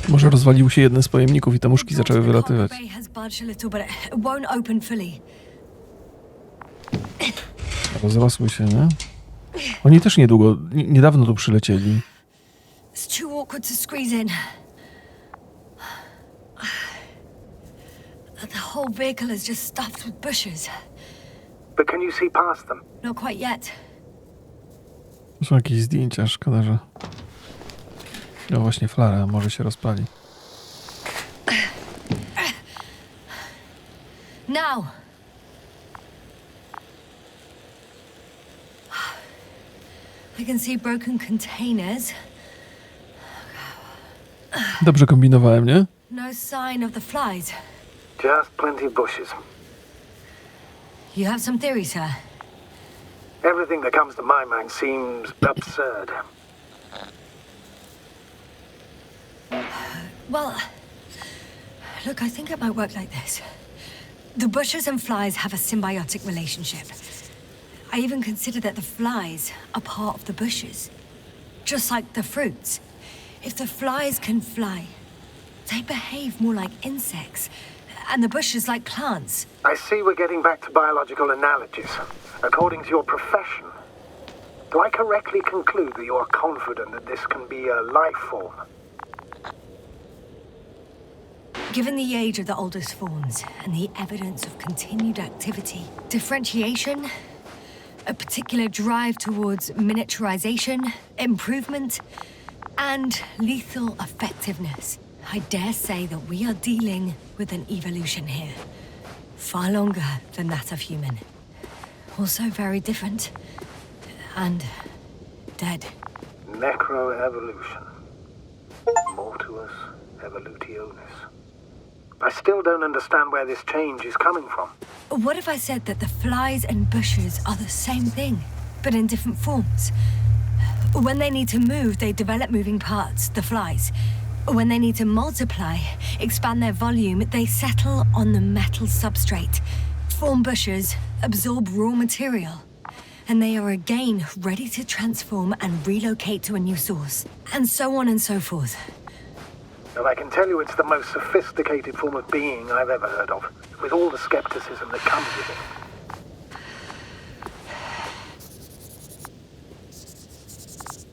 Może rozwalił się jeden z pojemników i te muszki zaczęły wylatywać. The bay has budged a little, but it won't open fully. Rozrosły się, nie? Oni też niedawno tu przylecieli. It's too awkward to squeeze in. The whole vehicle is just stuffed with bushes. But can you see past them? Not quite yet. To są jakieś zdjęcia, szkoda, że... No właśnie, flara może się rozpali. Now! I can see broken containers. Dobrze kombinowałem, nie? No sign of the flies. Just plenty of bushes. You have some theory, sir? Everything that comes to my mind seems absurd. Well, look, I think it might work like this. The bushes and flies have a symbiotic relationship. I even consider that the flies are part of the bushes. Just like the fruits. If the flies can fly, they behave more like insects, and the bushes like plants. I see we're getting back to biological analogies. According to your profession, do I correctly conclude that you are confident that this can be a life form? Given the age of the oldest forms and the evidence of continued activity, differentiation, a particular drive towards miniaturization, improvement, and lethal effectiveness, I dare say that we are dealing with an evolution here. Far longer than that of human. Also very different. And dead. Necroevolution. Mortuus evolutionis. I still don't understand where this change is coming from. What if I said that the flies and bushes are the same thing, but in different forms? When they need to move, they develop moving parts, the flies. When they need to multiply, expand their volume, they settle on the metal substrate, form bushes, absorb raw material. And they are again ready to transform and relocate to a new source. And so on and so forth. And I can tell you it's the most sophisticated form of being I've ever heard of, with all the skepticism that comes with it.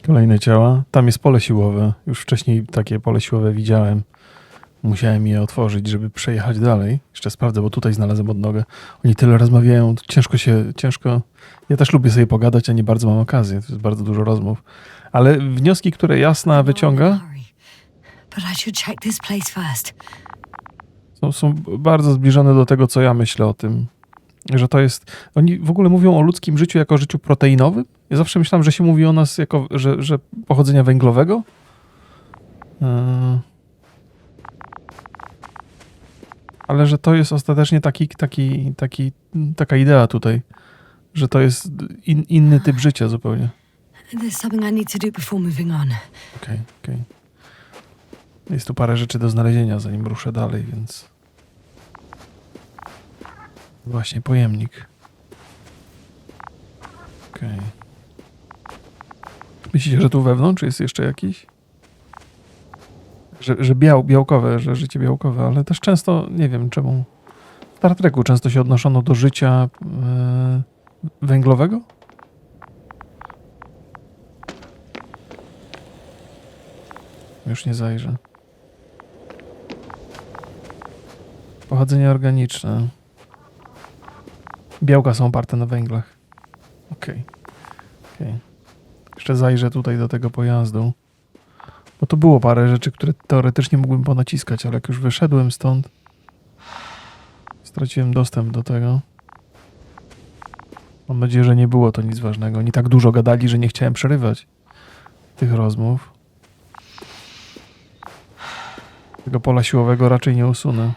Kolejne ciała. Tam jest pole siłowe. Już wcześniej takie pole siłowe widziałem. Musiałem je otworzyć, żeby przejechać dalej. Jeszcze sprawdzę, bo tutaj znalazłem odnogę. Oni tyle rozmawiają, ciężko. Ja też lubię sobie pogadać, a nie bardzo mam okazję. To jest bardzo dużo rozmów. Ale wnioski, które Jasna wyciąga, But I should check this place first. są bardzo zbliżone do tego, co ja myślę o tym. Że to jest... Oni w ogóle mówią o ludzkim życiu jako życiu proteinowym. Ja zawsze myślałem, że się mówi o nas jako, że pochodzenia węglowego. Ale że to jest ostatecznie taka idea tutaj, że to jest inny typ życia zupełnie. There's something I need to do before moving on. Okej. Jest tu parę rzeczy do znalezienia, zanim ruszę dalej, więc... Właśnie, pojemnik. Okej. Myślicie, że tu wewnątrz jest jeszcze jakiś? Że białkowe, że życie białkowe, ale też często, nie wiem czemu, w Star Treku często się odnoszono do życia węglowego? Już nie zajrzę. Pochodzenie organiczne. Białka są oparte na węglach. Okej. Jeszcze zajrzę tutaj do tego pojazdu. Bo tu było parę rzeczy, które teoretycznie mógłbym ponaciskać, ale jak już wyszedłem stąd, straciłem dostęp do tego. Mam nadzieję, że nie było to nic ważnego. Oni tak dużo gadali, że nie chciałem przerywać tych rozmów. Tego pola siłowego raczej nie usunę.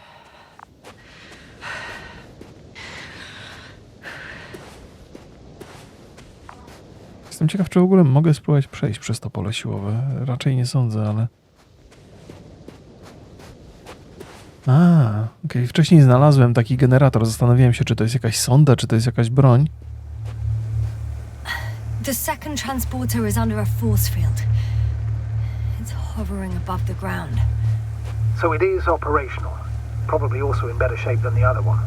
Jestem ciekaw, czy w ogóle mogę spróbować przejść przez to pole siłowe. Raczej nie sądzę, ale... Okej. Wcześniej znalazłem taki generator. Zastanawiałem się, czy to jest jakaś sonda, czy to jest jakaś broń. The second transporter is under a force field. It's hovering above the ground. So it is operational. Probably also in better shape than the other one.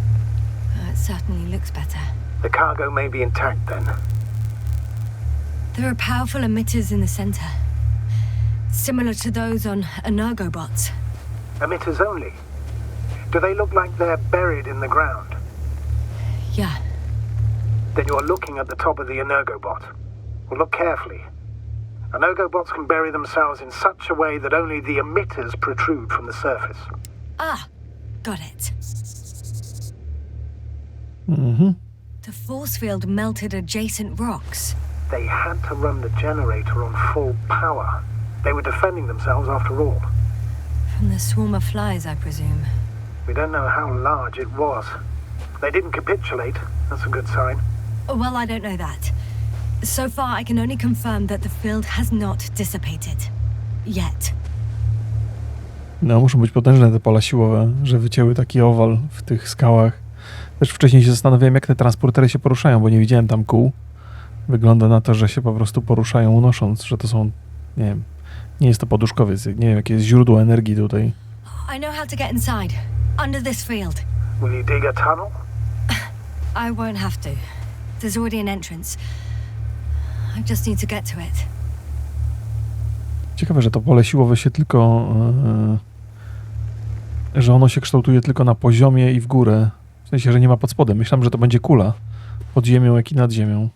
It certainly looks better. The cargo may be intact then. There are powerful emitters in the center, similar to those on energobots. Emitters only. Do they look like they're buried in the ground? Yeah. Then you're looking at the top of the energobot. Well, look carefully. Energobots can bury themselves in such a way that only the emitters protrude from the surface. Ah, got it. The force field melted adjacent rocks. They had to run the generator on full power. They were defending themselves after all. From the swarm of flies, I presume. We don't know how large it was. They didn't capitulate. That's a good sign. Well, I don't know that. So far, I can only confirm that the field has not dissipated. Yet. No, muszą być potężne te pola siłowe, że wycięły taki owal w tych skałach. Też wcześniej się zastanawiałem, jak te transportery się poruszają, bo nie widziałem tam kół. Wygląda na to, że się po prostu poruszają unosząc, że to są, nie wiem, nie jest to poduszkowiec, nie wiem, jakie jest źródło energii tutaj. I know how to get inside. Under this field. Will you dig a tunnel? I won't have to. There's already an entrance. I just need to get to it. Ciekawe, że to pole siłowe się tylko... że ono się kształtuje tylko na poziomie i w górę. W sensie, że nie ma pod spodem. Myślałem, że to będzie kula. Pod ziemią, jak i nad ziemią.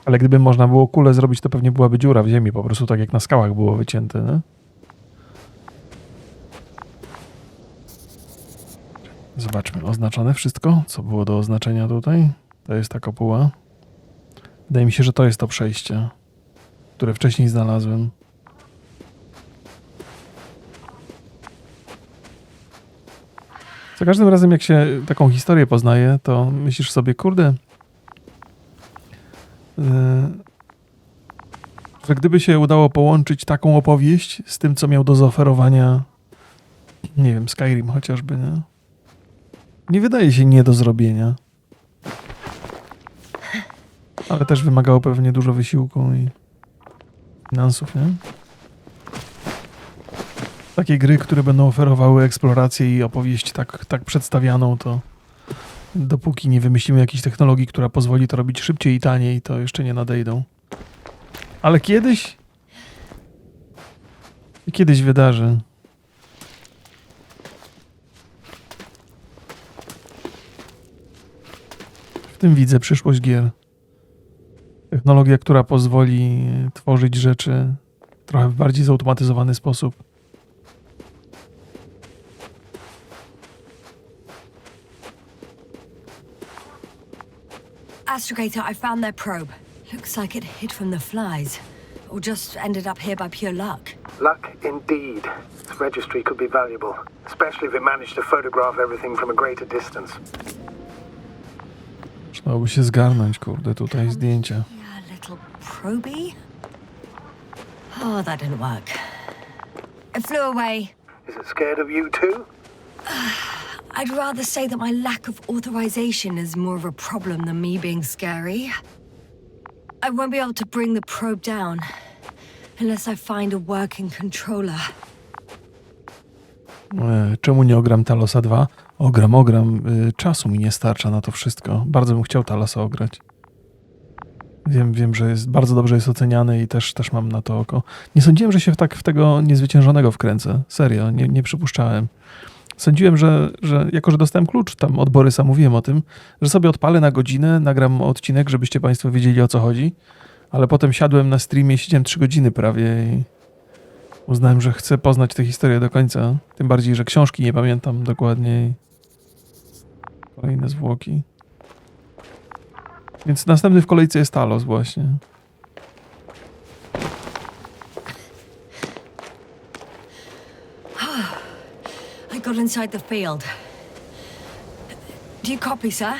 Ale gdyby można było kulę zrobić, to pewnie byłaby dziura w ziemi. Po prostu tak jak na skałach było wycięte, nie? Zobaczmy. Oznaczone wszystko, co było do oznaczenia tutaj. To jest ta kopuła. Wydaje mi się, że to jest to przejście, które wcześniej znalazłem. Za każdym razem, jak się taką historię poznaje, to myślisz sobie, kurde, że gdyby się udało połączyć taką opowieść z tym, co miał do zaoferowania, nie wiem, Skyrim chociażby, nie? Nie wydaje się nie do zrobienia. Ale też wymagało pewnie dużo wysiłku i finansów, nie? Takie gry, które będą oferowały eksplorację i opowieść tak przedstawianą, to dopóki nie wymyślimy jakiejś technologii, która pozwoli to robić szybciej i taniej, to jeszcze nie nadejdą. Ale kiedyś wydarzy. W tym widzę przyszłość gier. Technologia, która pozwoli tworzyć rzeczy trochę w bardziej zautomatyzowany sposób. Astrogator, I found their probe. Looks like it hid from the flies. Or just ended up here by pure luck. Luck indeed. This registry could be valuable, especially if it managed to photograph everything from a greater distance. Trzeba by się zgarnąć, kurde, tutaj zdjęcia. Yeah, little probie. Oh, that didn't work. It flew away. Is it scared of you too? I'd rather say that my lack of authorization is more of a problem than me being scary. I won't be able to bring the probe down unless I find a working controller. Czemu nie ogram Talosa 2? Ogram. Czasu mi nie starcza na to wszystko. Bardzo bym chciał Talosa ograć. Wiem, że jest bardzo dobrze jest oceniany i też mam na to oko. Nie sądziłem, że się w tego niezwyciężonego wkręcę. Serio, nie przypuszczałem. Sądziłem, że jako, że dostałem klucz tam od Borysa, mówiłem o tym, że sobie odpalę na godzinę, nagram odcinek, żebyście Państwo wiedzieli, o co chodzi, ale potem siadłem na streamie, siedziałem 3 godziny prawie i uznałem, że chcę poznać tę historię do końca. Tym bardziej, że książki nie pamiętam dokładnie. Kolejne zwłoki. Więc następny w kolejce jest Talos właśnie. I got inside the field. Do you copy, sir?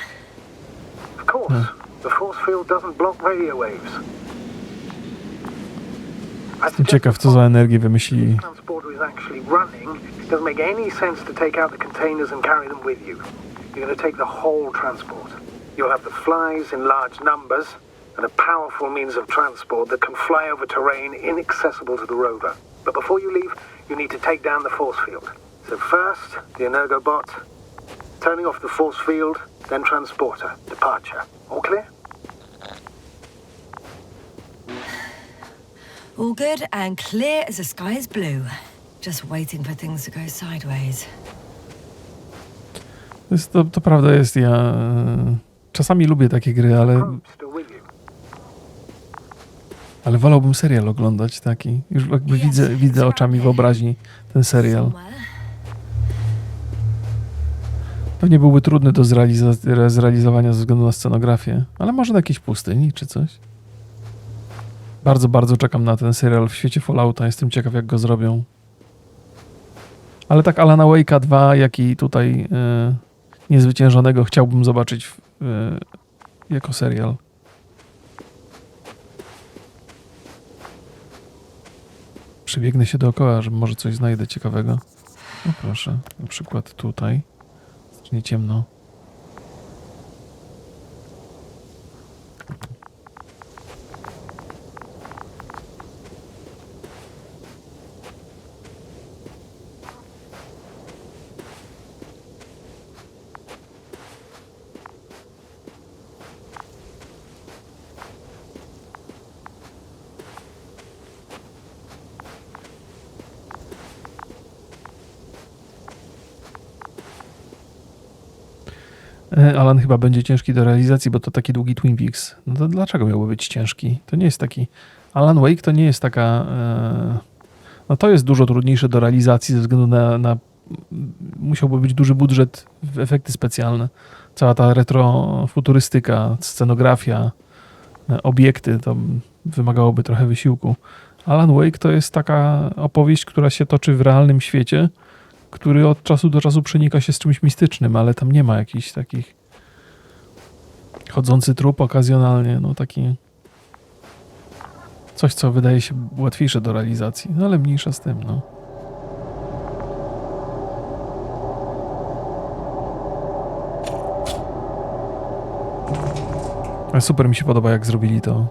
Of course. The force field doesn't block radio waves. Jestem ciekaw, co za energię wymyślili. The transporter is actually running. It doesn't make any sense to take out the containers and carry them with you. You're going to take the whole transport. You'll have the flies in large numbers and a powerful means of transport that can fly over terrain inaccessible to the rover. But before you leave, you need to take down the force field. So first, the Energobot, turning off the force field, then transporter, departure. All clear? All good and clear as the sky is blue. Just waiting for things to go sideways. To prawda jest, ja czasami lubię takie gry, Still with you. ale wolałbym serial oglądać taki. Już jakby widzę oczami wyobraźni ten serial. Somewhere. Pewnie byłby trudny do zrealizowania ze względu na scenografię, ale może na jakiejś pustyni czy coś. Bardzo, bardzo czekam na ten serial w świecie Fallouta. Jestem ciekaw, jak go zrobią. Ale tak Alana Wake'a 2, jak i tutaj Niezwyciężonego chciałbym zobaczyć jako serial. Przebiegnę się dookoła, że może coś znajdę ciekawego. No proszę, na przykład tutaj. Nie ciemno. Alan chyba będzie ciężki do realizacji, bo to taki długi Twin Peaks. No to dlaczego miałby być ciężki? To nie jest taki... Alan Wake to nie jest taka... No to jest dużo trudniejsze do realizacji ze względu na... Musiałby być duży budżet w efekty specjalne. Cała ta retrofuturystyka, scenografia, obiekty, to wymagałoby trochę wysiłku. Alan Wake to jest taka opowieść, która się toczy w realnym świecie, który od czasu do czasu przenika się z czymś mistycznym, ale tam nie ma jakichś takich chodzący trup okazjonalnie, no taki coś, co wydaje się łatwiejsze do realizacji, no ale mniejsza z tym, no. Ale super mi się podoba, jak zrobili to.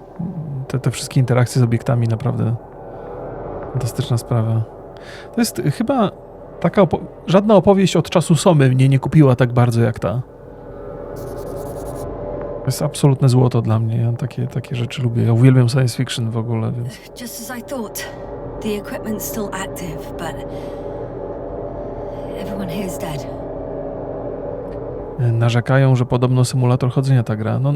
Te wszystkie interakcje z obiektami, naprawdę fantastyczna sprawa. To jest chyba taka żadna opowieść od czasu Somy mnie nie kupiła tak bardzo jak ta. To jest absolutne złoto dla mnie. Ja takie rzeczy lubię. Ja uwielbiam science fiction w ogóle, więc... Just as I thought. The equipment's still active, but everyone here is dead. Narzekają, że podobno symulator chodzenia ta gra. No,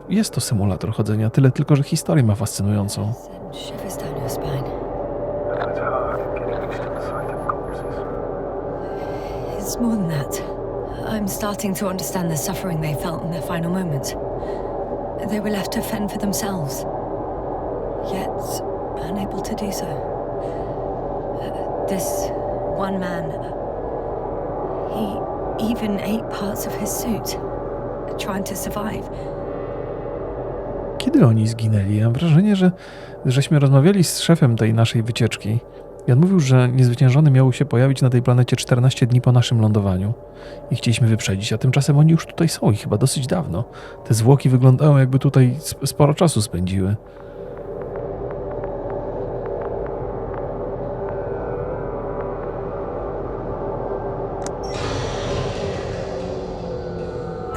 jest to symulator chodzenia, tyle tylko, że historię ma fascynującą. Send shivers down your spine. It's hard getting used to the sight of corpses. It's more than that. I'm starting to understand the suffering they felt in their final moments. They were left to fend for themselves, yet unable to do so. This one man, he even ate parts of his suit, trying to survive. Kiedy oni zginęli? Ja mam wrażenie, żeśmy rozmawiali z szefem tej naszej wycieczki i on mówił, że niezwyciężony miał się pojawić na tej planecie 14 dni po naszym lądowaniu i chcieliśmy wyprzedzić, a tymczasem oni już tutaj są i chyba dosyć dawno. Te zwłoki wyglądają, jakby tutaj sporo czasu spędziły.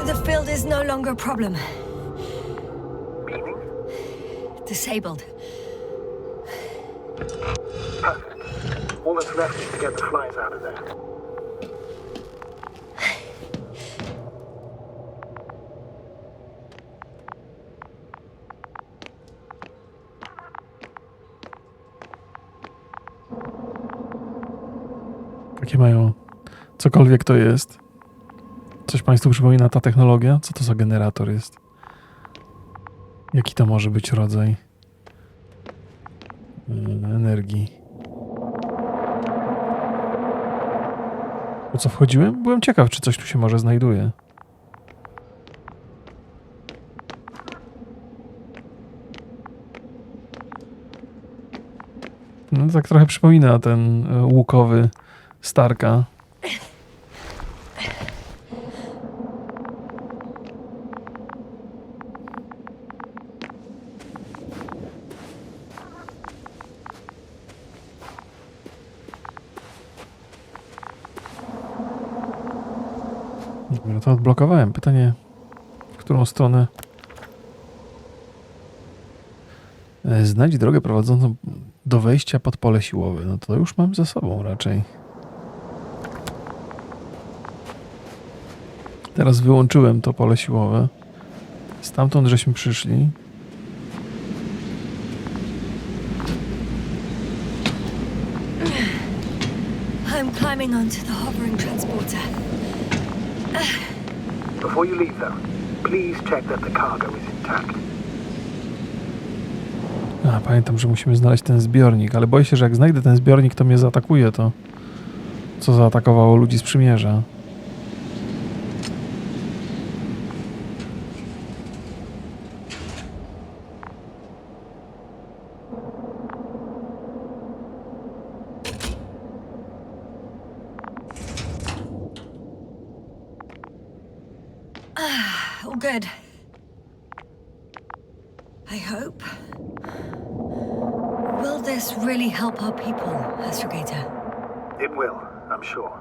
The field is no longer a problem. Meaning? Disabled. Perfect. All that's left is to get the flies out of there. Takie mają cokolwiek to jest. Coś Państwu przypomina ta technologia? Co to za generator jest? Jaki to może być rodzaj energii? Po co wchodziłem? Byłem ciekaw, czy coś tu się może znajduje. No tak trochę przypomina ten łukowy Starka. Dobra, to odblokowałem. Pytanie, w którą stronę? Znajdź drogę prowadzącą do wejścia pod pole siłowe. No to już mam za sobą raczej. Teraz wyłączyłem to pole siłowe. Stamtąd żeśmy przyszli. I'm climbing onto the hovering transporter. Before you leave, though, please check that the cargo is intact. Pamiętam, że musimy znaleźć ten zbiornik, ale boję się, że jak znajdę ten zbiornik, to mnie zaatakuje to, co zaatakowało ludzi z Przymierza. All good. I hope. Will this really help our people, Astrogator? It will, I'm sure.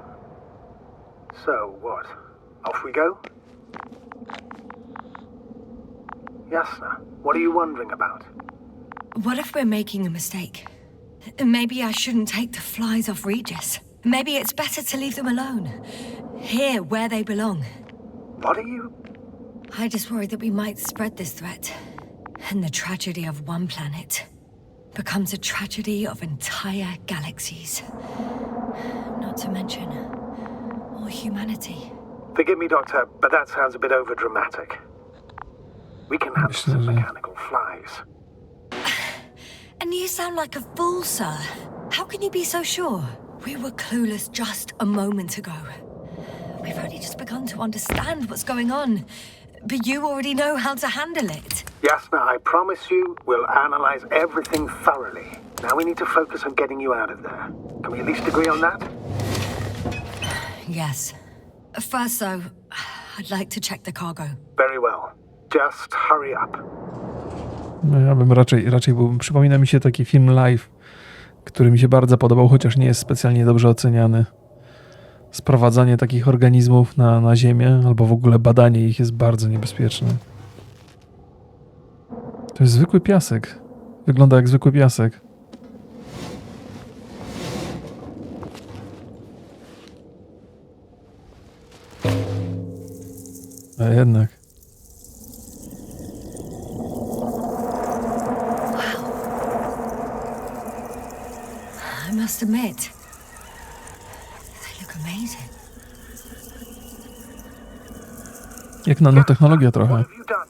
So, what? Off we go? Jasna, what are you wondering about? What if we're making a mistake? Maybe I shouldn't take the flies off Regis. Maybe it's better to leave them alone. Here, where they belong. What are you... I just worry that we might spread this threat. And the tragedy of one planet becomes a tragedy of entire galaxies. Not to mention all humanity. Forgive me, Doctor, but that sounds a bit overdramatic. We can handle some mechanical flies. And you sound like a fool, sir. How can you be so sure? We were clueless just a moment ago. We've only just begun to understand what's going on. But you already know how to handle it. Jasna, I promise you, we'll analyze everything thoroughly. Now we need to focus on getting you out of there. Can we at least agree on that? Yes. First, though, I'd like to check the cargo. Very well. Just hurry up. No ja bym raczej przypomina mi się taki film Live który mi się bardzo podobał, chociaż nie jest specjalnie dobrze oceniany. Sprowadzanie takich organizmów na Ziemię, albo w ogóle badanie ich jest bardzo niebezpieczne. To jest zwykły piasek. Wygląda jak zwykły piasek. A jednak. I must admit, they look amazing. Jak nanotechnologia trochę. What have you done?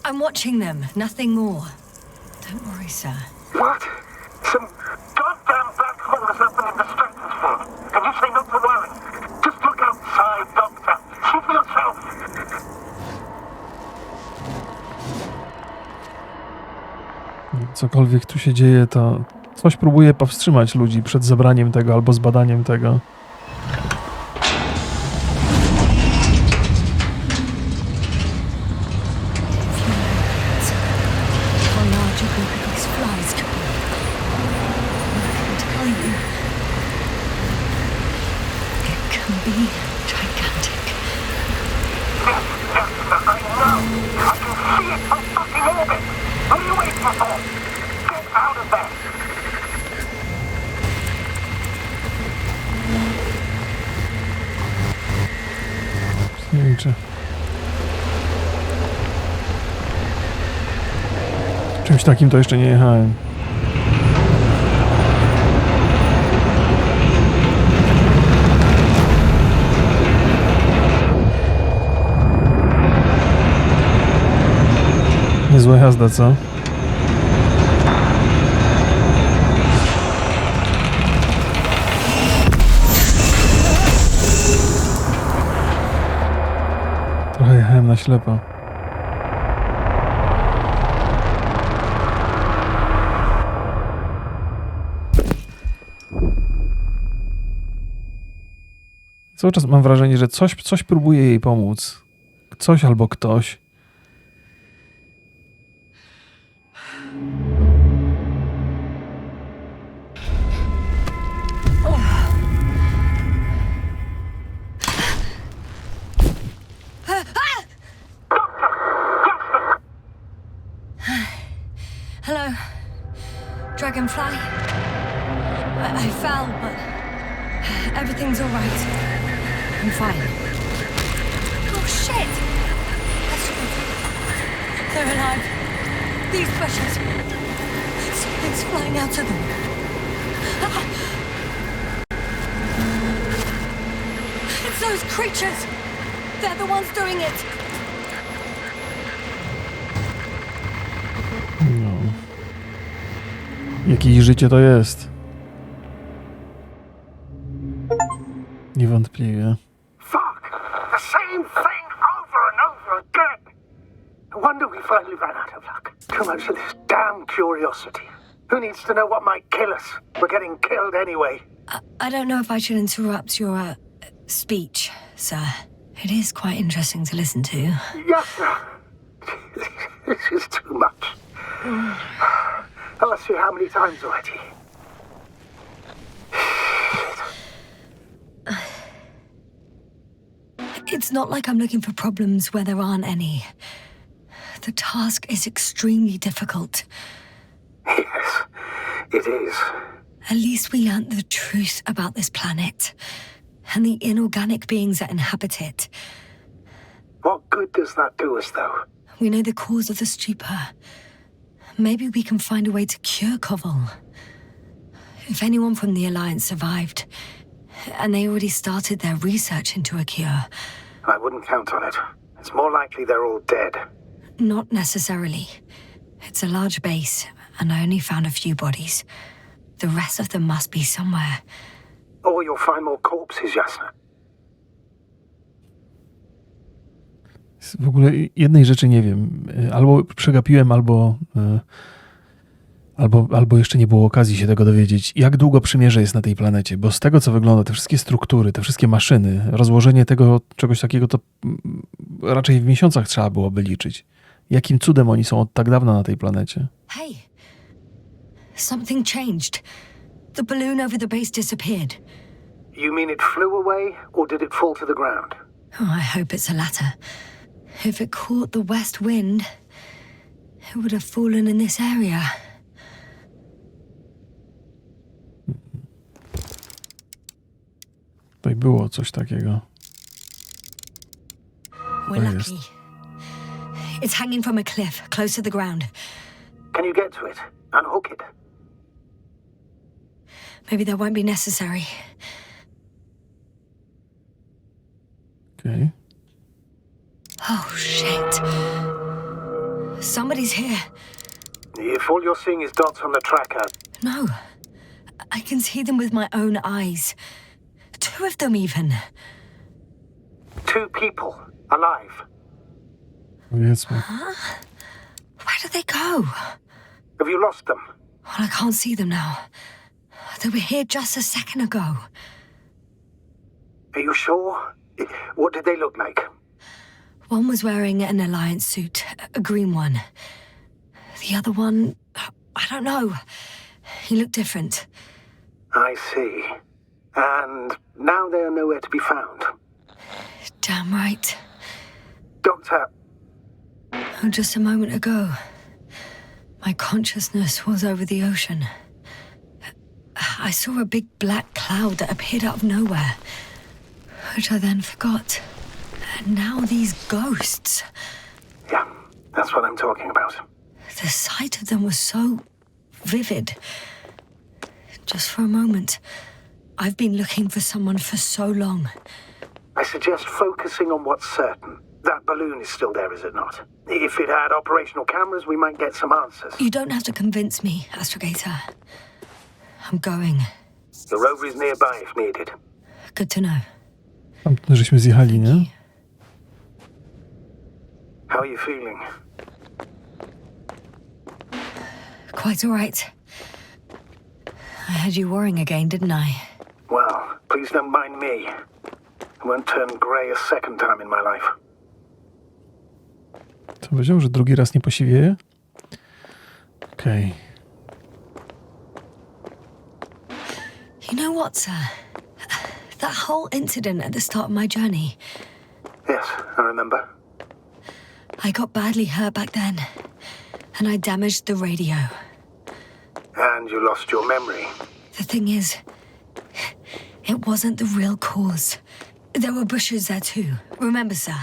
I'm watching them, nothing more. Don't worry, sir. What? Some goddamn black hole has opened in the stratosphere. And you say not to worry. Just look outside, Doctor. See for yourself. Cokolwiek tu się dzieje, to coś próbuje powstrzymać ludzi przed zabraniem tego albo zbadaniem tego. How large a group of these flies could be. I can tell you, it can be gigantic. I know. I can see it from fucking orbit. What are you waiting for? Get out of there. Nie wiem, czy czymś takim to jeszcze nie jechałem. Niezła jazda, co? Trochę jechałem na ślepo. Cały czas mam wrażenie, że coś próbuje jej pomóc. Coś albo ktoś. Hello, Dragonfly. I fell, but everything's all right. I'm fine. Oh, shit! They're alive. These bushes. Something's flying out of them. It's those creatures. They're the ones doing it. No. Jakie życie to jest? Niewątpliwie. Fuck! The same thing over and over again! No wonder we finally ran out of luck. Too much of this damn curiosity. Who needs to know what might kill us? We're getting killed anyway. I don't know if I should interrupt your speech, sir. It is quite interesting to listen to. Yes, sir. This is too much. I'll ask you how many times already. It's not like I'm looking for problems where there aren't any. The task is extremely difficult. Yes, it is. At least we learnt the truth about this planet and the inorganic beings that inhabit it. What good does that do us, though? We know the cause of the stupor. Maybe we can find a way to cure Koval. If anyone from the Alliance survived, and they already started their research into a cure. I wouldn't count on it. It's more likely they're all dead. Not necessarily. It's a large base, and I only found a few bodies. The rest of them must be somewhere. Or you'll find more corpses, Jasna. W ogóle jednej rzeczy nie wiem. Albo przegapiłem, albo jeszcze nie było okazji się tego dowiedzieć. Jak długo przymierze jest na tej planecie? Bo z tego, co wygląda, te wszystkie struktury, te wszystkie maszyny, rozłożenie tego, czegoś takiego, to raczej w miesiącach trzeba byłoby liczyć. Jakim cudem oni są od tak dawna na tej planecie? Hey, something changed. The balloon over the base disappeared. You mean it flew away, or did it fall to the ground? Oh, I hope it's the latter. If it caught the west wind, it would have fallen in this area. Tutaj było coś takiego. We're Oh, lucky. yes. It's hanging from a cliff, close to the ground. Can you get to it? Unhook it? Maybe that won't be necessary. Okej. Oh, shit. Somebody's here. If all you're seeing is dots on the tracker, No. I can see them with my own eyes. 2 of them, even. 2 people, alive. Powiedzmy. Where did they go? Have you lost them? Well, I can't see them now. They were here just a second ago. Are you sure? What did they look like? One was wearing an Alliance suit, a green one. The other one, I don't know. He looked different. I see. And now they are nowhere to be found. Damn right. Doctor, Oh, just a moment ago, my consciousness was over the ocean. I saw a big black cloud that appeared out of nowhere, which I then forgot. And now these ghosts. yeah, that's what I'm talking about. The sight of them was so vivid. Just for a moment. I've been looking for someone for so long. I suggest focusing on what's certain. That balloon is still there, is it not? If it had operational cameras, we might get some answers. You don't have to convince me, Astrogator. I'm going. The rover is nearby if needed. Good to know. Tam żeśmy zjechali, nie? How are you feeling? Quite all right. I had you worrying again, didn't I? Well, please don't mind me. I won't turn grey a second time in my life. Co powiedział, że drugi raz nie posiwieje? Okej. You know what, sir? That whole incident at the start of my journey. Yes, I remember. I got badly hurt back then, and I damaged the radio. And you lost your memory. The thing is, it wasn't the real cause. There were bushes there too. Remember, sir?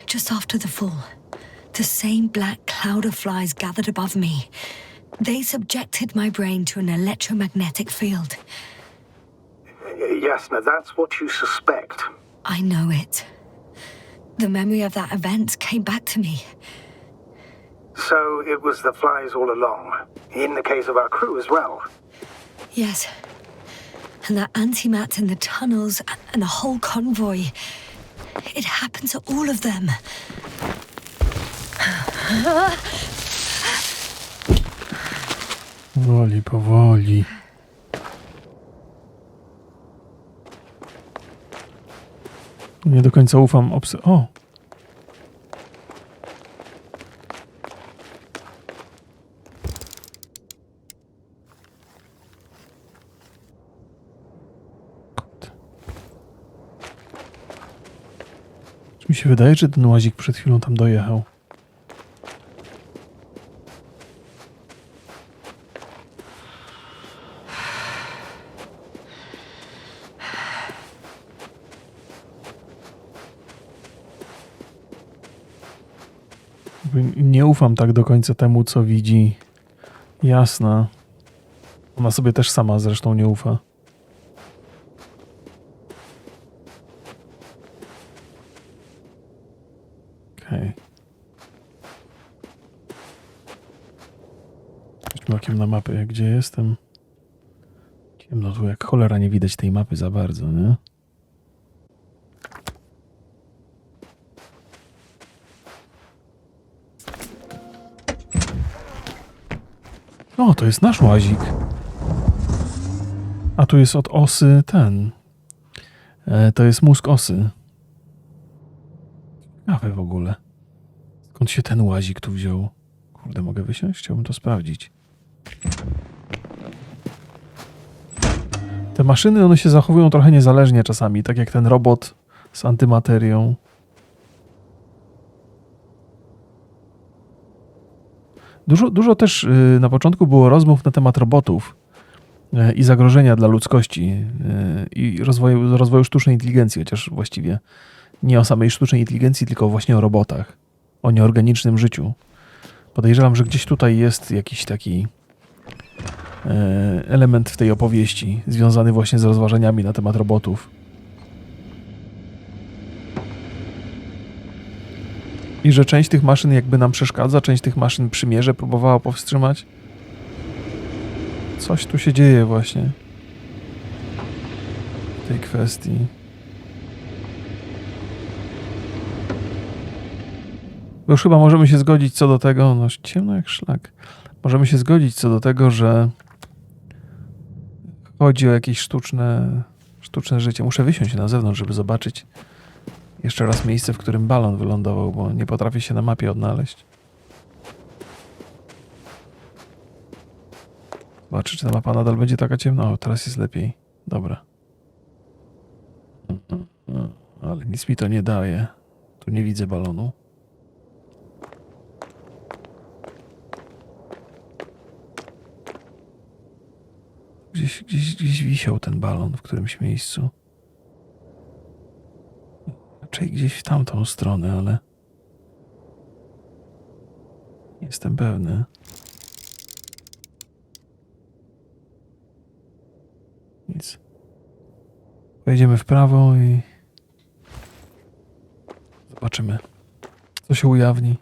Just after the fall, the same black cloud of flies gathered above me. They subjected my brain to an electromagnetic field. Yes, now that's what you suspect. I know it. The memory of that event came back to me. So it was the flies all along. In the case of our crew as well. Yes. And that antimat in the tunnels and the whole convoy. It happened to all of them. Powoli, powoli. Nie do końca ufam O! Czy mi się wydaje, że ten łazik przed chwilą tam dojechał? Nie ufam tak do końca temu, co widzi Jasna. Ona sobie też sama zresztą nie ufa. Okej. Rzućmy okiem na mapę, gdzie jestem. Ciemno tu jak cholera, nie widać tej mapy za bardzo, nie? O, to jest nasz łazik. A tu jest od osy ten. To jest mózg osy. Ciekawe w ogóle. Skąd się ten łazik tu wziął? Kurde, mogę wysiąść? Chciałbym to sprawdzić. Te maszyny, one się zachowują trochę niezależnie czasami, tak jak ten robot z antymaterią. Dużo też na początku było rozmów na temat robotów i zagrożenia dla ludzkości i rozwoju sztucznej inteligencji, chociaż właściwie nie o samej sztucznej inteligencji, tylko właśnie o robotach, o nieorganicznym życiu. Podejrzewam, że gdzieś tutaj jest jakiś taki element w tej opowieści związany właśnie z rozważaniami na temat robotów. I że część tych maszyn jakby nam przeszkadza, część tych maszyn przymierze próbowała powstrzymać. Coś tu się dzieje właśnie w tej kwestii. Bo już chyba możemy się zgodzić co do tego, no ciemno jak szlak, możemy się zgodzić co do tego, że chodzi o jakieś sztuczne życie. Muszę wysiąść na zewnątrz, żeby zobaczyć jeszcze raz miejsce, w którym balon wylądował, bo nie potrafię się na mapie odnaleźć. Zobaczę, czy ta mapa nadal będzie taka ciemna. O, teraz jest lepiej. Dobra. Ale nic mi to nie daje. Tu nie widzę balonu. Gdzieś wisiał ten balon w którymś miejscu. Raczej gdzieś w tamtą stronę, ale nie jestem pewny. Nic. Pojedziemy w prawo i zobaczymy, co się ujawni.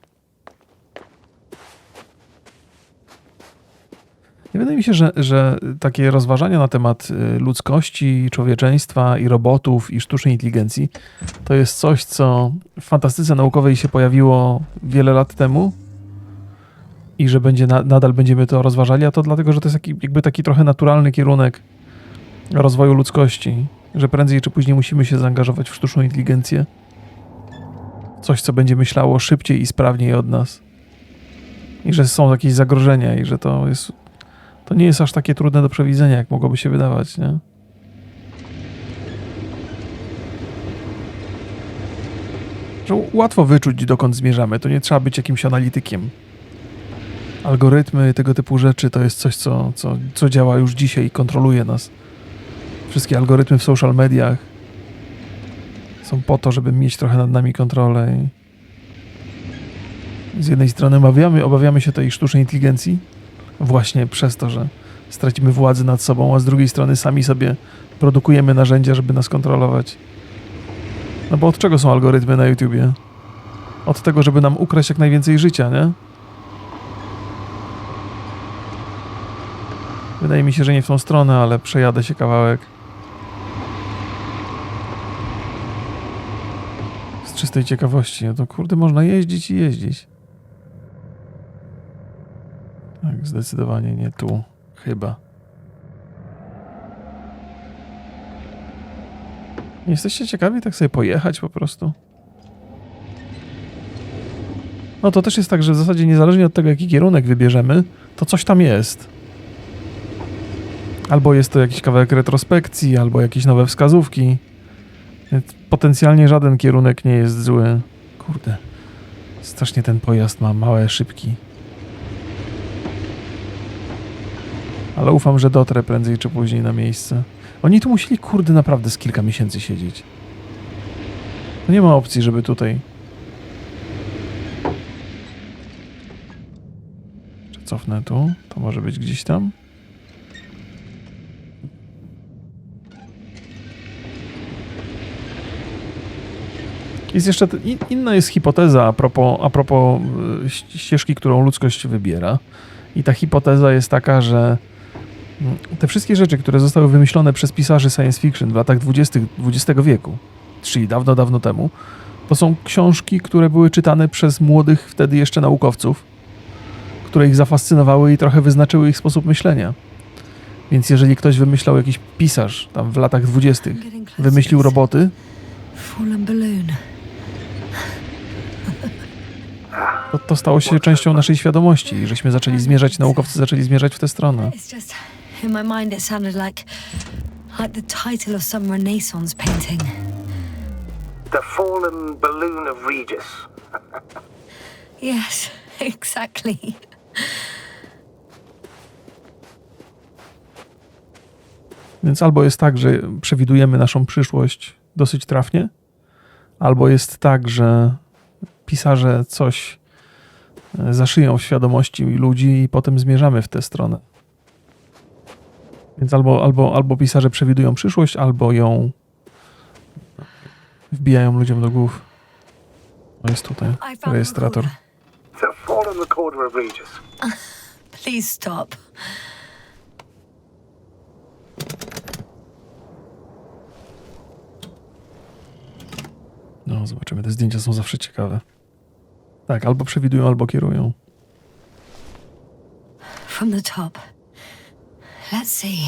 I wydaje mi się, że takie rozważania na temat ludzkości, człowieczeństwa i robotów i sztucznej inteligencji to jest coś, co w fantastyce naukowej się pojawiło wiele lat temu i że nadal będziemy to rozważali, a to dlatego, że to jest taki trochę naturalny kierunek rozwoju ludzkości, że prędzej czy później musimy się zaangażować w sztuczną inteligencję. Coś, co będzie myślało szybciej i sprawniej od nas. I że są jakieś zagrożenia i że to nie jest aż takie trudne do przewidzenia, jak mogłoby się wydawać, nie? Że łatwo wyczuć, dokąd zmierzamy. To nie trzeba być jakimś analitykiem. Algorytmy, tego typu rzeczy to jest coś, co działa już dzisiaj i kontroluje nas. Wszystkie algorytmy w social mediach są po to, żeby mieć trochę nad nami kontrolę. I z jednej strony obawiamy się tej sztucznej inteligencji, właśnie przez to, że stracimy władzę nad sobą, a z drugiej strony sami sobie produkujemy narzędzia, żeby nas kontrolować. No bo od czego są algorytmy na YouTubie? Od tego, żeby nam ukraść jak najwięcej życia, nie? Wydaje mi się, że nie w tą stronę, ale przejadę się kawałek. Z czystej ciekawości. No to kurde, można jeździć i jeździć. Tak, zdecydowanie nie tu. Chyba. Nie jesteście ciekawi tak sobie pojechać po prostu? No to też jest tak, że w zasadzie niezależnie od tego, jaki kierunek wybierzemy, to coś tam jest. Albo jest to jakiś kawałek retrospekcji, albo jakieś nowe wskazówki. Więc potencjalnie żaden kierunek nie jest zły. Kurde. Strasznie ten pojazd ma małe szybki. Ale ufam, że dotrę prędzej czy później na miejsce. Oni tu musieli, kurde, naprawdę z kilka miesięcy siedzieć. To nie ma opcji, żeby tutaj... Czy cofnę tu? To może być gdzieś tam. Jest jeszcze... Inna jest hipoteza a propos ścieżki, którą ludzkość wybiera. I ta hipoteza jest taka, że te wszystkie rzeczy, które zostały wymyślone przez pisarzy science fiction w latach 20. XX wieku, czyli dawno, dawno temu, to są książki, które były czytane przez młodych wtedy jeszcze naukowców, które ich zafascynowały i trochę wyznaczyły ich sposób myślenia. Więc jeżeli ktoś wymyślał, jakiś pisarz tam w latach 20. wymyślił roboty, to stało się częścią naszej świadomości i żeśmy zaczęli zmierzać, naukowcy zaczęli zmierzać w tę stronę. In my mind it sounded like Like the title of some Renaissance painting. The fallen balloon of Regis. Yes, exactly. Więc albo jest tak, że przewidujemy naszą przyszłość dosyć trafnie, albo jest tak, że pisarze coś zaszyją w świadomości ludzi i potem zmierzamy w tę stronę. Więc albo pisarze przewidują przyszłość, albo ją wbijają ludziom do głów. No jest tutaj rejestrator. The fallen recorder of Regis. Please stop. No, zobaczymy. Te zdjęcia są zawsze ciekawe. Tak, albo przewidują, albo kierują. From the top. Let's see.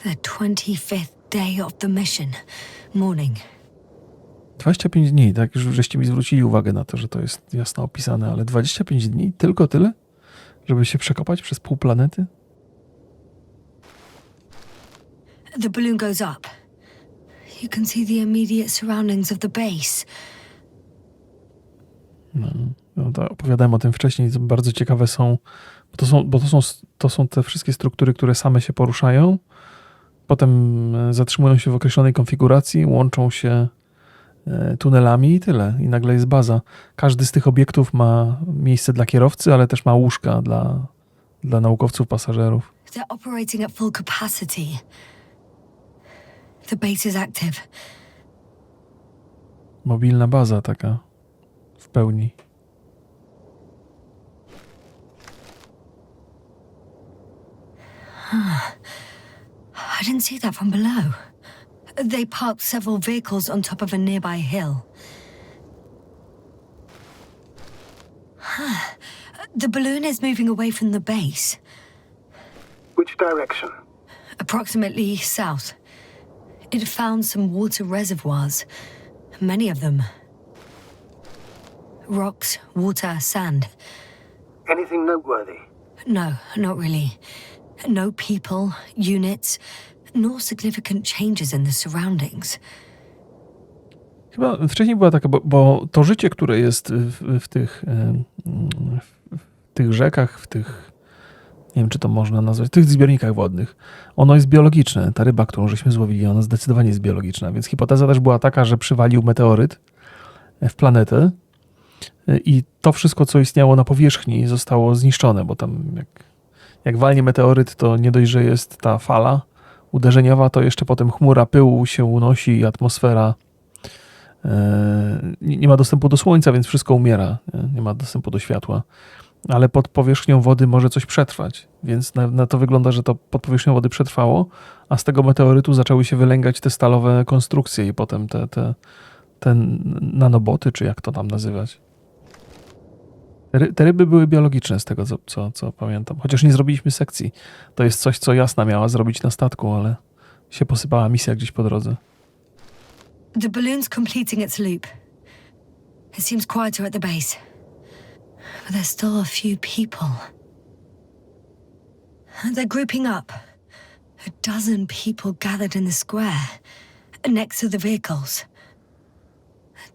The 25th day of the mission. Morning. 25 dni, tak? Już żeście mi zwrócili uwagę na to, że to jest jasno opisane, ale 25 dni? Tylko tyle? Żeby się przekopać przez pół planety? The balloon goes up. You can see the immediate surroundings of the base. No to opowiadałem o tym wcześniej, co bardzo ciekawe są, to są te wszystkie struktury, które same się poruszają, potem zatrzymują się w określonej konfiguracji, łączą się tunelami i tyle. I nagle jest baza. Każdy z tych obiektów ma miejsce dla kierowcy, ale też ma łóżka dla naukowców, pasażerów. They're operating at full capacity. The base is active. Mobilna baza taka w pełni. I didn't see that from below. They parked several vehicles on top of a nearby hill. The balloon is moving away from the base. Which direction? Approximately south. It found some water reservoirs. Many of them. Rocks, water, sand. Anything noteworthy? No, not really. No people, units, nor significant changes in the surroundings. Chyba wcześniej była taka, bo to życie, które jest w tych rzekach, w tych, nie wiem, czy to można nazwać, w tych zbiornikach wodnych, ono jest biologiczne. Ta ryba, którą żeśmy złowili, ona zdecydowanie jest biologiczna. Więc hipoteza też była taka, że przywalił meteoryt w planetę i to wszystko, co istniało na powierzchni, zostało zniszczone, bo tam jak walnie meteoryt, to nie dość, że jest ta fala uderzeniowa, to jeszcze potem chmura pyłu się unosi i atmosfera nie ma dostępu do słońca, więc wszystko umiera. Nie ma dostępu do światła. Ale pod powierzchnią wody może coś przetrwać. Więc na to wygląda, że to pod powierzchnią wody przetrwało, a z tego meteorytu zaczęły się wylęgać te stalowe konstrukcje i potem te nanoboty, czy jak to tam nazywać. Te ryby były biologiczne z tego, co pamiętam. Chociaż nie zrobiliśmy sekcji. To jest coś, co Jasna miała zrobić na statku, ale się posypała misja gdzieś po drodze. The balloon's completing its loop. It seems quieter at the base. But there's still a few people. They're grouping up. A dozen people gathered in the square, next to the vehicles.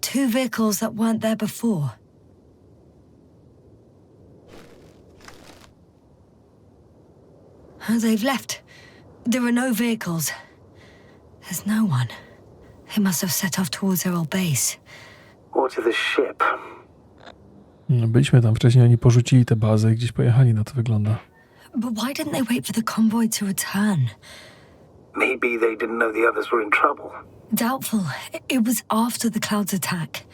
2 vehicles that weren't there before. They've left. There are no vehicles. There's no one. They must have set off towards their old base. Or to the ship? Byliśmy tam wcześniej, oni porzucili tę bazę i gdzieś pojechali, na to wygląda. But why didn't they wait for the convoy to return? Maybe they didn't know the others were in trouble. Doubtful. It was after the Cloud's attack.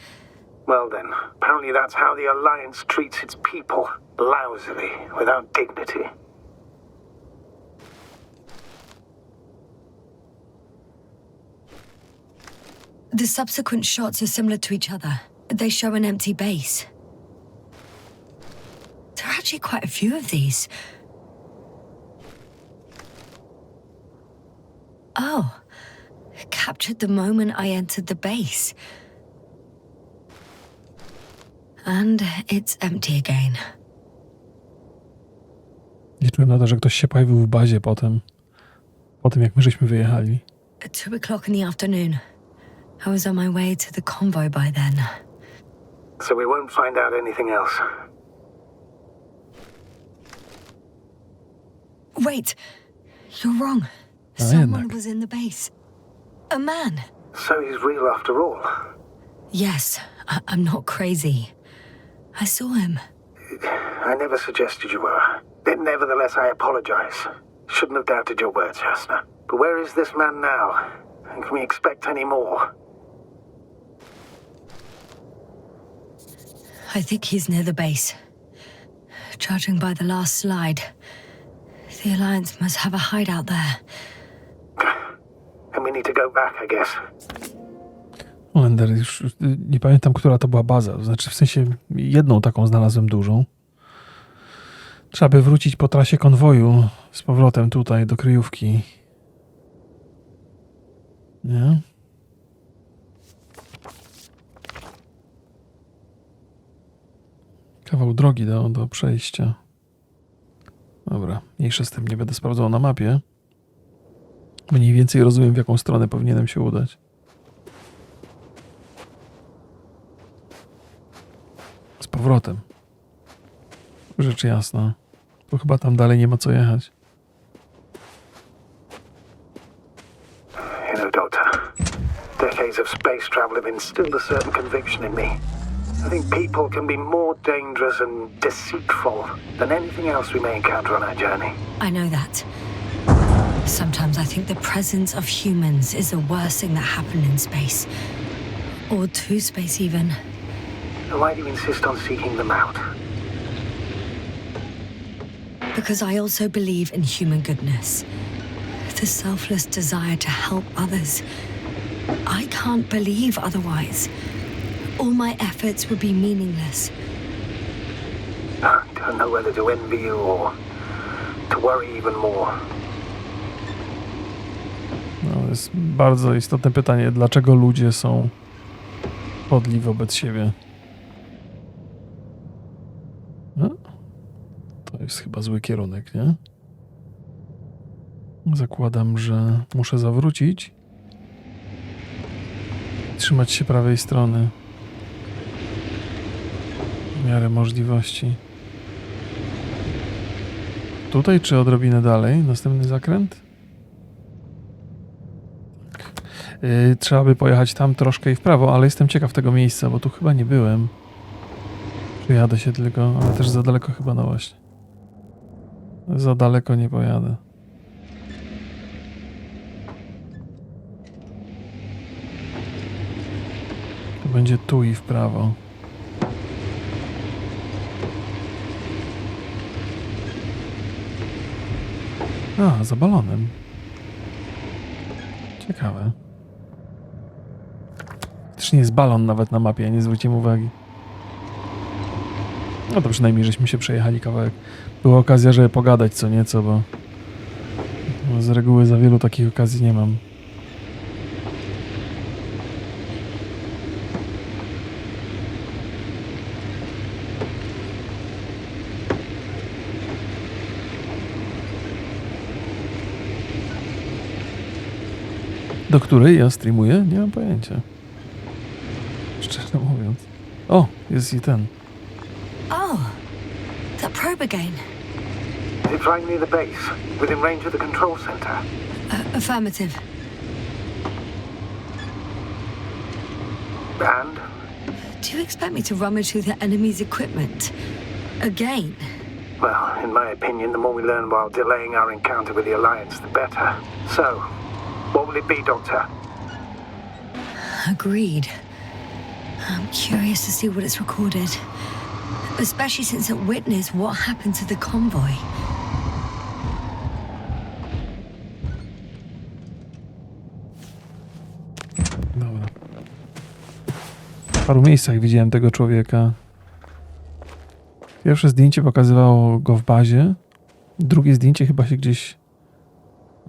Well then, apparently that's how the Alliance treats its people. Lousily, without dignity. The subsequent shots are similar to each other. They show an empty base. There are actually quite a few of these. Oh, captured the moment I entered the base. And it's empty again. Liczyłem na to, że ktoś się pojawił w bazie po tym jak my żeśmy wyjechali. At 2 o'clock in the afternoon. I was on my way to the convoy by then. So we won't find out anything else. Wait, you're wrong. A Someone jednak. was in the base. A man. So he's real after all. Yes, I'm not crazy. I saw him. I never suggested you were. Nevertheless, I apologize. Shouldn't have doubted your words, Jasna. But where is this man now? And can we expect any more? I think he's near the base. Judging by the last slide, the Alliance must have a hideout there. And we need to go back, I guess. Olender, już nie pamiętam, która to była baza. To znaczy, w sensie jedną taką znalazłem dużą. Trzeba by wrócić po trasie konwoju z powrotem tutaj do kryjówki. Nie? Kawał drogi do przejścia. Dobra, mniejsza z tym, nie będę sprawdzał na mapie. Mniej więcej rozumiem, w jaką stronę powinienem się udać. Z powrotem. Rzecz jasna. Bo chyba tam dalej nie ma co jechać. You know, Doctor, decades of space travel have instilled a certain conviction in me. I think people can be more dangerous and deceitful than anything else we may encounter on our journey. I know that. Sometimes I think the presence of humans is the worst thing that happened in space. Or to space, even. Why do you insist on seeking them out? Because I also believe in human goodness. The selfless desire to help others. I can't believe otherwise. All my efforts would be meaningless. I don't know whether to envy you or to worry even more. No, to jest bardzo istotne pytanie. Dlaczego ludzie są podli wobec siebie? No, to jest chyba zły kierunek, nie? Zakładam, że muszę zawrócić. Trzymać się prawej strony. W miarę możliwości. Tutaj czy odrobinę dalej? Następny zakręt? Trzeba by pojechać tam troszkę i w prawo, ale jestem ciekaw tego miejsca, bo tu chyba nie byłem. Przyjadę się tylko, ale też za daleko chyba, no właśnie. Za daleko nie pojadę. To będzie tu i w prawo. A, za balonem. Ciekawe. Też nie jest balon nawet na mapie, ja nie zwróciłem uwagi. No to przynajmniej żeśmy się przejechali kawałek. Była okazja, żeby pogadać co nieco, bo z reguły za wielu takich okazji nie mam. Do której ja streamuję? Nie mam pojęcia. Szczerze mówiąc. O, jest i ten. Oh, that probe again. Is it right near the base, within range of the control center? Affirmative. And? Do you expect me to rummage through the enemy's equipment? Again? Well, in my opinion, the more we learn while delaying our encounter with the Alliance, the better. So, what will it be, Doctor? Agreed. I'm curious to see what it's recorded. Especially since it witnessed what happened to the convoy. Dobra. W paru miejscach widziałem tego człowieka. Pierwsze zdjęcie pokazywało go w bazie. Drugie zdjęcie chyba się gdzieś...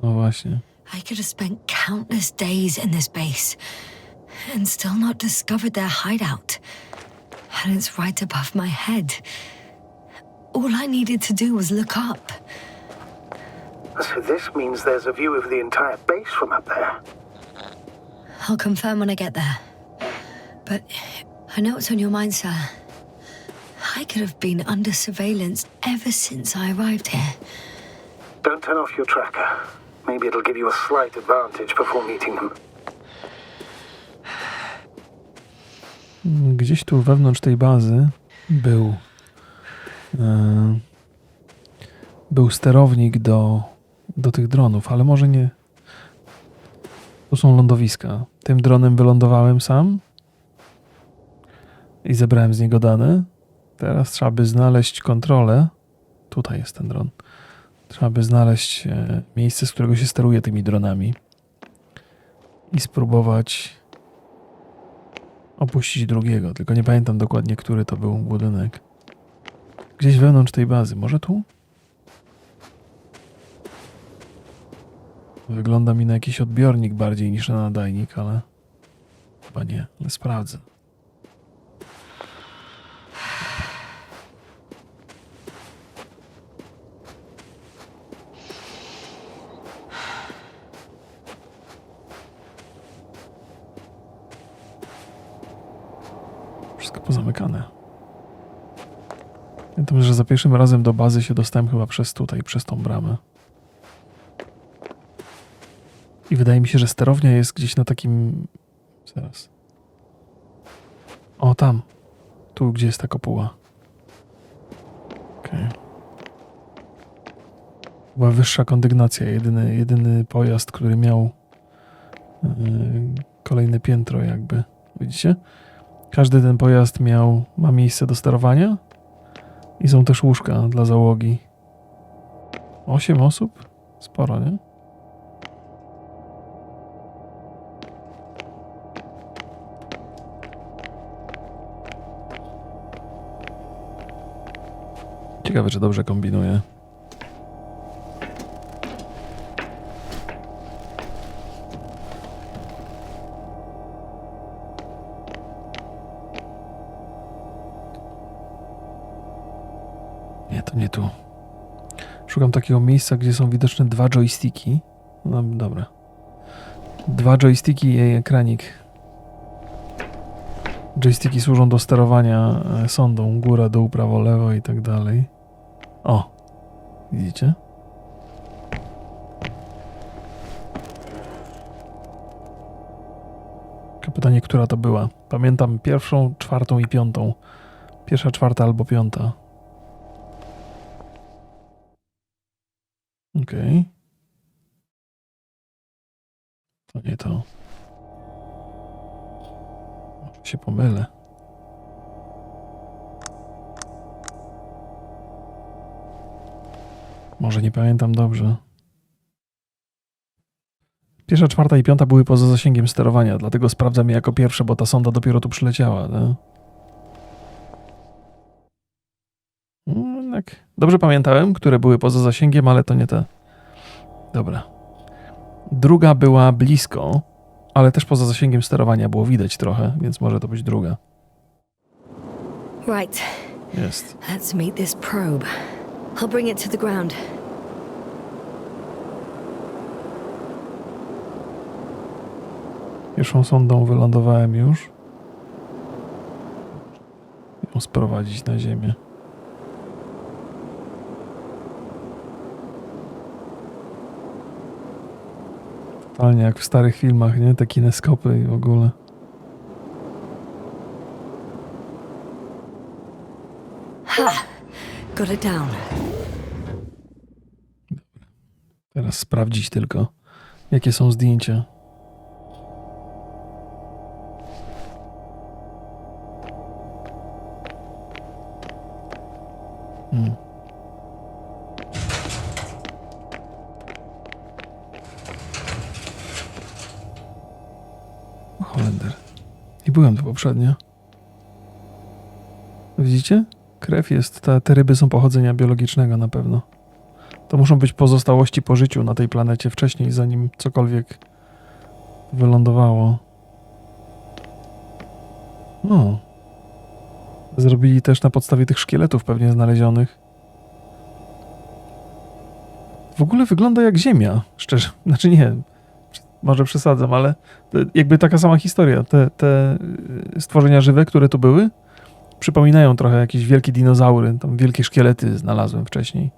No właśnie. I could have spent countless days in this base and still not discovered their hideout. And it's right above my head. All I needed to do was look up. So this means there's a view of the entire base from up there. I'll confirm when I get there. But I know what's on your mind, sir. I could have been under surveillance ever since I arrived here. Don't turn off your tracker. Maybe it'll give you a slight advantage before meeting them. Gdzieś tu wewnątrz tej bazy był sterownik do tych dronów, ale może nie. Tu są lądowiska. Tym dronem wylądowałem sam i zebrałem z niego dane. Teraz trzeba by znaleźć kontrolę. Tutaj jest ten dron. Trzeba by znaleźć miejsce, z którego się steruje tymi dronami i spróbować opuścić drugiego. Tylko nie pamiętam dokładnie, który to był budynek. Gdzieś wewnątrz tej bazy. Może tu? Wygląda mi na jakiś odbiornik bardziej niż na nadajnik, ale chyba nie. Ale sprawdzę. Wszystko pozamykane. Pamiętam, że za pierwszym razem do bazy się dostałem chyba przez tą bramę. I wydaje mi się, że sterownia jest gdzieś na takim... Zaraz. O, tam. Tu, gdzie jest ta kopuła. Okej. Była wyższa kondygnacja. Jedyny pojazd, który miał kolejne piętro jakby. Widzicie? Każdy ten pojazd ma miejsce do sterowania i są też łóżka dla załogi. 8 osób? Sporo, nie? Ciekawe, czy dobrze kombinuję. Nie, to nie tu. Szukam takiego miejsca, gdzie są widoczne 2 joysticki. No dobra. 2 joysticki i ekranik. Joysticki służą do sterowania sondą. Góra, dół, prawo, lewo i tak dalej. O! Widzicie? Tylko pytanie, która to była. Pamiętam 1., 4. i 5. 1., 4. albo 5. Okej. To nie to. Może się pomylę. Może nie pamiętam dobrze. 1., 4. i 5. były poza zasięgiem sterowania, dlatego sprawdzam je jako pierwsze, bo ta sonda dopiero tu przyleciała. No? Tak. Dobrze pamiętałem, które były poza zasięgiem, ale to nie te. Dobra. Druga była blisko, ale też poza zasięgiem sterowania było widać trochę, więc może to być druga. Right. Jest. Let's meet this probe. I'll bring it to the ground. Pierwszą sondą wylądowałem już. Ją sprowadzić na ziemię. Totalnie jak w starych filmach, nie? Te kineskopy i w ogóle. Ha! Got it down. Teraz sprawdzić tylko, jakie są zdjęcia. Holender. I byłem tu poprzednio. Widzicie? Krew jest, te ryby są pochodzenia biologicznego na pewno. To muszą być pozostałości po życiu na tej planecie wcześniej, zanim cokolwiek wylądowało. No. Zrobili też na podstawie tych szkieletów pewnie znalezionych. W ogóle wygląda jak Ziemia, szczerze. Znaczy nie, może przesadzam, ale jakby taka sama historia. Te stworzenia żywe, które tu były, przypominają trochę jakieś wielkie dinozaury. Tam wielkie szkielety znalazłem wcześniej.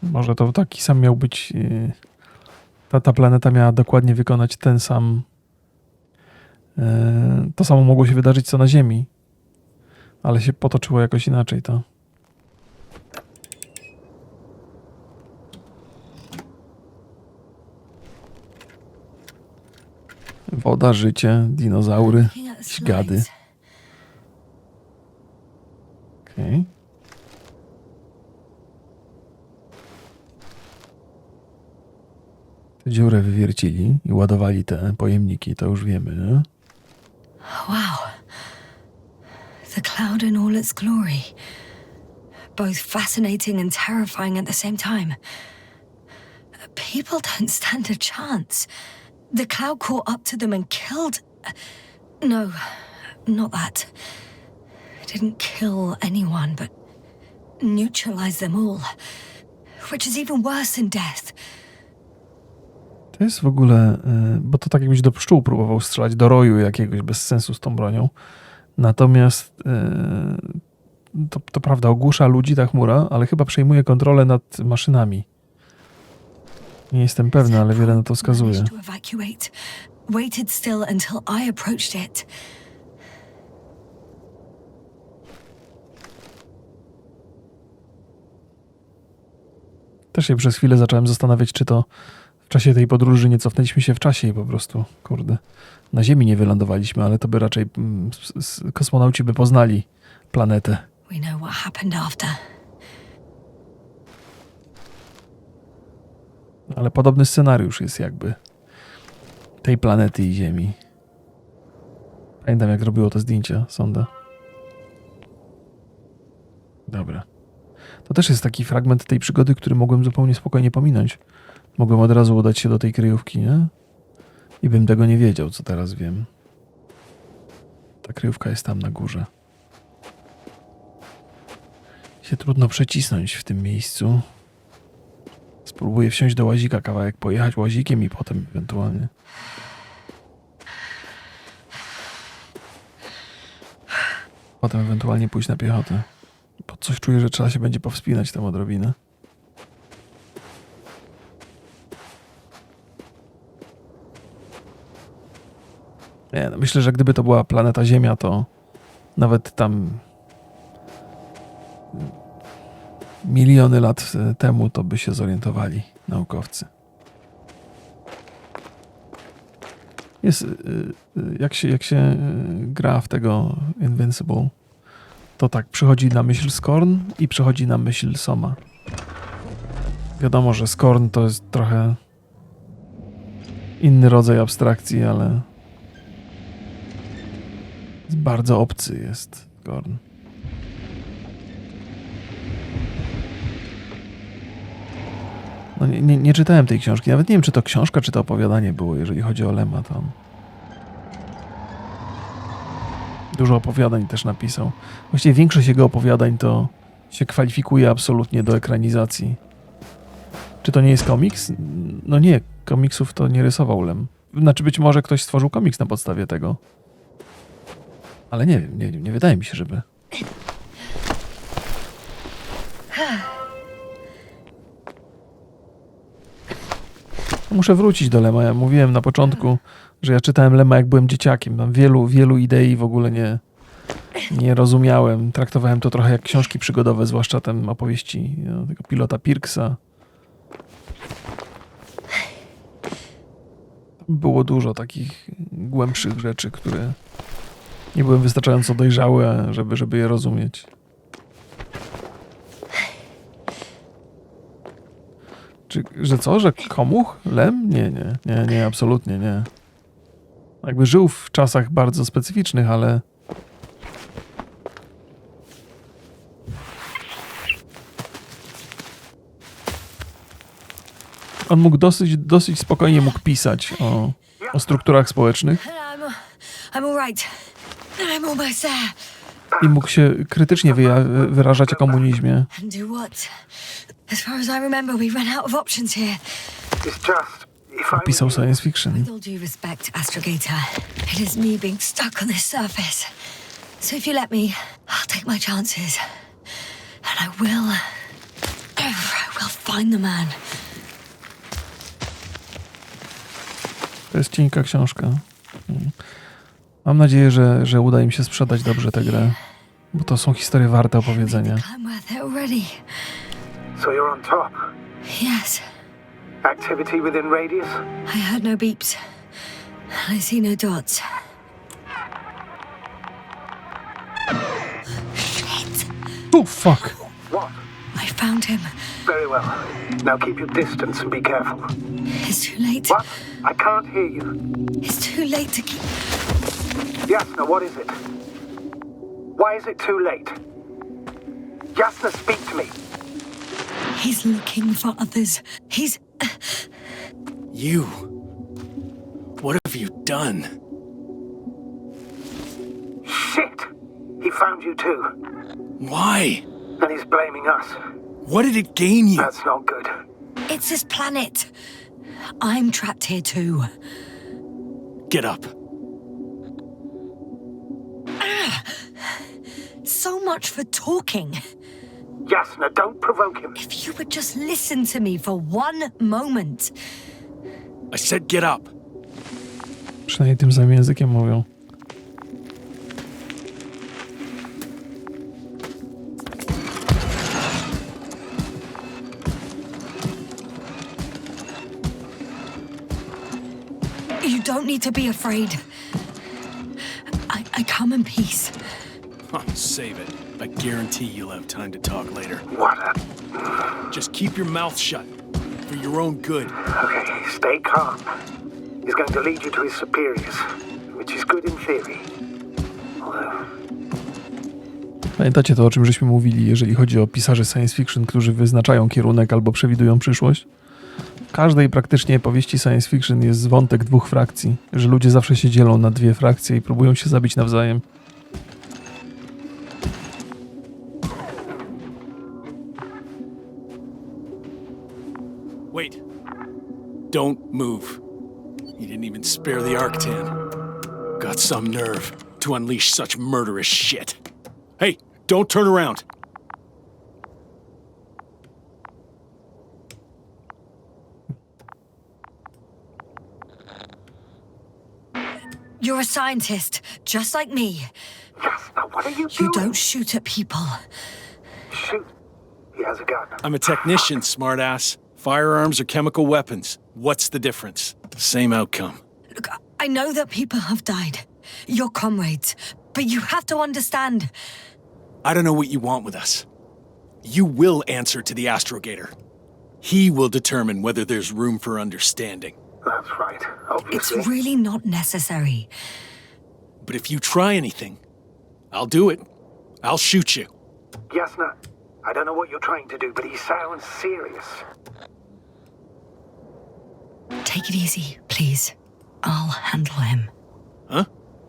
Może to taki sam miał być... Ta planeta miała dokładnie wykonać ten sam... To samo mogło się wydarzyć co na Ziemi. Ale się potoczyło jakoś inaczej to. Woda, życie, dinozaury, Looking at the śgady. slides. Okej. Tę dziurę wywiercili i ładowali te pojemniki, to już wiemy, nie? Wow. The cloud in all its glory. Both fascinating and terrifying at the same time. People don't stand a chance. The cloud caught up to them and killed... No, not that. It didn't kill anyone, but neutralized them all. Which is even worse than death. To jest w ogóle, bo to tak jakbyś do pszczół próbował strzelać, do roju jakiegoś, bez sensu z tą bronią. Natomiast to prawda, ogłusza ludzi ta chmura, ale chyba przejmuje kontrolę nad maszynami. Nie jestem pewny, ale wiele na to wskazuje. Managed to evacuate. Waited still until I approached it. Też się przez chwilę zacząłem zastanawiać, czy to w czasie tej podróży nie cofnęliśmy się w czasie i po prostu, kurde, na Ziemi nie wylądowaliśmy, ale to by raczej kosmonauci by poznali planetę. We know what happened after. Ale podobny scenariusz jest jakby tej planety i Ziemi. Pamiętam, jak robiło to zdjęcia, sonda. Dobra. To też jest taki fragment tej przygody, który mogłem zupełnie spokojnie pominąć. Mogłem od razu udać się do tej kryjówki, nie? I bym tego nie wiedział, co teraz wiem. Ta kryjówka jest tam na górze. Się trudno przecisnąć w tym miejscu. Spróbuję wsiąść do łazika kawałek, pojechać łazikiem i potem ewentualnie. Potem ewentualnie pójść na piechotę. Bo coś czuję, że trzeba się będzie powspinać tam odrobinę. Nie, no myślę, że gdyby to była planeta Ziemia, to nawet tam miliony lat temu to by się zorientowali naukowcy. Jest, jak się gra w tego Invincible, to tak, przychodzi na myśl Scorn i przychodzi na myśl Soma. Wiadomo, że Scorn to jest trochę inny rodzaj abstrakcji, ale bardzo obcy jest Scorn. No nie czytałem tej książki. Nawet nie wiem, czy to książka, czy to opowiadanie było, jeżeli chodzi o Lema. To dużo opowiadań też napisał. Właściwie większość jego opowiadań to się kwalifikuje absolutnie do ekranizacji. Czy to nie jest komiks? No nie, komiksów to nie rysował Lem. Znaczy być może ktoś stworzył komiks na podstawie tego. Ale nie wiem, nie wydaje mi się, żeby... Muszę wrócić do Lema. Ja mówiłem na początku, że ja czytałem Lema, jak byłem dzieciakiem. Tam wielu idei w ogóle nie rozumiałem. Traktowałem to trochę jak książki przygodowe, zwłaszcza ten opowieści tego pilota Pirksa. Było dużo takich głębszych rzeczy, które nie byłem wystarczająco dojrzały, żeby je rozumieć. Że co? Że komuch? Lem? Nie, absolutnie nie. Jakby żył w czasach bardzo specyficznych, ale On mógł dosyć spokojnie mógł pisać o strukturach społecznych I'm all right. I'm almost there. i mógł się krytycznie wyrażać o komunizmie. And do what? As far as I remember, we ran out of options here. It's just, if I Pisał were you, science fiction. With all due respect, Astrogator, it is me being stuck on this surface. So if you let me, I'll take my chances. And I will find the man. To jest cienka książka. Mam nadzieję, że uda im się sprzedać dobrze tę grę, bo to są historie warte opowiedzenia. I'm worth it already. so you're on top. Yes, Activity within radius? I heard no beeps. I see no dots. Shit! Oh, fuck! What? I found him. Very well. Now keep your distance and be careful. It's too late. What? I can't hear you. It's too late to keep... Jasna, what is it? Why is it too late? Jasna, speak to me. He's looking for others. He's... You. What have you done? Shit! He found you too. Why? And he's blaming us. What did it gain you? That's not good. It's this planet. I'm trapped here too. Get up. So much for talking. Jasna, don't provoke him. If you would just listen to me for one moment. I said get up. Przynajmniej tym samym językiem mówią. You don't need to be afraid. I come in peace. Save it. I guarantee you'll have time to talk later. What? Just keep your mouth shut. For your own good. Okay, stay calm. He's going to lead you to his superiors, which is good in theory. Although... Pamiętacie to, o czym żeśmy mówili, jeżeli chodzi o pisarzy science fiction, którzy wyznaczają kierunek albo przewidują przyszłość? W każdej praktycznie powieści science fiction jest wątek dwóch frakcji, że ludzie zawsze się dzielą na dwie frakcje i próbują się zabić nawzajem. Wait. Don't move. He didn't even spare the Arctan. Got some nerve to unleash such murderous shit. Hey, don't turn around. You're a scientist, just like me. Jasna, what are you You doing? don't shoot at people. Shoot. He has a gun. I'm a technician, smartass. Firearms or chemical weapons. What's the difference? Same outcome. Look, I know that people have died. Your comrades. But you have to understand. I don't know what you want with us. You will answer to the Astrogator. He will determine whether there's room for understanding. That's right, It's obviously. really not necessary. But if you try anything, I'll do it. I'll shoot you. Jasna, I don't know what you're trying to do, but he sounds serious. Take it easy, please. I'll handle him. Huh?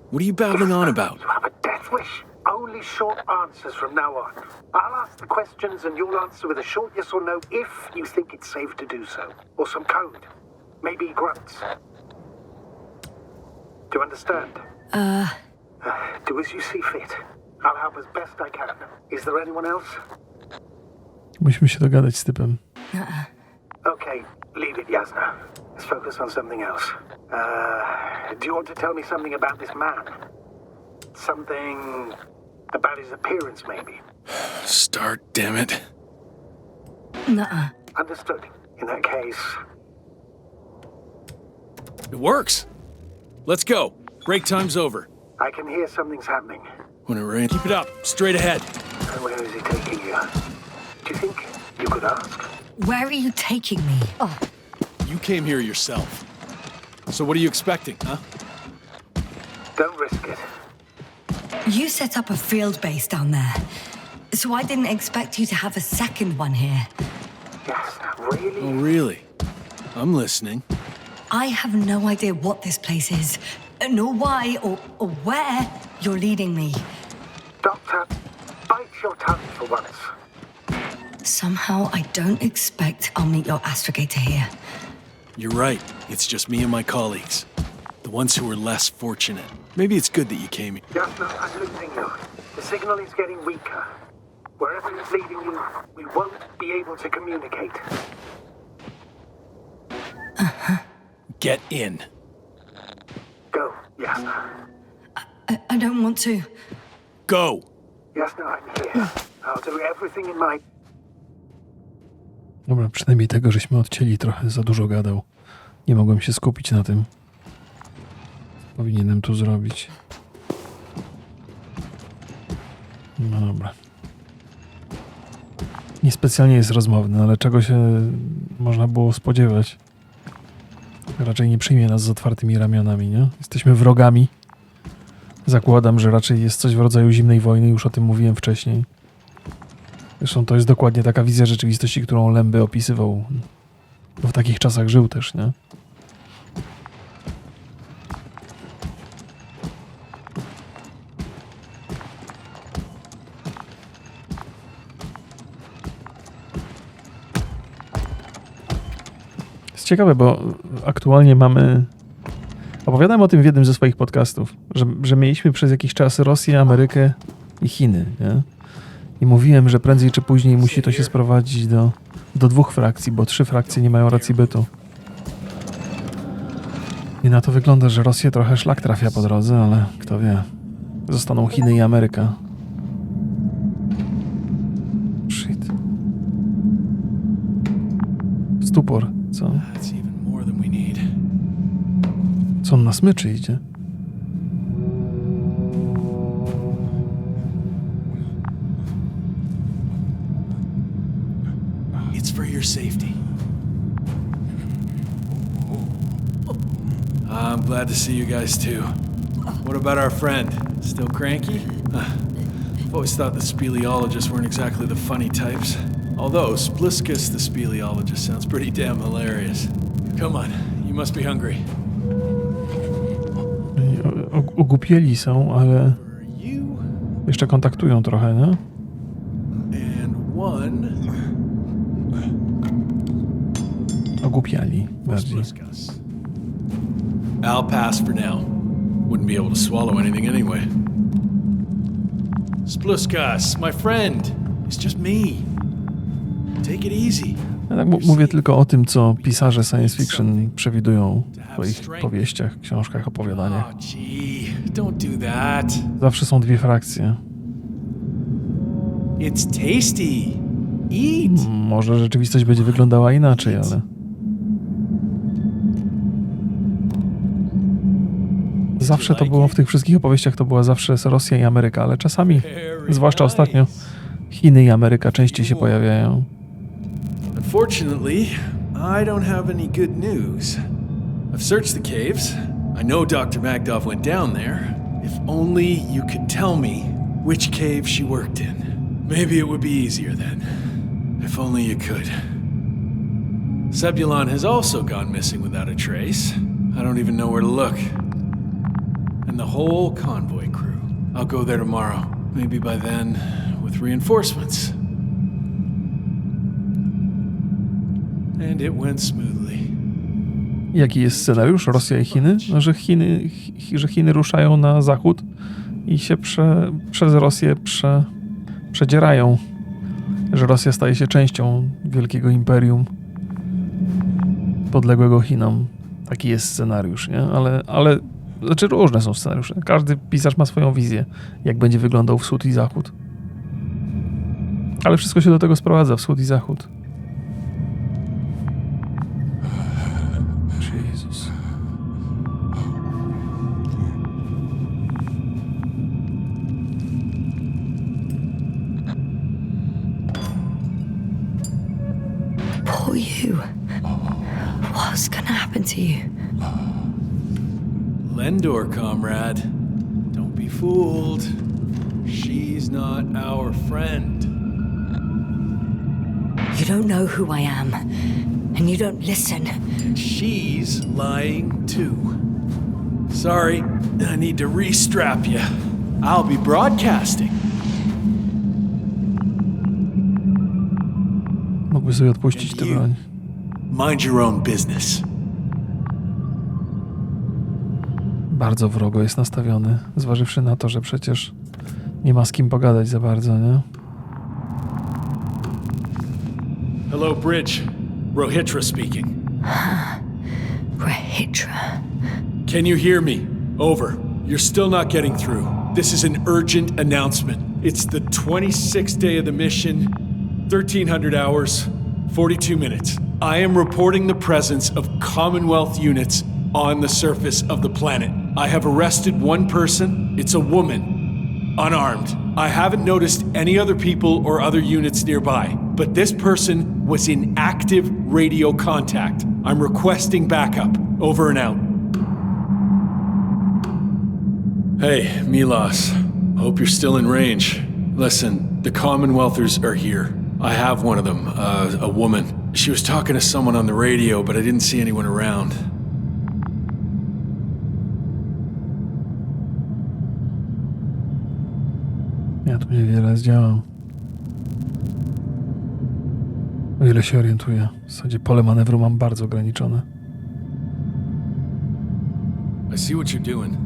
What are you babbling on about? You have a death wish. Only short answers from now on. I'll ask the questions and you'll answer with a short yes or no if you think it's safe to do so. Or some code. Maybe grunts. Do you understand? Do as you see fit. I'll help as best I can. Is there anyone else? Musimy się dogadać z typem. Okay, leave it, Jasna. Let's focus on something else. Do you want to tell me something about this man? Something about his appearance, maybe? Start, damn it. Nuh-uh. Understood. In that case... It works. Let's go. Break time's over. I can hear something's happening. When it rains, keep it up. Straight ahead. And where is he taking you? Do you think you could ask? Where are you taking me? Oh, You came here yourself. So what are you expecting, huh? Don't risk it. you set up a field base down there. So I didn't expect you to have a second one here. Yes, really? Oh, really? I'm listening. I have no idea what this place is, nor why or where you're leading me. Doctor, bite your tongue for once. Somehow I don't expect I'll meet your astrogator here. You're right. It's just me and my colleagues. The ones who are less fortunate. Maybe it's good that you came here. Just now, I'm losing you. The signal is getting weaker. Wherever it's leading you, we won't be able to communicate. Get in. Go, Jasna. I don't want to. Go! Jasna, I'm here. I'll do everything in my... Dobra, przynajmniej tego, żeśmy odcięli trochę, za dużo gadał. Nie mogłem się skupić na tym. Powinienem tu zrobić. No dobra. Niespecjalnie jest rozmowny, ale czego się można było spodziewać? Raczej nie przyjmie nas z otwartymi ramionami, nie? Jesteśmy wrogami. Zakładam, że raczej jest coś w rodzaju zimnej wojny, już o tym mówiłem wcześniej. Zresztą to jest dokładnie taka wizja rzeczywistości, którą Lęby opisywał. Bo w takich czasach żył też, nie? Jest ciekawe, bo aktualnie mamy... Opowiadałem o tym w jednym ze swoich podcastów, że mieliśmy przez jakiś czas Rosję, Amerykę i Chiny, nie? I mówiłem, że prędzej czy później musi to się sprowadzić do dwóch frakcji, bo 3 frakcje nie mają racji bytu. I na to wygląda, że Rosję trochę szlak trafia po drodze, ale kto wie. Zostaną Chiny i Ameryka. Shit. Stupor, co? Co on na smyczy idzie? It's for your safety. I'm glad to see you guys too. What about our friend? Still cranky? I've always thought the speleologists weren't exactly the funny types. Although Spliskus the speleologist sounds pretty damn hilarious. Come on, you must be hungry. Ogłupieli są, ale jeszcze kontaktują trochę, nie? And one Ogłupiali bardziej. I'll pass for now. Wouldn't be able to swallow anything anyway. Spluskas, my friend. It's just me. Take it easy. Ja tak mówię tylko o tym, co pisarze science fiction przewidują w swoich powieściach, książkach, opowiadaniach. Oh, gee, don't do that. Zawsze są 2 frakcje. It's tasty. Eat. Może rzeczywistość będzie wyglądała inaczej, ale... Zawsze to było w tych wszystkich opowieściach, to była zawsze Rosja i Ameryka, ale czasami, zwłaszcza ostatnio, Chiny i Ameryka częściej się pojawiają. Unfortunately, I don't have any good news. I've searched the caves. I know Dr. Magdov went down there. If only you could tell me which cave she worked in. Maybe it would be easier then. If only you could. Sebulon has also gone missing without a trace. I don't even know where to look. And the whole convoy crew. I'll go there tomorrow. Maybe by then, with reinforcements. And it went smoothly. Jaki jest scenariusz? Rosja i Chiny? No, że Chiny ruszają na zachód i się przez Rosję przedzierają. Że Rosja staje się częścią wielkiego imperium podległego Chinom. Taki jest scenariusz, nie? Ale znaczy różne są scenariusze. Każdy pisarz ma swoją wizję, jak będzie wyglądał wschód i zachód. Ale wszystko się do tego sprowadza, wschód i zachód. Jezus. Poor you. What's gonna happen to you? Lendor, comrade. Don't be fooled. She's not our friend. You don't know who I am, and you don't listen. She's lying too. Sorry, I need to restrap you. I'll be broadcasting. Mógłby sobie odpuścić tę broń. Mind your own business. Bardzo wrogo jest nastawiony, zważywszy na to, że przecież nie ma z kim pogadać za bardzo, nie? Hello, Bridge. Rohitra speaking. Rohitra. Can you hear me? Over. You're still not getting through. This is an urgent announcement. It's the 26th day of the mission, 1,300 hours, 42 minutes. I am reporting the presence of Commonwealth units on the surface of the planet. I have arrested one person. It's a woman, unarmed. I haven't noticed any other people or other units nearby, but this person was in active radio contact. I'm requesting backup. Over and out. Hey, Milos. Hope you're still in range. Listen, the Commonwealthers are here. I have one of them, a woman. She was talking to someone on the radio, but I didn't see anyone around. Ja tu niewiele zdziałam. O ile się orientuję. W zasadzie pole manewru mam bardzo ograniczone. I see what you're doing.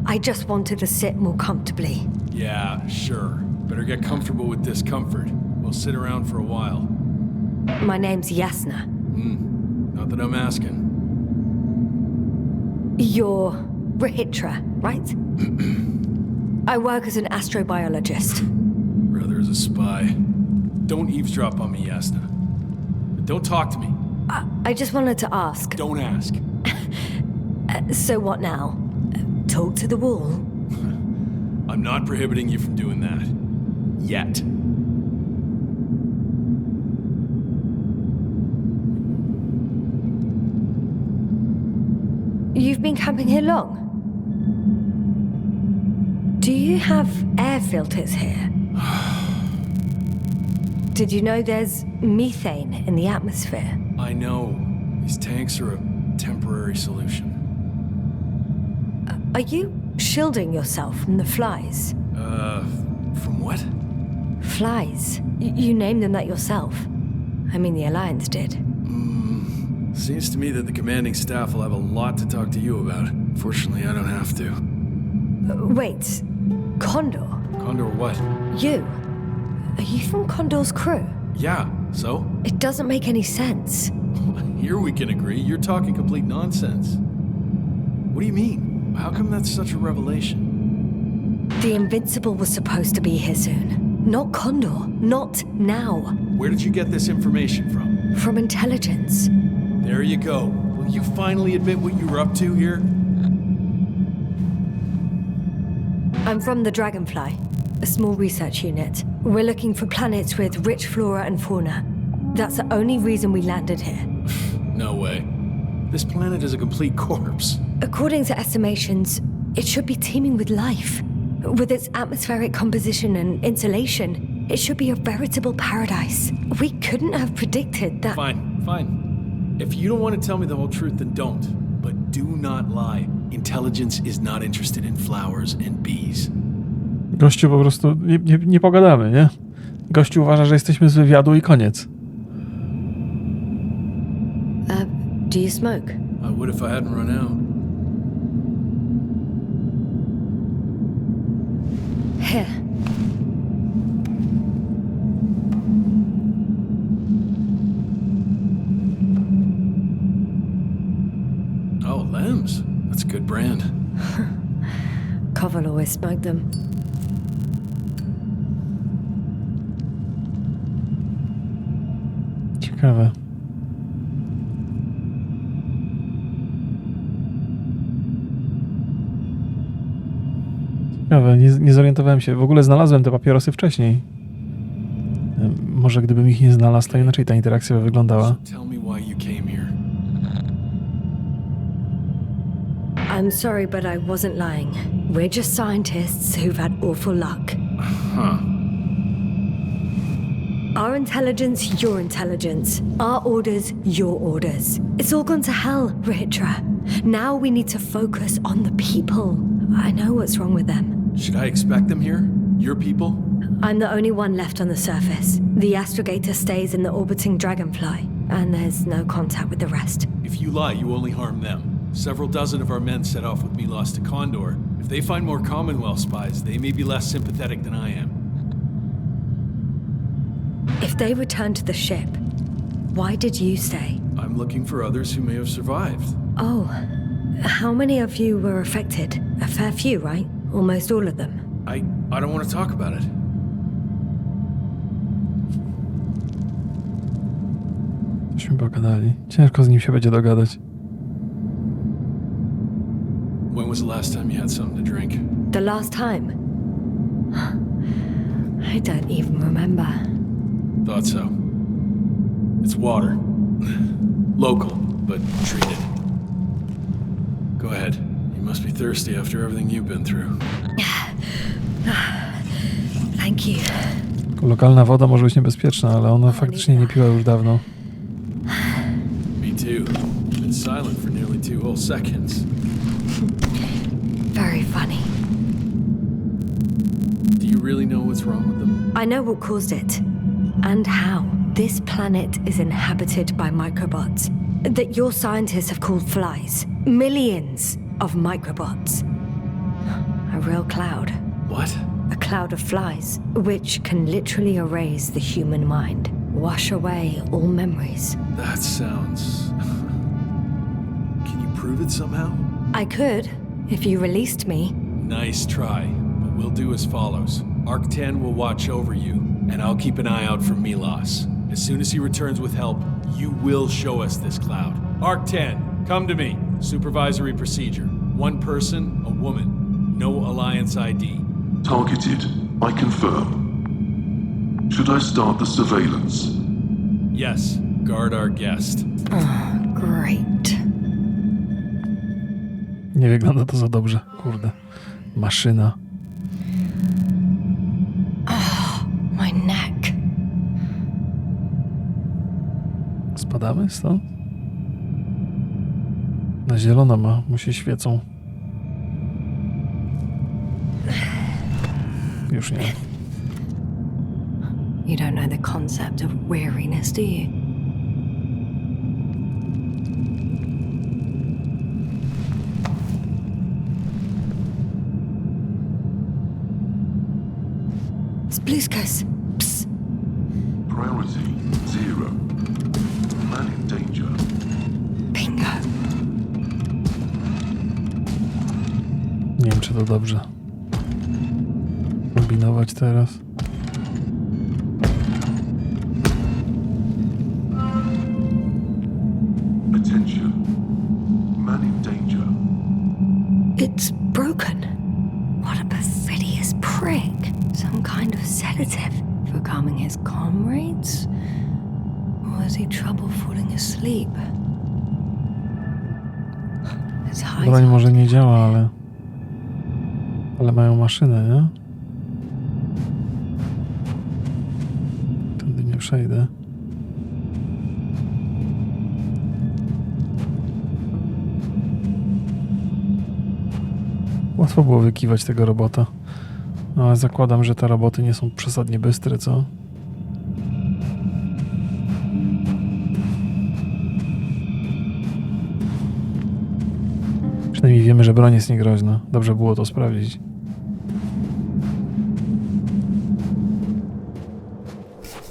I just wanted to sit more comfortably. Yeah, sure. Better get comfortable with discomfort. We'll sit around for a while. My name's Yasna. Not that I'm asking. You're Rohitra, right? I work as an astrobiologist. Brother is a spy. Don't eavesdrop on me, Yasna. Don't talk to me. I just wanted to ask. Don't ask. So what now? Talk to the wall? I'm not prohibiting you from doing that. Yet. You've been camping here long? Do you have air filters here? Did you know there's methane in the atmosphere? I know. These tanks are a temporary solution. Are you shielding yourself from the flies? From what? Flies. You named them that yourself. I mean, the Alliance did. Seems to me that the commanding staff will have a lot to talk to you about. Fortunately, I don't have to. Wait, Condor? Condor what? You? Are you from Condor's crew? Yeah, so? It doesn't make any sense. Here we can agree. You're talking complete nonsense. What do you mean? How come that's such a revelation? The Invincible was supposed to be here soon. Not Condor. Not now. Where did you get this information from? From intelligence. There you go. Will you finally admit what you were up to here? I'm from the Dragonfly, a small research unit. We're looking for planets with rich flora and fauna. That's the only reason we landed here. No way. This planet is a complete corpse. According to estimations, it should be teeming with life. With its atmospheric composition and insulation, it should be a veritable paradise. We couldn't have predicted that. Fine. If you don't want to tell me the whole truth, then don't. But do not lie. Intelligence is not interested in flowers and bees. Gościu po prostu nie pogadamy, nie? Gościu uważa, że jesteśmy z wywiadu i koniec. Do you smoke? I would if I hadn't run out. Here. Oh, Lems. That's a good brand. Koval always smoked them. Ciekawe. Ciekawe, nie zorientowałem się. W ogóle znalazłem te papierosy wcześniej. Może gdybym ich nie znalazł, to inaczej ta interakcja by wyglądała. Tell me why you came here. I'm sorry, but I wasn't lying. We're just scientists who've had awful luck. Huh. Our intelligence, your intelligence. Our orders, your orders. It's all gone to hell, Rihitra. Now we need to focus on the people. I know what's wrong with them. Should I expect them here? Your people? I'm the only one left on the surface. The astrogator stays in the orbiting dragonfly, and there's no contact with the rest. If you lie, you only harm them. Several dozen of our men set off with me lost to Condor. If they find more Commonwealth spies, they may be less sympathetic than I am. If they return to the ship, why did you stay? I'm looking for others who may have survived. Oh, how many of you were affected? A fair few, right? Almost all of them. I don't want to talk about it. Tośmy pogadali. Ciężko z nim się będzie dogadać. When was the last time you had something to drink? The last time? I don't even remember. Thought so. It's water. Local, but treated. Go ahead. You must be thirsty after everything you've been through. Thank you. Lokalna woda może być niebezpieczna, ale ona faktycznie nie piła już dawno. Me too. Been silent for nearly 2 whole seconds. Very funny. Do you really know what's wrong with them? I know what caused it. And how. This planet is inhabited by microbots that your scientists have called flies. Millions of microbots. A real cloud. What? A cloud of flies, which can literally erase the human mind, wash away all memories. That sounds... Can you prove it somehow? I could, if you released me. Nice try, but we'll do as follows. Arc 10 will watch over you, and I'll keep an eye out for Milos. As soon as he returns with help, you will show us this cloud. Arc 10, come to me. Supervisory procedure. One person, a woman. No Alliance ID. Targeted. I confirm. Should I start the surveillance? Yes, guard our guest. Great. Nie wygląda to za dobrze. Kurde. Maszyna. My neck. Spadamy stąd? Na zielono mu się świecą. Już nie. You don't know the concept of weariness, do you? Spluskas. Psst. Priority 0. Man in danger. Bingo. Nie wiem, czy to dobrze. Kombinować teraz. Attention. Man in danger. It's broken. What a perfidious prick. Some kind of sedative for calming his comrades? Or has he trouble falling asleep? His high Broń może nie działa, ale mają maszynę, nie? Tędy nie przejdę. Łatwo było wykiwać tego robota. No, ale zakładam, że te roboty nie są przesadnie bystre, co? Przynajmniej wiemy, że broń jest niegroźna. Dobrze było to sprawdzić.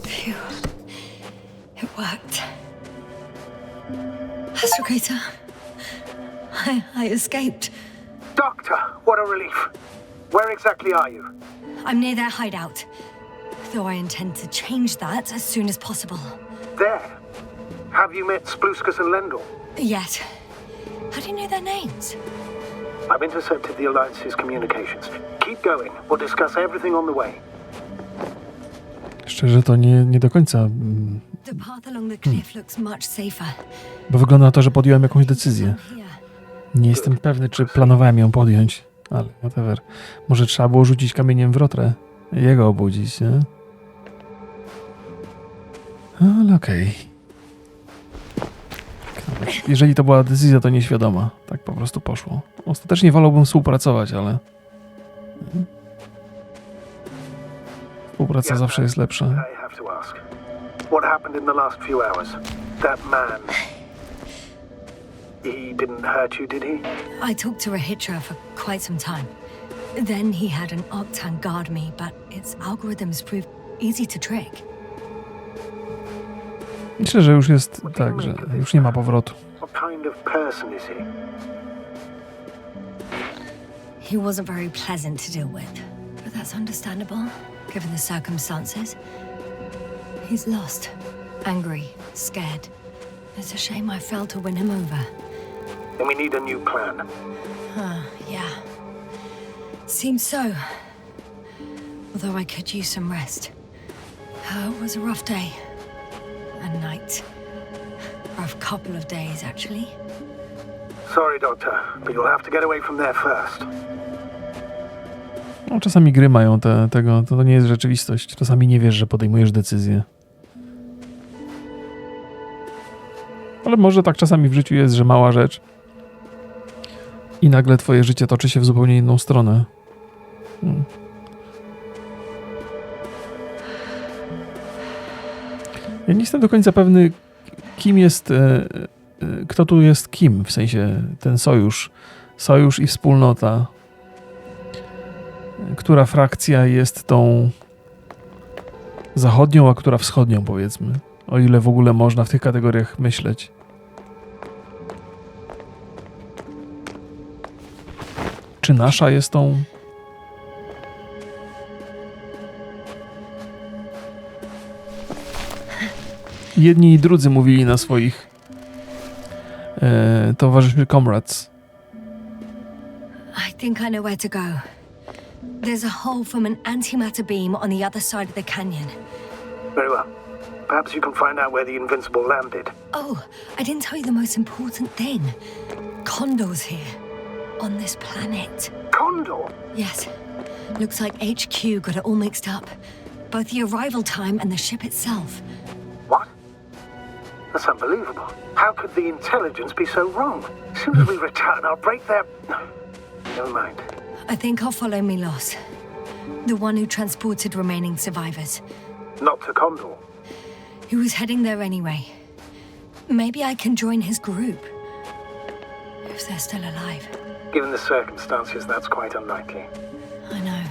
Phew. It worked. Astrogator. I escaped. Doctor, what a relief. Where exactly are you? I'm near their hideout. Though I intend to change that as soon as possible. There. Have you met Spluskas and Lendl? Yet. How do you know their names? I've intercepted the Alliance's communications. Keep going. We'll discuss everything on the way. Szczerze, to nie do końca... The path along the cliff looks much safer. Bo wygląda na to, że podjąłem jakąś decyzję. Here. Nie jestem pewny, czy planowałem ją podjąć. Ale whatever. Może trzeba było rzucić kamieniem w rotrę. Jego obudzić, nie? Ale okej. Jeżeli to była decyzja, to nieświadoma. Tak po prostu poszło. Ostatecznie wolałbym współpracować, ale... Współpraca zawsze jest lepsza. I have to ask. What happened in the last few hours? That man. He didn't hurt you, did he? I talked to a hitcher for quite some time. Then he had an Octan guard me, but its algorithms proved easy to trick. Myślę, że już jest tak, że już nie ma powrotu. What kind of person is he? He wasn't very pleasant to deal with, but that's understandable, given the circumstances. He's lost, angry, scared. It's a shame I failed to win him over. Then we need a new plan. Yeah. Seems so. Although I could use some rest. It was a rough day. A night. Rough couple of days, actually. Sorry, Doctor, but you'll have to get away from there first. No, czasami gry mają tego, to nie jest rzeczywistość. Czasami nie wiesz, że podejmujesz decyzję. Ale może tak czasami w życiu jest, że mała rzecz i nagle twoje życie toczy się w zupełnie inną stronę. Ja nie jestem do końca pewny, kim jest, kto tu jest kim, w sensie ten sojusz i wspólnota. Która frakcja jest tą zachodnią, a która wschodnią, powiedzmy. O ile w ogóle można w tych kategoriach myśleć. Czy nasza jest tą... Jedni i drudzy mówili na swoich towarzyszy comrades. I think I know where to go. There's a hole from an antimatter beam on the other side of the canyon. Very well. Perhaps you can find out where the Invincible landed. Oh, I didn't tell you the most important thing. Condor's here. On this planet. Condor? Yes. Looks like HQ got it all mixed up. Both the arrival time and the ship itself. What? That's unbelievable. How could the intelligence be so wrong? As soon as we return, I'll break their... Never mind. I think I'll follow Milos. The one who transported remaining survivors. Not to Condor. He was heading there anyway. Maybe I can join his group. If they're still alive. Given the circumstances, that's quite unlikely. I know.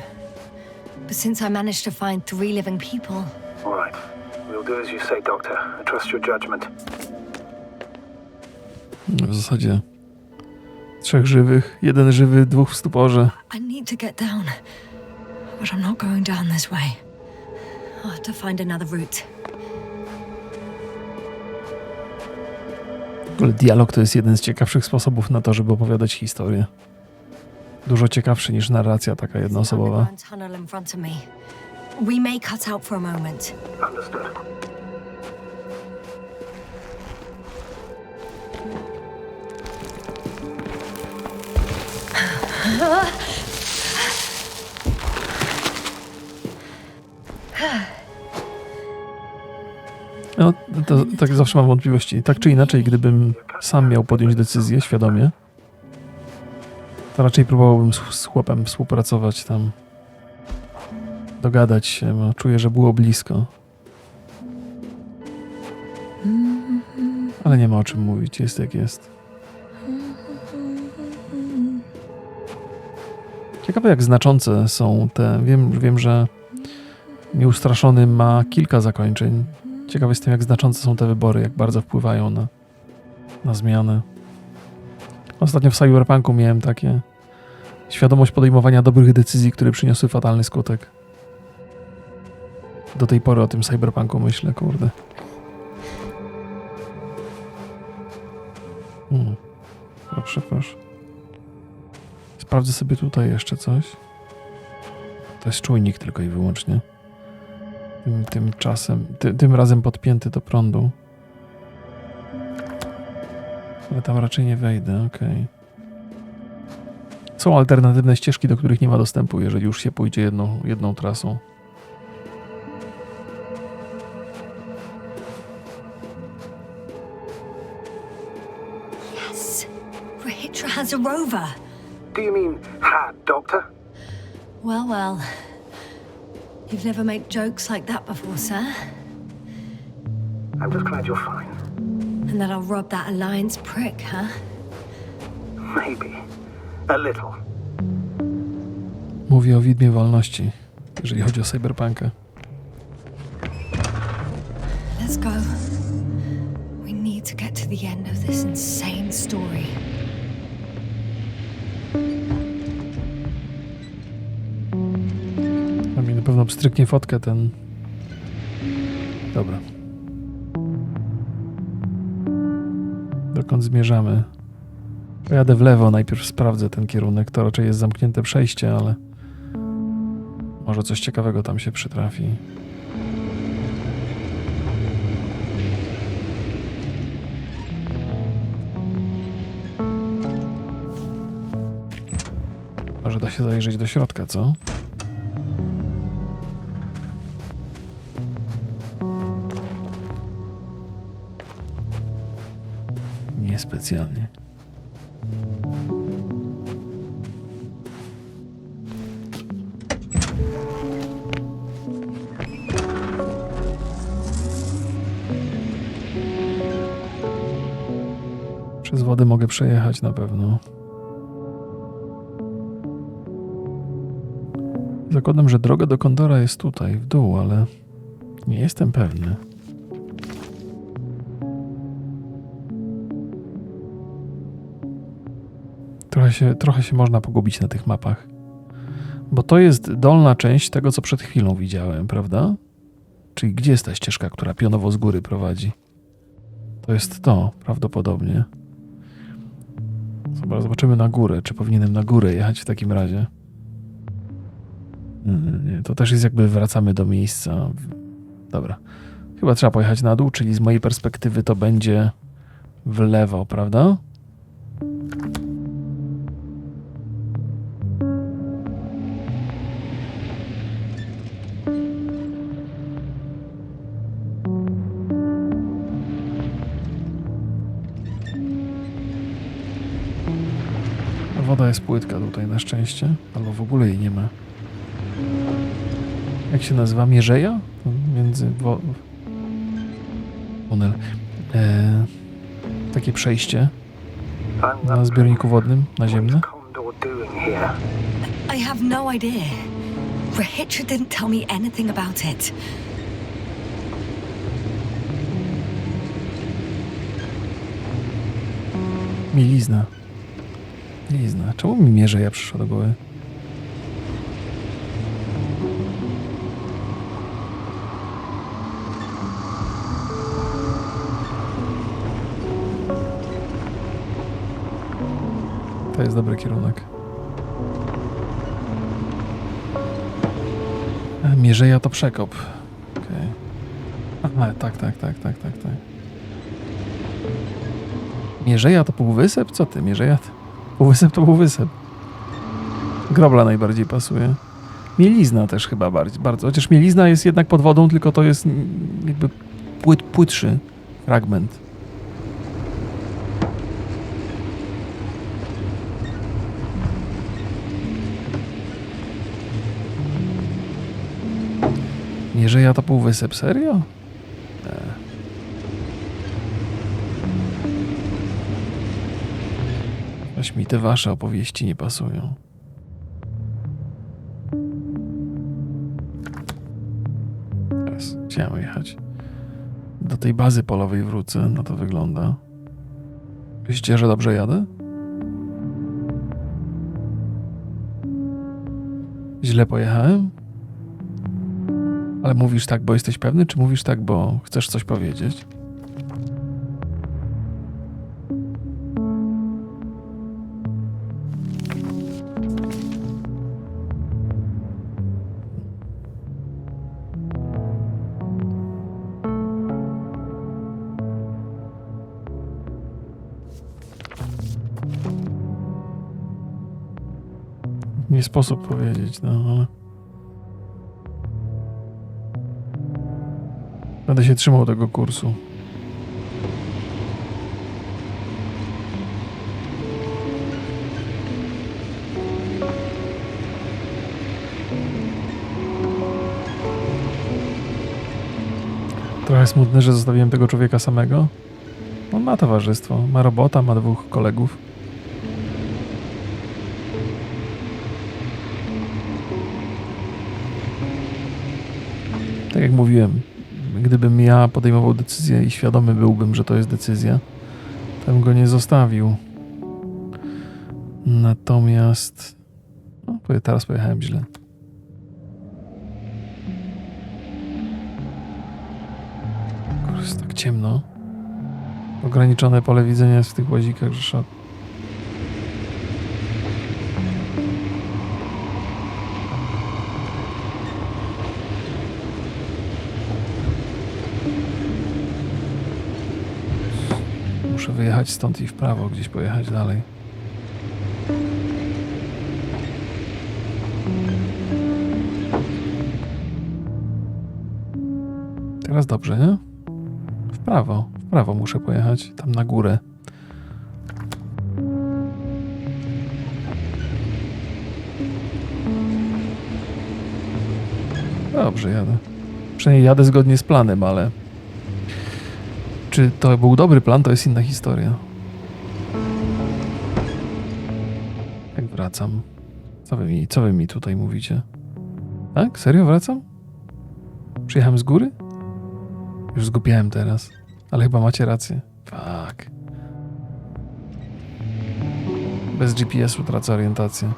But since I managed to find 3 living people... All right. We'll do as you say, Doctor. I trust your judgment. W zasadzie 3 żywych, 1 żywy, 2 w stuporze. I need to get down. But I'm not going down this way. I'll have to find another route. Ale dialog to jest jeden z ciekawszych sposobów na to, żeby opowiadać historię. Dużo ciekawszy niż narracja taka jednoosobowa. Tunnel in front of me. We may cut out for a moment. Understood. No, to tak zawsze mam wątpliwości. Tak czy inaczej, gdybym sam miał podjąć decyzję świadomie, to raczej próbowałbym z chłopem współpracować tam, dogadać się, bo czuję, że było blisko. Ale nie ma o czym mówić, jest jak jest. Ciekawe, jak znaczące są te... Wiem, że Nieustraszony ma kilka zakończeń. Ciekawy jestem, jak znaczące są te wybory, jak bardzo wpływają na zmiany. Ostatnio w Cyberpunku miałem takie świadomość podejmowania dobrych decyzji, które przyniosły fatalny skutek. Do tej pory o tym Cyberpunku myślę, kurde. Proszę. Sprawdzę sobie tutaj jeszcze coś. To jest czujnik tylko i wyłącznie. Tym razem podpięty do prądu. Ale tam raczej nie wejdę, okej. Są alternatywne ścieżki, do których nie ma dostępu, jeżeli już się pójdzie jedną trasą. Rahitra has a rover. Do you mean had, Doctor? Well, well. You've never made jokes like that before, sir. I'm just glad you're fine. And that I'll rob that Alliance prick, huh? Maybe. A little. Mówi o widmie wolności, jeżeli chodzi o cyberpunkę. Let's go. We need to get to the end of this insane story. A mi na pewno pstryknie fotkę ten... Dobra. Dokąd zmierzamy? Pojadę w lewo, najpierw sprawdzę ten kierunek. To raczej jest zamknięte przejście, ale może coś ciekawego tam się przytrafi. Może da się zajrzeć do środka, co? Niespecjalnie. Przez wodę mogę przejechać na pewno. Zakładam, że droga do Kondora jest tutaj, w dół, ale nie jestem pewny. Trochę się można pogubić na tych mapach. Bo to jest dolna część tego, co przed chwilą widziałem, prawda? Czyli gdzie jest ta ścieżka, która pionowo z góry prowadzi? To jest to, prawdopodobnie. Zobaczymy na górę. Czy powinienem na górę jechać w takim razie? Nie, to też jest jakby wracamy do miejsca. Dobra. Chyba trzeba pojechać na dół, czyli z mojej perspektywy to będzie w lewo, prawda? Woda jest płytka tutaj na szczęście, albo w ogóle jej nie ma. Jak się nazywa? Mierzeja? Tunel. Takie przejście na zbiorniku wodnym, naziemne. I have no idea. Rahitra didn't tell me anything about it. Mielizna. Czemu mi Mierzeja przyszła do głowy? To jest dobry kierunek. Mierzeja to przekop. Okay. Aha, tak. Mierzeja to półwysep? Co ty? Mierzeja to... Półwysep to półwysep. Grobla najbardziej pasuje. Mielizna też chyba bardzo. Chociaż mielizna jest jednak pod wodą, tylko to jest jakby płytszy fragment. Mierzeja to półwysep, serio? Nie. Aż mi te wasze opowieści nie pasują. Teraz chciałem jechać. Do tej bazy polowej wrócę, no to wygląda. Myślicie, że dobrze jadę? Źle pojechałem? Ale mówisz tak, bo jesteś pewny, czy mówisz tak, bo chcesz coś powiedzieć? Nie sposób powiedzieć, no ale... Będę się trzymał tego kursu. Trochę smutne, że zostawiłem tego człowieka samego. On ma towarzystwo, ma robota, ma 2 kolegów. Tak jak mówiłem, gdybym ja podejmował decyzję i świadomy byłbym, że to jest decyzja, to bym go nie zostawił. Natomiast... No, teraz pojechałem źle. Jest tak ciemno. Ograniczone pole widzenia jest w tych łazikach, że szat. Muszę wyjechać stąd i w prawo, gdzieś pojechać dalej. Teraz dobrze, nie? W prawo muszę pojechać, tam na górę. Dobrze, jadę. Przynajmniej jadę zgodnie z planem, ale... Czy to był dobry plan, to jest inna historia. Jak wracam? Co wy mi tutaj mówicie? Tak? Serio wracam? Przyjechałem z góry? Już zgubiałem teraz. Ale chyba macie rację. Fuck. Bez GPS-u tracę orientację.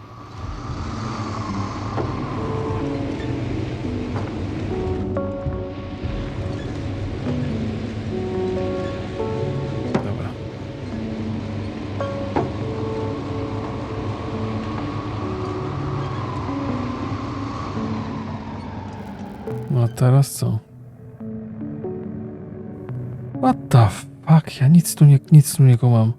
Dobra. No a teraz co? What the fuck? Ja nic tu nie kumam.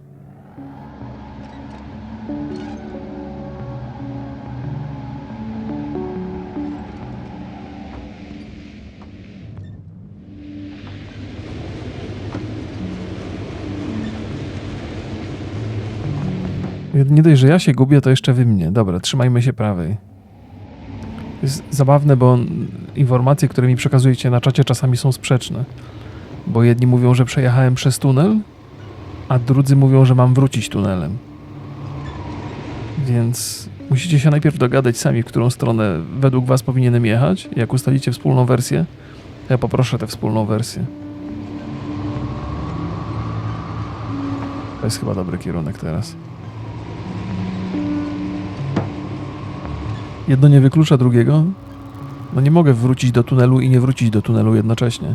Nie dość, że ja się gubię, to jeszcze wy mnie. Dobra, trzymajmy się prawej. Jest zabawne, bo informacje, które mi przekazujecie na czacie, czasami są sprzeczne. Bo jedni mówią, że przejechałem przez tunel, a drudzy mówią, że mam wrócić tunelem. Więc musicie się najpierw dogadać sami, w którą stronę według was powinienem jechać. Jak ustalicie wspólną wersję, ja poproszę tę wspólną wersję. To jest chyba dobry kierunek teraz. Jedno nie wyklucza drugiego. No nie mogę wrócić do tunelu i nie wrócić do tunelu jednocześnie.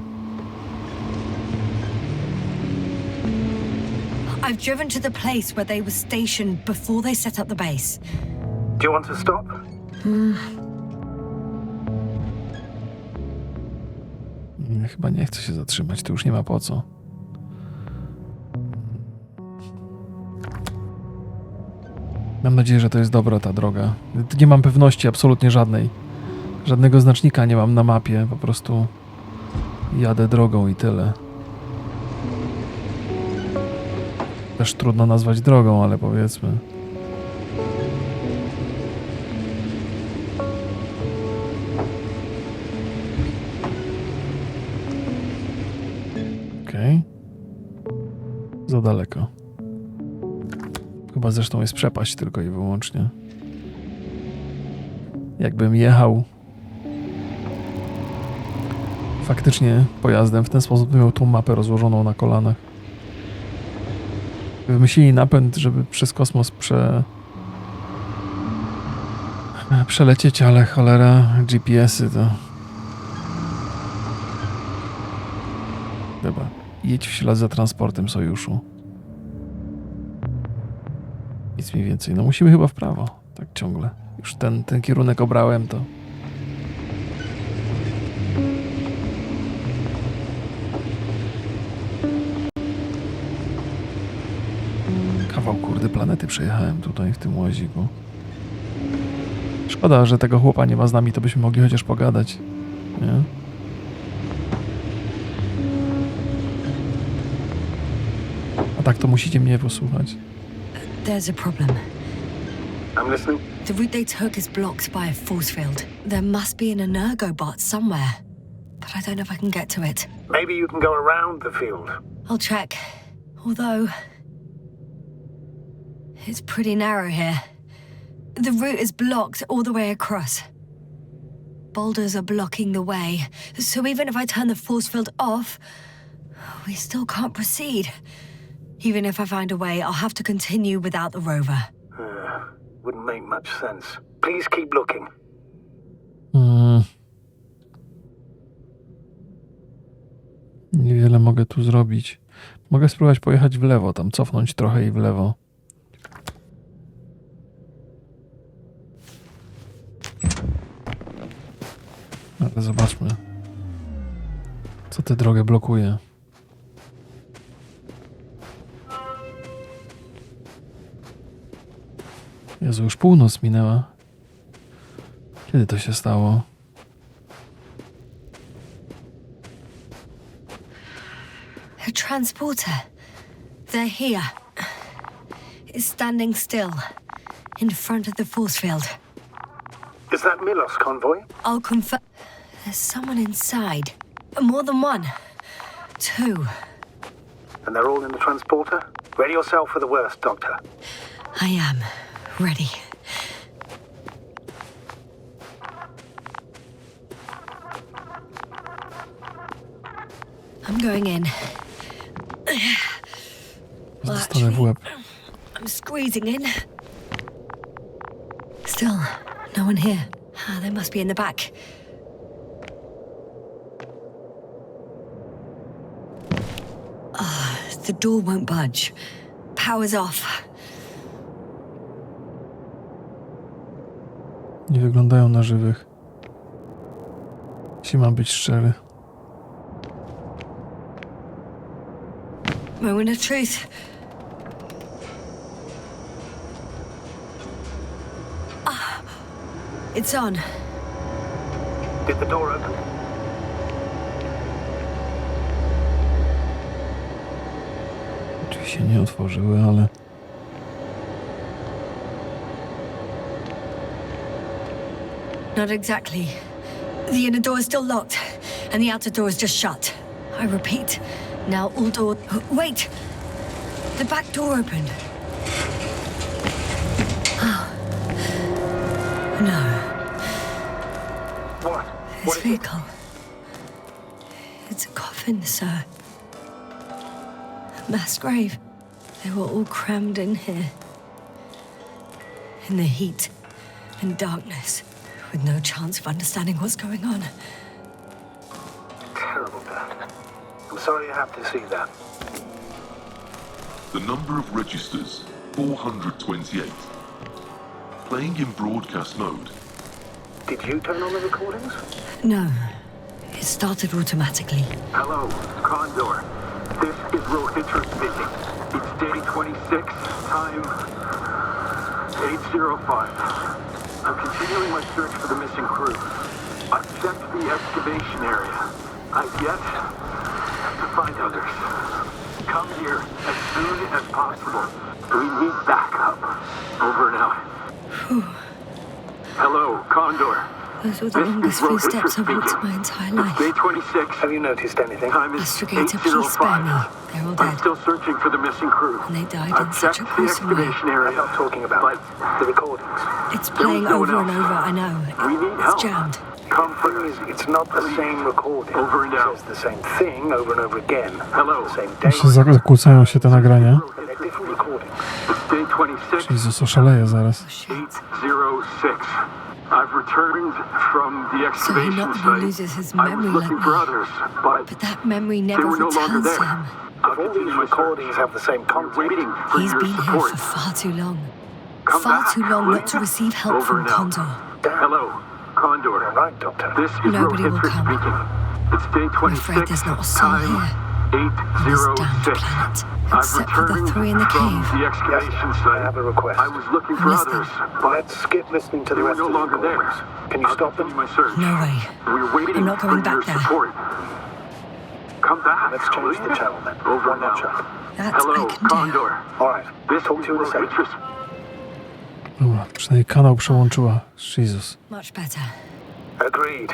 I've driven to the place where they were stationed before they set up the base. Do you want to stop? Chyba nie chcę się zatrzymać, to już nie ma po co. Mam nadzieję, że to jest dobra ta droga. Nie mam pewności absolutnie żadnej. Żadnego znacznika nie mam na mapie, po prostu jadę drogą i tyle. Też trudno nazwać drogą, ale powiedzmy. Okej. Za daleko. Chyba zresztą jest przepaść tylko i wyłącznie. Jakbym jechał faktycznie pojazdem, w ten sposób bym miał tą mapę rozłożoną na kolanach. Wymyślili napęd, żeby przez kosmos przelecieć, ale cholera, GPS-y to... Dobra, jedź w ślad za transportem sojuszu. Nic mniej więcej. No musimy chyba w prawo. Tak ciągle. Już ten kierunek obrałem, to... Kawał kurde planety przejechałem tutaj w tym łaziku. Szkoda, że tego chłopa nie ma z nami, to byśmy mogli chociaż pogadać. Nie? A tak to musicie mnie posłuchać. There's a problem. I'm listening. The route they took is blocked by a force field. There must be an energobot somewhere, but I don't know if I can get to it. Maybe you can go around the field. I'll check. Although, it's pretty narrow here. The route is blocked all the way across. Boulders are blocking the way, so even if I turn the force field off, we still can't proceed. Even if I find a way, I'll have to continue without the rover. Wouldn't make much sense. Please keep looking. Niewiele mogę tu zrobić. Mogę spróbować pojechać w lewo, tam cofnąć trochę i w lewo. Ale zobaczmy, co tę drogę blokuje. Jezu, już północ minęła. Kiedy to się stało? A transporter. They're here. It's standing still, in front of the force field. Is that Milos convoy? I'll confirm. There's someone inside. More than one. Two. And they're all in the transporter? Ready yourself for the worst, Doctor. I am ready. I'm going in. Zostanę w łeb. I'm squeezing in. Still, no one here. They must be in the back. The door won't budge. Power's off. Nie wyglądają na żywych. Jeśli mam być szczery. Moment of truth. It's on. Did the door open? Drzwi się nie otworzyły, ale... Not exactly. The inner door is still locked, and the outer door is just shut. I repeat, now all doors... Wait! The back door opened. Oh. No. What? This vehicle. It's a coffin, sir. A mass grave. They were all crammed in here. In the heat and darkness, with no chance of understanding what's going on. Terrible, Dad. I'm sorry you have to see that. The number of registers, 428. Playing in broadcast mode. Did you turn on the recordings? No. It started automatically. Hello, Condor. This is Rohitra speaking. It's day 26, time 8:05. I'm continuing my search for the missing crew. I've checked the excavation area. I've yet to find others. Come here as soon as possible. We need backup. Over and out. Hello, Condor. Those were the longest few steps I've walked in my entire life. Day 26. Have you noticed anything? Time is Astrogator, please spare me. They're all I'm dead. still searching for the missing crew. And they died I've in such a checked the gruesome way. excavation area. I'm not talking about the recordings. It's playing no one over and else. over, I know. We need It's help. jammed. It's not the same recording. Over and out. It's the same thing over and over again. Hello. The same day. Jeszcze zakłócają się te nagrania. They're different recordings. It's day 26. Jezus, oszaleję zaraz. 8:06. I've returned from the So he excavation not site. only loses his I was memory like looking for me, others, but but that memory they never were no longer returns to there. him. If all these recordings have the same content, waiting for He's your been here support. for far too long. Come Far back, too long will not to you? receive help Over from and out. Condor. Hello, Condor. All right, Doctor. This is Nobody will Rohitra come. speaking. It's day 26. I'm afraid there's not a soul time here. On this damned 8:06. planet. I've Except for the returned three in the from cave. the excavation site. I have a request. I was looking for missed others, but let's skip listening to the rest no of the longer there. recordings. Can you stop them? My search. No way. We're waiting I'm not going for your back there. support. Come back. Let's change the channel then. Over and out. That Hello, I can do. Condor. All right. This talk to you in a second. Dobra, przynajmniej kanał przełączyła. Jezus. Much better. Agreed.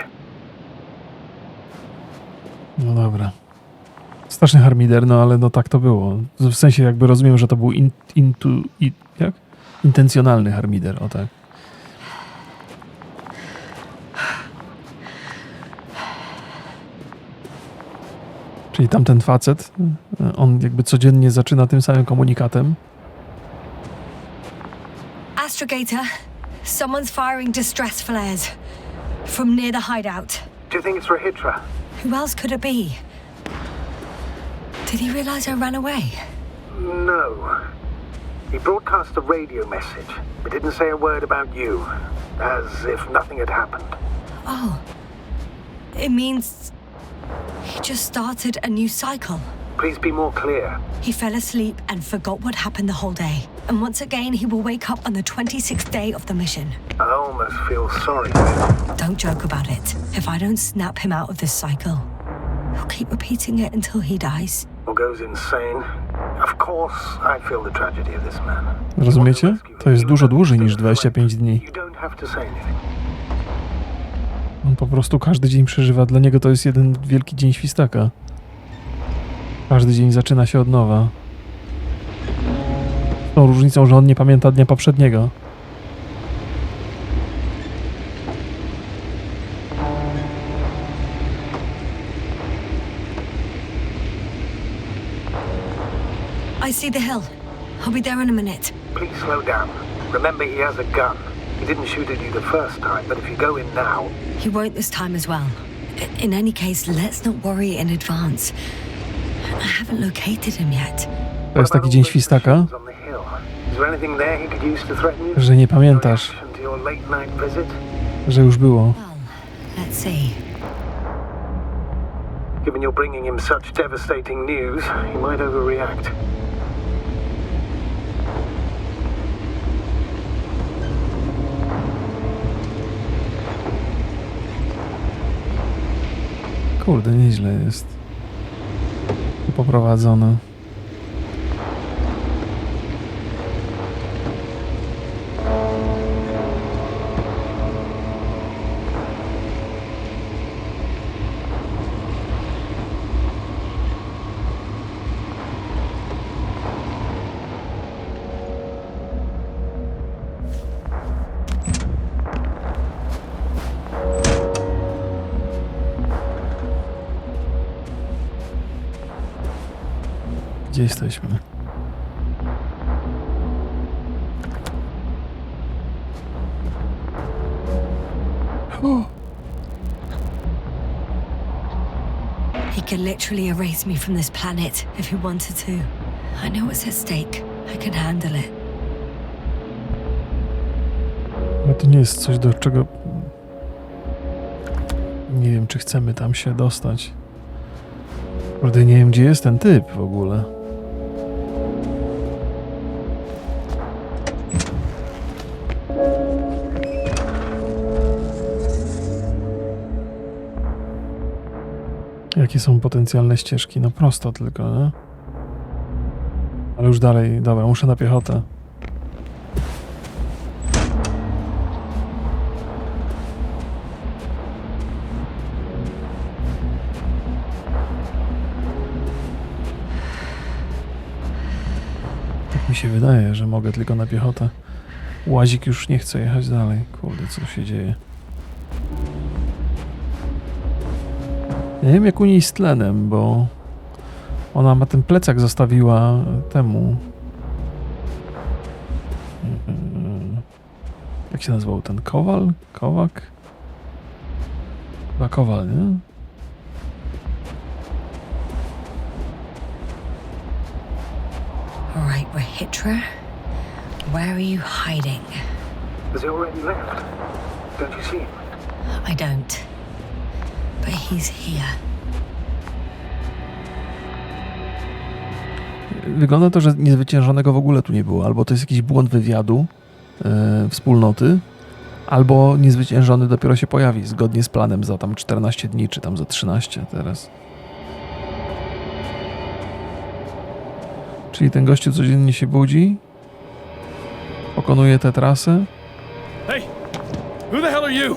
No dobra. Straszny harmider, no ale no tak to było. W sensie jakby rozumiem, że to był intencjonalny harmider, o tak. Czyli tamten facet, on jakby codziennie zaczyna tym samym komunikatem. Astrogator, someone's firing distress flares from near the hideout. Do you think it's Rahitra? Who else could it be? Did he realize I ran away? No. He broadcast a radio message, but didn't say a word about you, as if nothing had happened. Oh. It means he just started a new cycle. Please be more clear. He fell asleep and forgot what happened the whole day. And once again, he will wake up on the 26th day of the mission. I almost feel sorry for him. Don't joke about it. If I don't snap him out of this cycle, he'll keep repeating it until he dies. Or goes insane. Of course, I feel the tragedy of this man. Rozumiecie? To jest dużo dłużej niż 25 dni. You don't have to say anything. On po prostu każdy dzień przeżywa. Dla niego to jest jeden wielki dzień świstaka. Każdy dzień zaczyna się od nowa. Z tą różnicą, że on nie pamięta dnia poprzedniego. I see the hill. I'll be there in a minute. Please slow down. Remember, he has a gun. He didn't shoot at you the first time, but if you go in now... He won't this time as well. In any case, let's not worry in advance. I haven't located him yet. To jest taki dzień świstaka, że nie pamiętasz, że już było. Well, let's see. Given you're bringing him such devastating news, he might overreact. Kurde, nieźle jest poprowadzone. Gdzie jesteśmy? He could literally erase me from this planet if he wanted to. I know what's at stake. I can handle it. Ale to nie jest coś, do czego... Nie wiem, czy chcemy tam się dostać. Kurde, nie wiem, gdzie jest ten typ w ogóle. Jakie są potencjalne ścieżki? No prosto tylko, nie? Ale już dalej, dobra, muszę na piechotę. Tak mi się wydaje, że mogę tylko na piechotę. Łazik już nie chce jechać dalej. Kurde, co się dzieje? Nie wiem, jak u niej z tlenem, bo ona ma ten plecak zostawiła temu. Jak się nazywał ten kowal? Kowak? Chyba kowal, nie? All right, Rahitra. Where are you hiding? Has he already left? Don't you see him? I don't. But he's here. Wygląda to, że niezwyciężonego w ogóle tu nie było. Albo to jest jakiś błąd wywiadu wspólnoty, albo niezwyciężony dopiero się pojawi, zgodnie z planem za tam 14 dni, czy tam za 13 teraz. Czyli ten gościu codziennie się budzi, pokonuje tę trasę. Hey! Who the hell are you?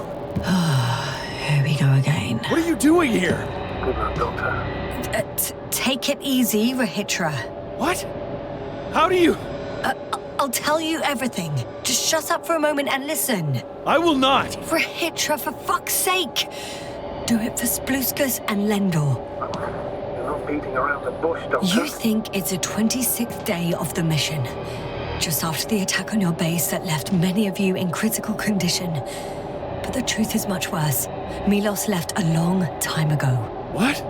Here we go again. What are you doing here? Good luck, Doctor. Take it easy, Rahitra. What? How do you... I'll tell you everything. Just shut up for a moment and listen. I will not. Rahitra, for fuck's sake! Do it for Spluskas and Lendor. You're not beating around the bush, Doctor. You think it's the 26th day of the mission, just after the attack on your base that left many of you in critical condition. But the truth is much worse. Milos left a long time ago. What?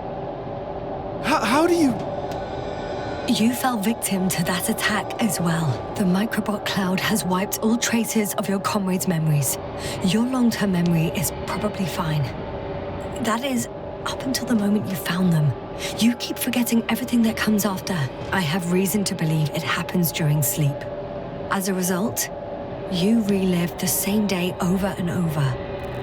How do you... You fell victim to that attack as well. The microbot cloud has wiped all traces of your comrades' memories. Your long-term memory is probably fine. That is, up until the moment you found them. You keep forgetting everything that comes after. I have reason to believe it happens during sleep. As a result, you relive the same day over and over,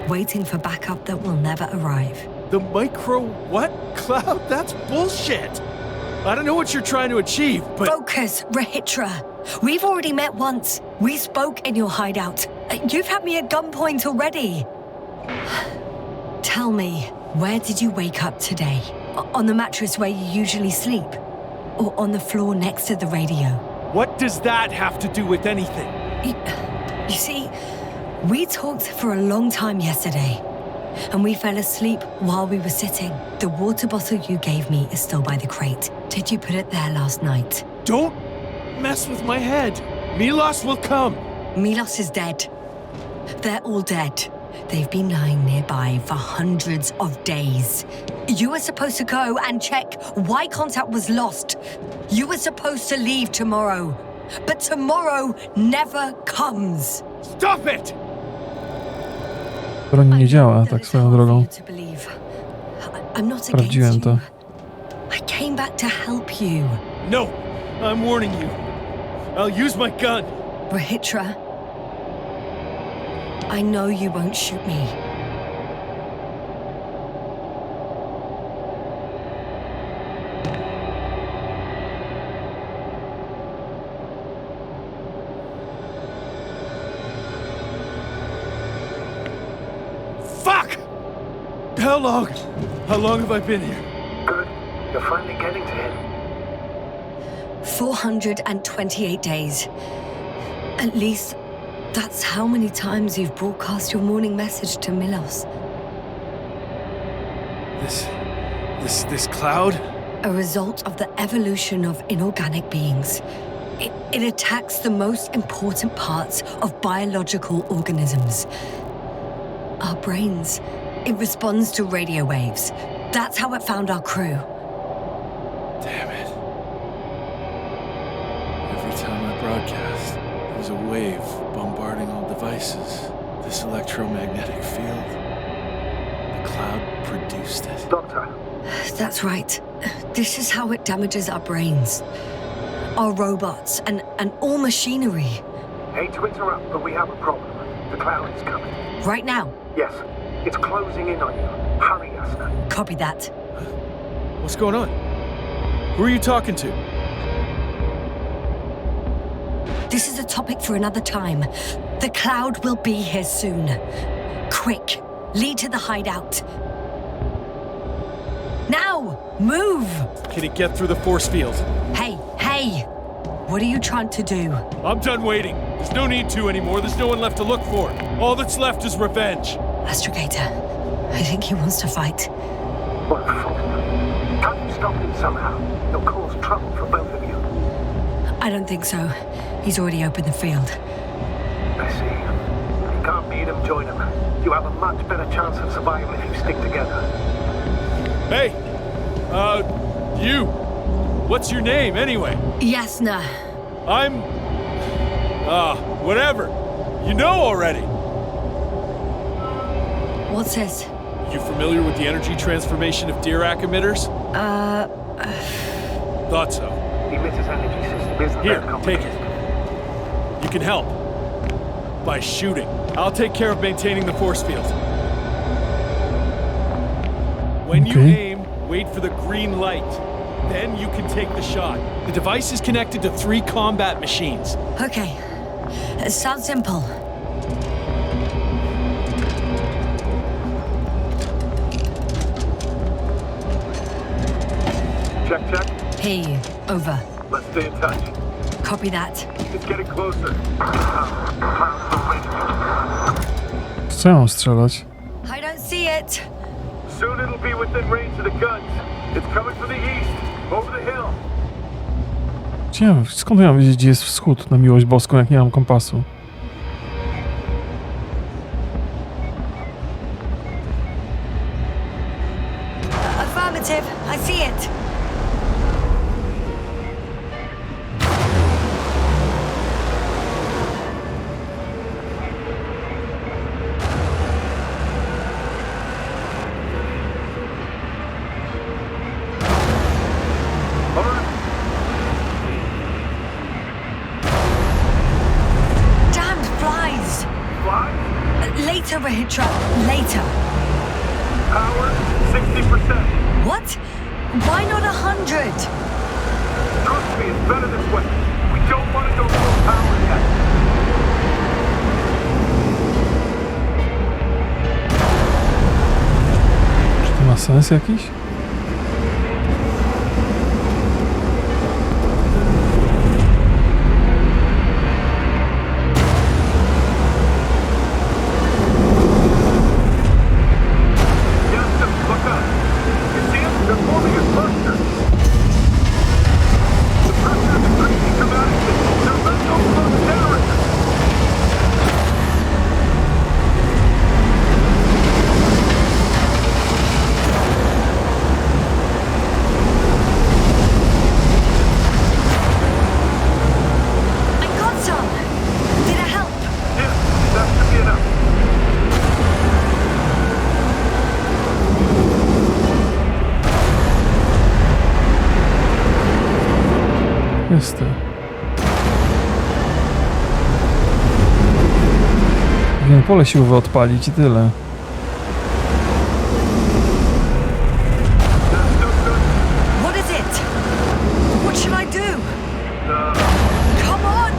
waiting for backup that will never arrive. The micro what? Cloud? That's bullshit! I don't know what you're trying to achieve, but... Focus, Rahitra. We've already met once. We spoke in your hideout. You've had me at gunpoint already. Tell me, where did you wake up today? On the mattress where you usually sleep? Or on the floor next to the radio? What does that have to do with anything? You see, we talked for a long time yesterday, and we fell asleep while we were sitting. The water bottle you gave me is still by the crate. Did you put it there last night? Don't mess with my head. Milos will come. Milos is dead. They're all dead. They've been lying nearby for hundreds of days. You were supposed to go and check why contact was lost. You were supposed to leave tomorrow. But tomorrow never comes. Stop it! Broń nie działa, tak swoją drogą. I'm not Sprawdziłem against to. you. I came back to help you. No, I'm warning you. I'll use my gun. Rahitra, I know you won't shoot me. Fuck! How long? How long have I been here? Good. You're finally getting to him. 428 days. At least that's how many times you've broadcast your morning message to Milos. This cloud? A result of the evolution of inorganic beings. It attacks the most important parts of biological organisms. Our brains. It responds to radio waves. That's how it found our crew. Damn it. Every time I broadcast, there was a wave bombarding all devices. This electromagnetic field. The cloud produced it. Doctor, That's right. This is how it damages our brains. Our robots and all machinery. hate to interrupt, but we have a problem. The cloud is coming. Right now. Yes, it's closing in on you. Hurry, Asna. Copy that. What's going on? Who are you talking to? This is a topic for another time. The cloud will be here soon. Quick, lead to the hideout. Now, move! Can it get through the force field? Hey, what are you trying to do? I'm done waiting. There's no need to anymore. There's no one left to look for. All that's left is revenge. Astrogator, I think he wants to fight. What a fool. Can't you stop him somehow? He'll cause trouble for both of you. I don't think so. He's already opened the field. I see. You can't beat him, join him. You have a much better chance of survival if you stick together. Hey, you. What's your name, anyway? Yasna. I'm... whatever. You know already. What's this? You familiar with the energy transformation of Dirac emitters? Thought so. The emitter's energy system isn't Here, that take complicated. it. You can help. By shooting. I'll take care of maintaining the force field. When you Okay. aim, wait for the green light. Then you can take the shot. The device is connected to 3 combat machines. Okay. It sounds simple. Check. Hear you. Over. Let's stay in touch. Copy that. It's getting closer. Co ja mam strzelać? I don't see it. Soon it'll be within range of the guns. It's coming from the east, over the hill. Skąd ja mam wiedzieć, gdzie jest wschód, na miłość boską, jak nie mam kompasu? Affirmative. I see it. Damned flies. Later, Rahitra. Later. Power, 60%. What? Why not 100? Trust me, it's better this way. We don't want to go full power yet. Czy to ma sens jakiś? Yes, look up. You see it? They're forming a cluster. The pressure is increasing dramatically. They're about to overload the generator. I got some. Did it help? Yeah, that should be enough. Jest to. Powinien pole siłowe odpalić i tyle. What is it? What should I do? Come on!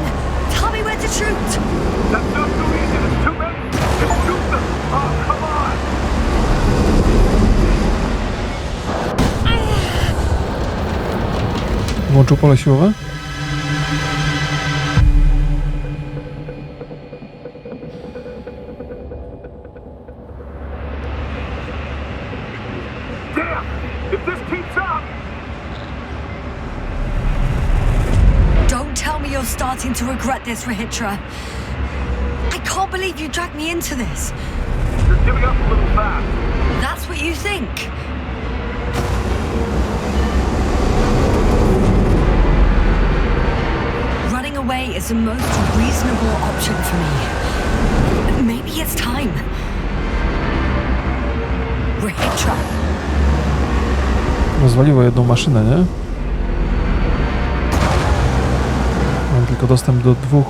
Tell me where to shoot! That's not too easy. There's too many. Just shoot them. Oh, come on. Włączył pole siłowe? Damn! If this keeps up, Don't tell me you're starting to regret this, Rahitra. I can't believe you dragged me into this. you're giving up a little fast. That's what you think. Running away is the most reasonable option for me. Maybe it's time. Rahitra. Rozwaliło jedną maszynę, nie? Mam tylko dostęp do dwóch,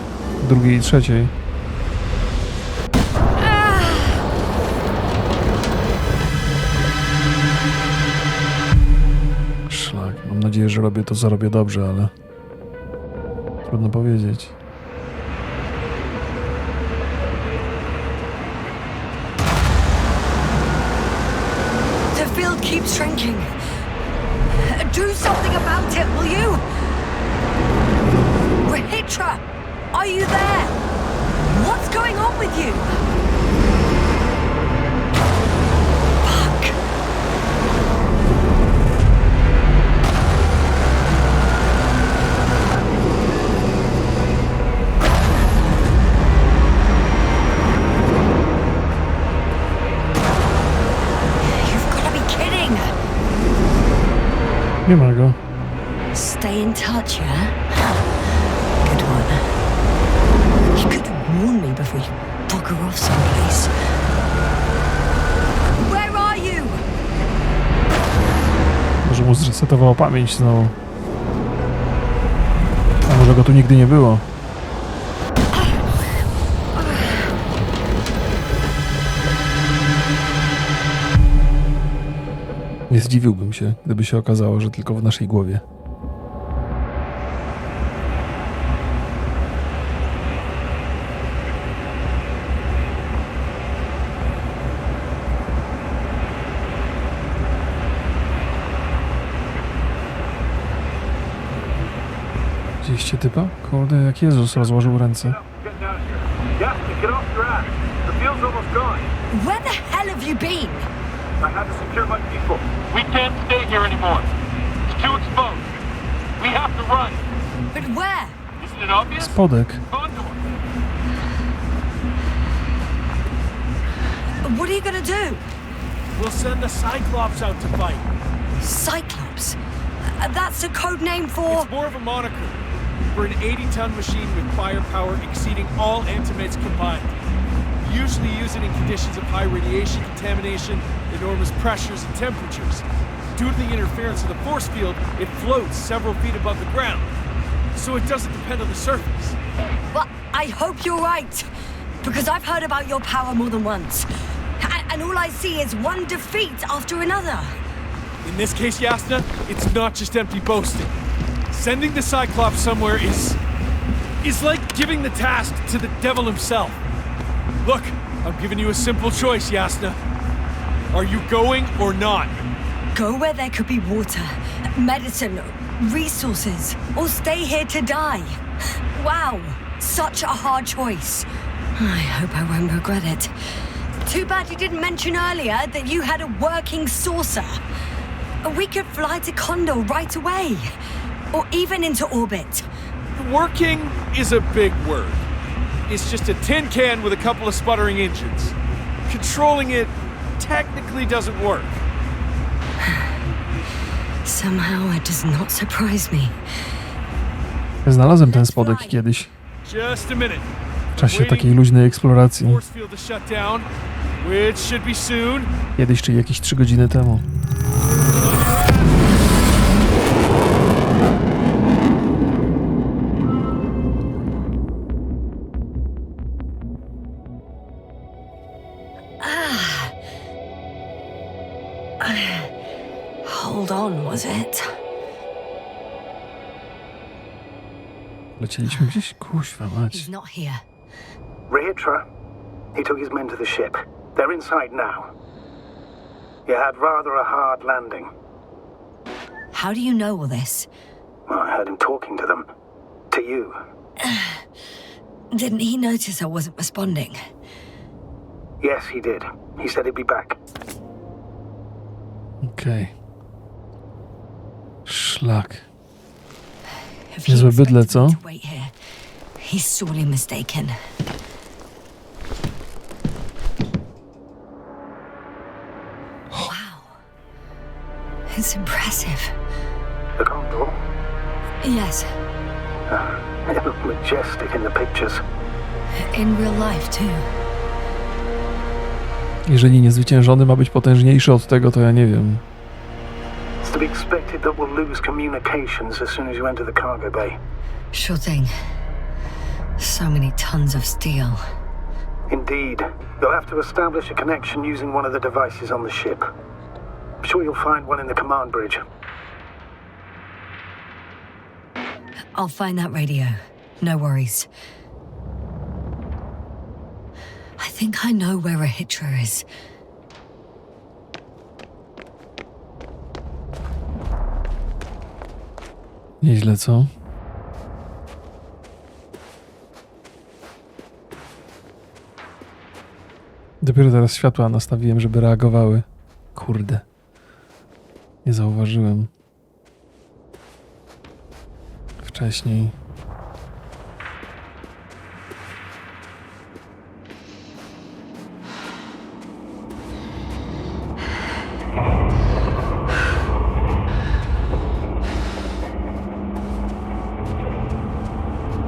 drugiej i trzeciej. Szlak. Mam nadzieję, że zarobię dobrze, ale trudno powiedzieć. The field keeps shrinking. Do something about it, will you? Rahitra, are you there? What's going on with you? Fuck. You've got to be kidding. Nie ma go. Stay in touch, yeah? Good one. You could warn me before you bugger off someplace. Where are you? Może mu zresetowało pamięć znowu. A może go tu nigdy nie było. Nie zdziwiłbym się, gdyby się okazało, że tylko w naszej głowie. Widzieliście typa? Kurde, jak Jezus rozłożył ręce. Where the hell have you been? I have to secure my people. We can't stay here anymore. It's too exposed. We have to run. But where? Isn't it obvious? Spodek. Condor. What are you gonna do? We'll send the Cyclops out to fight. Cyclops? That's a code name for... It's more of a moniker for an 80-ton machine with firepower exceeding all Antimates combined. Usually use it in conditions of high radiation contamination, enormous pressures and temperatures. Due to the interference of the force field, it floats several feet above the ground, so it doesn't depend on the surface. Well, I hope you're right. Because I've heard about your power more than once. And all I see is one defeat after another. In this case, Yasna, it's not just empty boasting. Sending the Cyclops somewhere is like giving the task to the devil himself. Look, I'm giving you a simple choice, Yasna. Are you going or not? Go where there could be water, medicine, resources, or stay here to die. Wow, such a hard choice. I hope I won't regret it. Too bad you didn't mention earlier that you had a working saucer. We could fly to Condor right away, or even into orbit. Working is a big word. It's just a tin can with a couple of sputtering engines. Controlling it technically doesn't work. Somehow it does not surprise me. Znalazłem ten spodek kiedyś. Just a minute. W czasie takiej luźnej eksploracji. Force field to shut down, which should be soon. Kiedyś, czy jakieś 3 godziny temu. Hold on, was it? Lecieliśmy gdzieś? Kuźwa mać. He's not here. Ritra, he took his men to the ship. They're inside now. You had rather a hard landing. How do you know all this? Well, I heard him talking to them. To you. Didn't he notice I wasn't responding? Yes, he did. He said he'd be back. Okej. Szlak. If he Niezłe bydle, expected co? me to wait here, he's sorely mistaken. Wow. It's impressive. The Condor? Yes, It looked majestic in the pictures. in real life too. Jeżeli niezwyciężony ma być potężniejszy od tego, to ja nie wiem. It's to be expected that we'll lose communications as soon as you enter the cargo bay. Sure thing. So many tons of steel. Indeed. You'll have to establish a connection using one of the devices on the ship. I'm sure you'll find one in the command bridge. I'll find that radio. No worries. I think I know where a hitcher is. Nieźle, co? Dopiero teraz światła nastawiłem, żeby reagowały. Kurde. Nie zauważyłem. Wcześniej.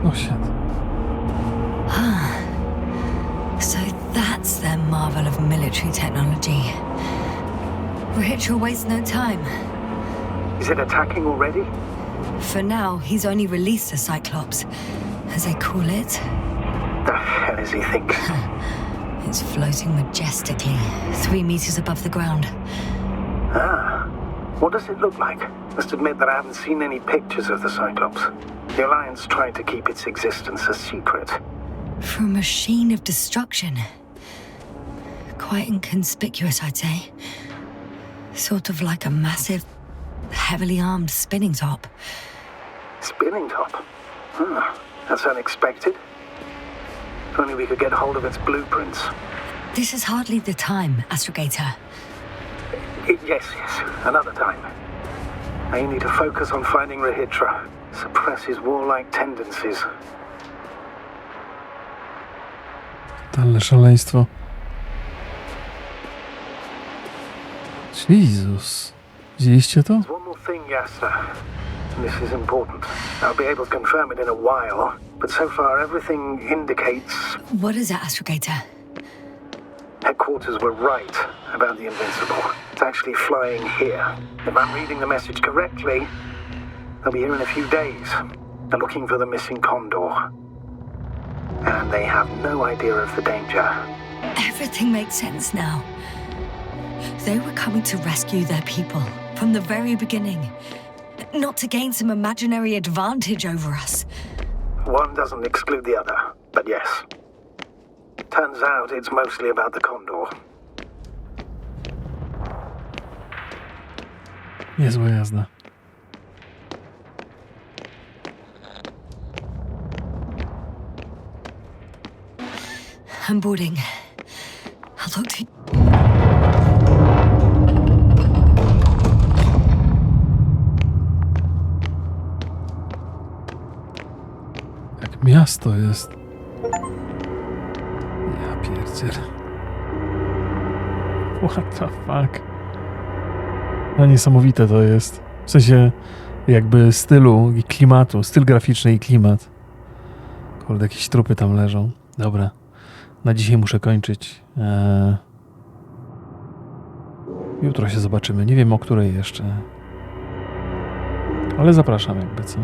Oh shit. So that's their marvel of military technology. Ritual wastes no time. Is it attacking already? For now, he's only released the Cyclops, as they call it. The hell is he thinking? It's floating majestically, 3 meters above the ground. Ah. What does it look like? Must admit that I haven't seen any pictures of the Cyclops. The Alliance tried to keep its existence a secret. For a machine of destruction. Quite inconspicuous, I'd say. Sort of like a massive, heavily armed spinning top. Spinning top? That's unexpected. If only we could get hold of its blueprints. This is hardly the time, Astrogator. Yes, another time. I need to focus on finding Rahitra, suppress his warlike tendencies. Totalne szaleństwo. Jezus. Widzieliście to? One more thing, Yasta. This is important. I'll be able to confirm it in a while, but so far everything indicates What is it, Astrogator? headquarters were right about the Invincible. It's actually flying here. If I'm reading the message correctly, they'll be here in a few days. They're looking for the missing Condor. And they have no idea of the danger. Everything makes sense now. They were coming to rescue their people from the very beginning, not to gain some imaginary advantage over us. One doesn't exclude the other, but yes. Turns out it's mostly about the Condor. Niezła jazda. I'm boarding. I'll talk to you. Jak miasto jest. Ja pierdzielę. What the fuck? No niesamowite to jest. W sensie jakby stylu i klimatu. Styl graficzny i klimat. Kurde, jakieś trupy tam leżą. Dobra. Na dzisiaj muszę kończyć. Jutro się zobaczymy. Nie wiem o której jeszcze. Ale zapraszam jakby co.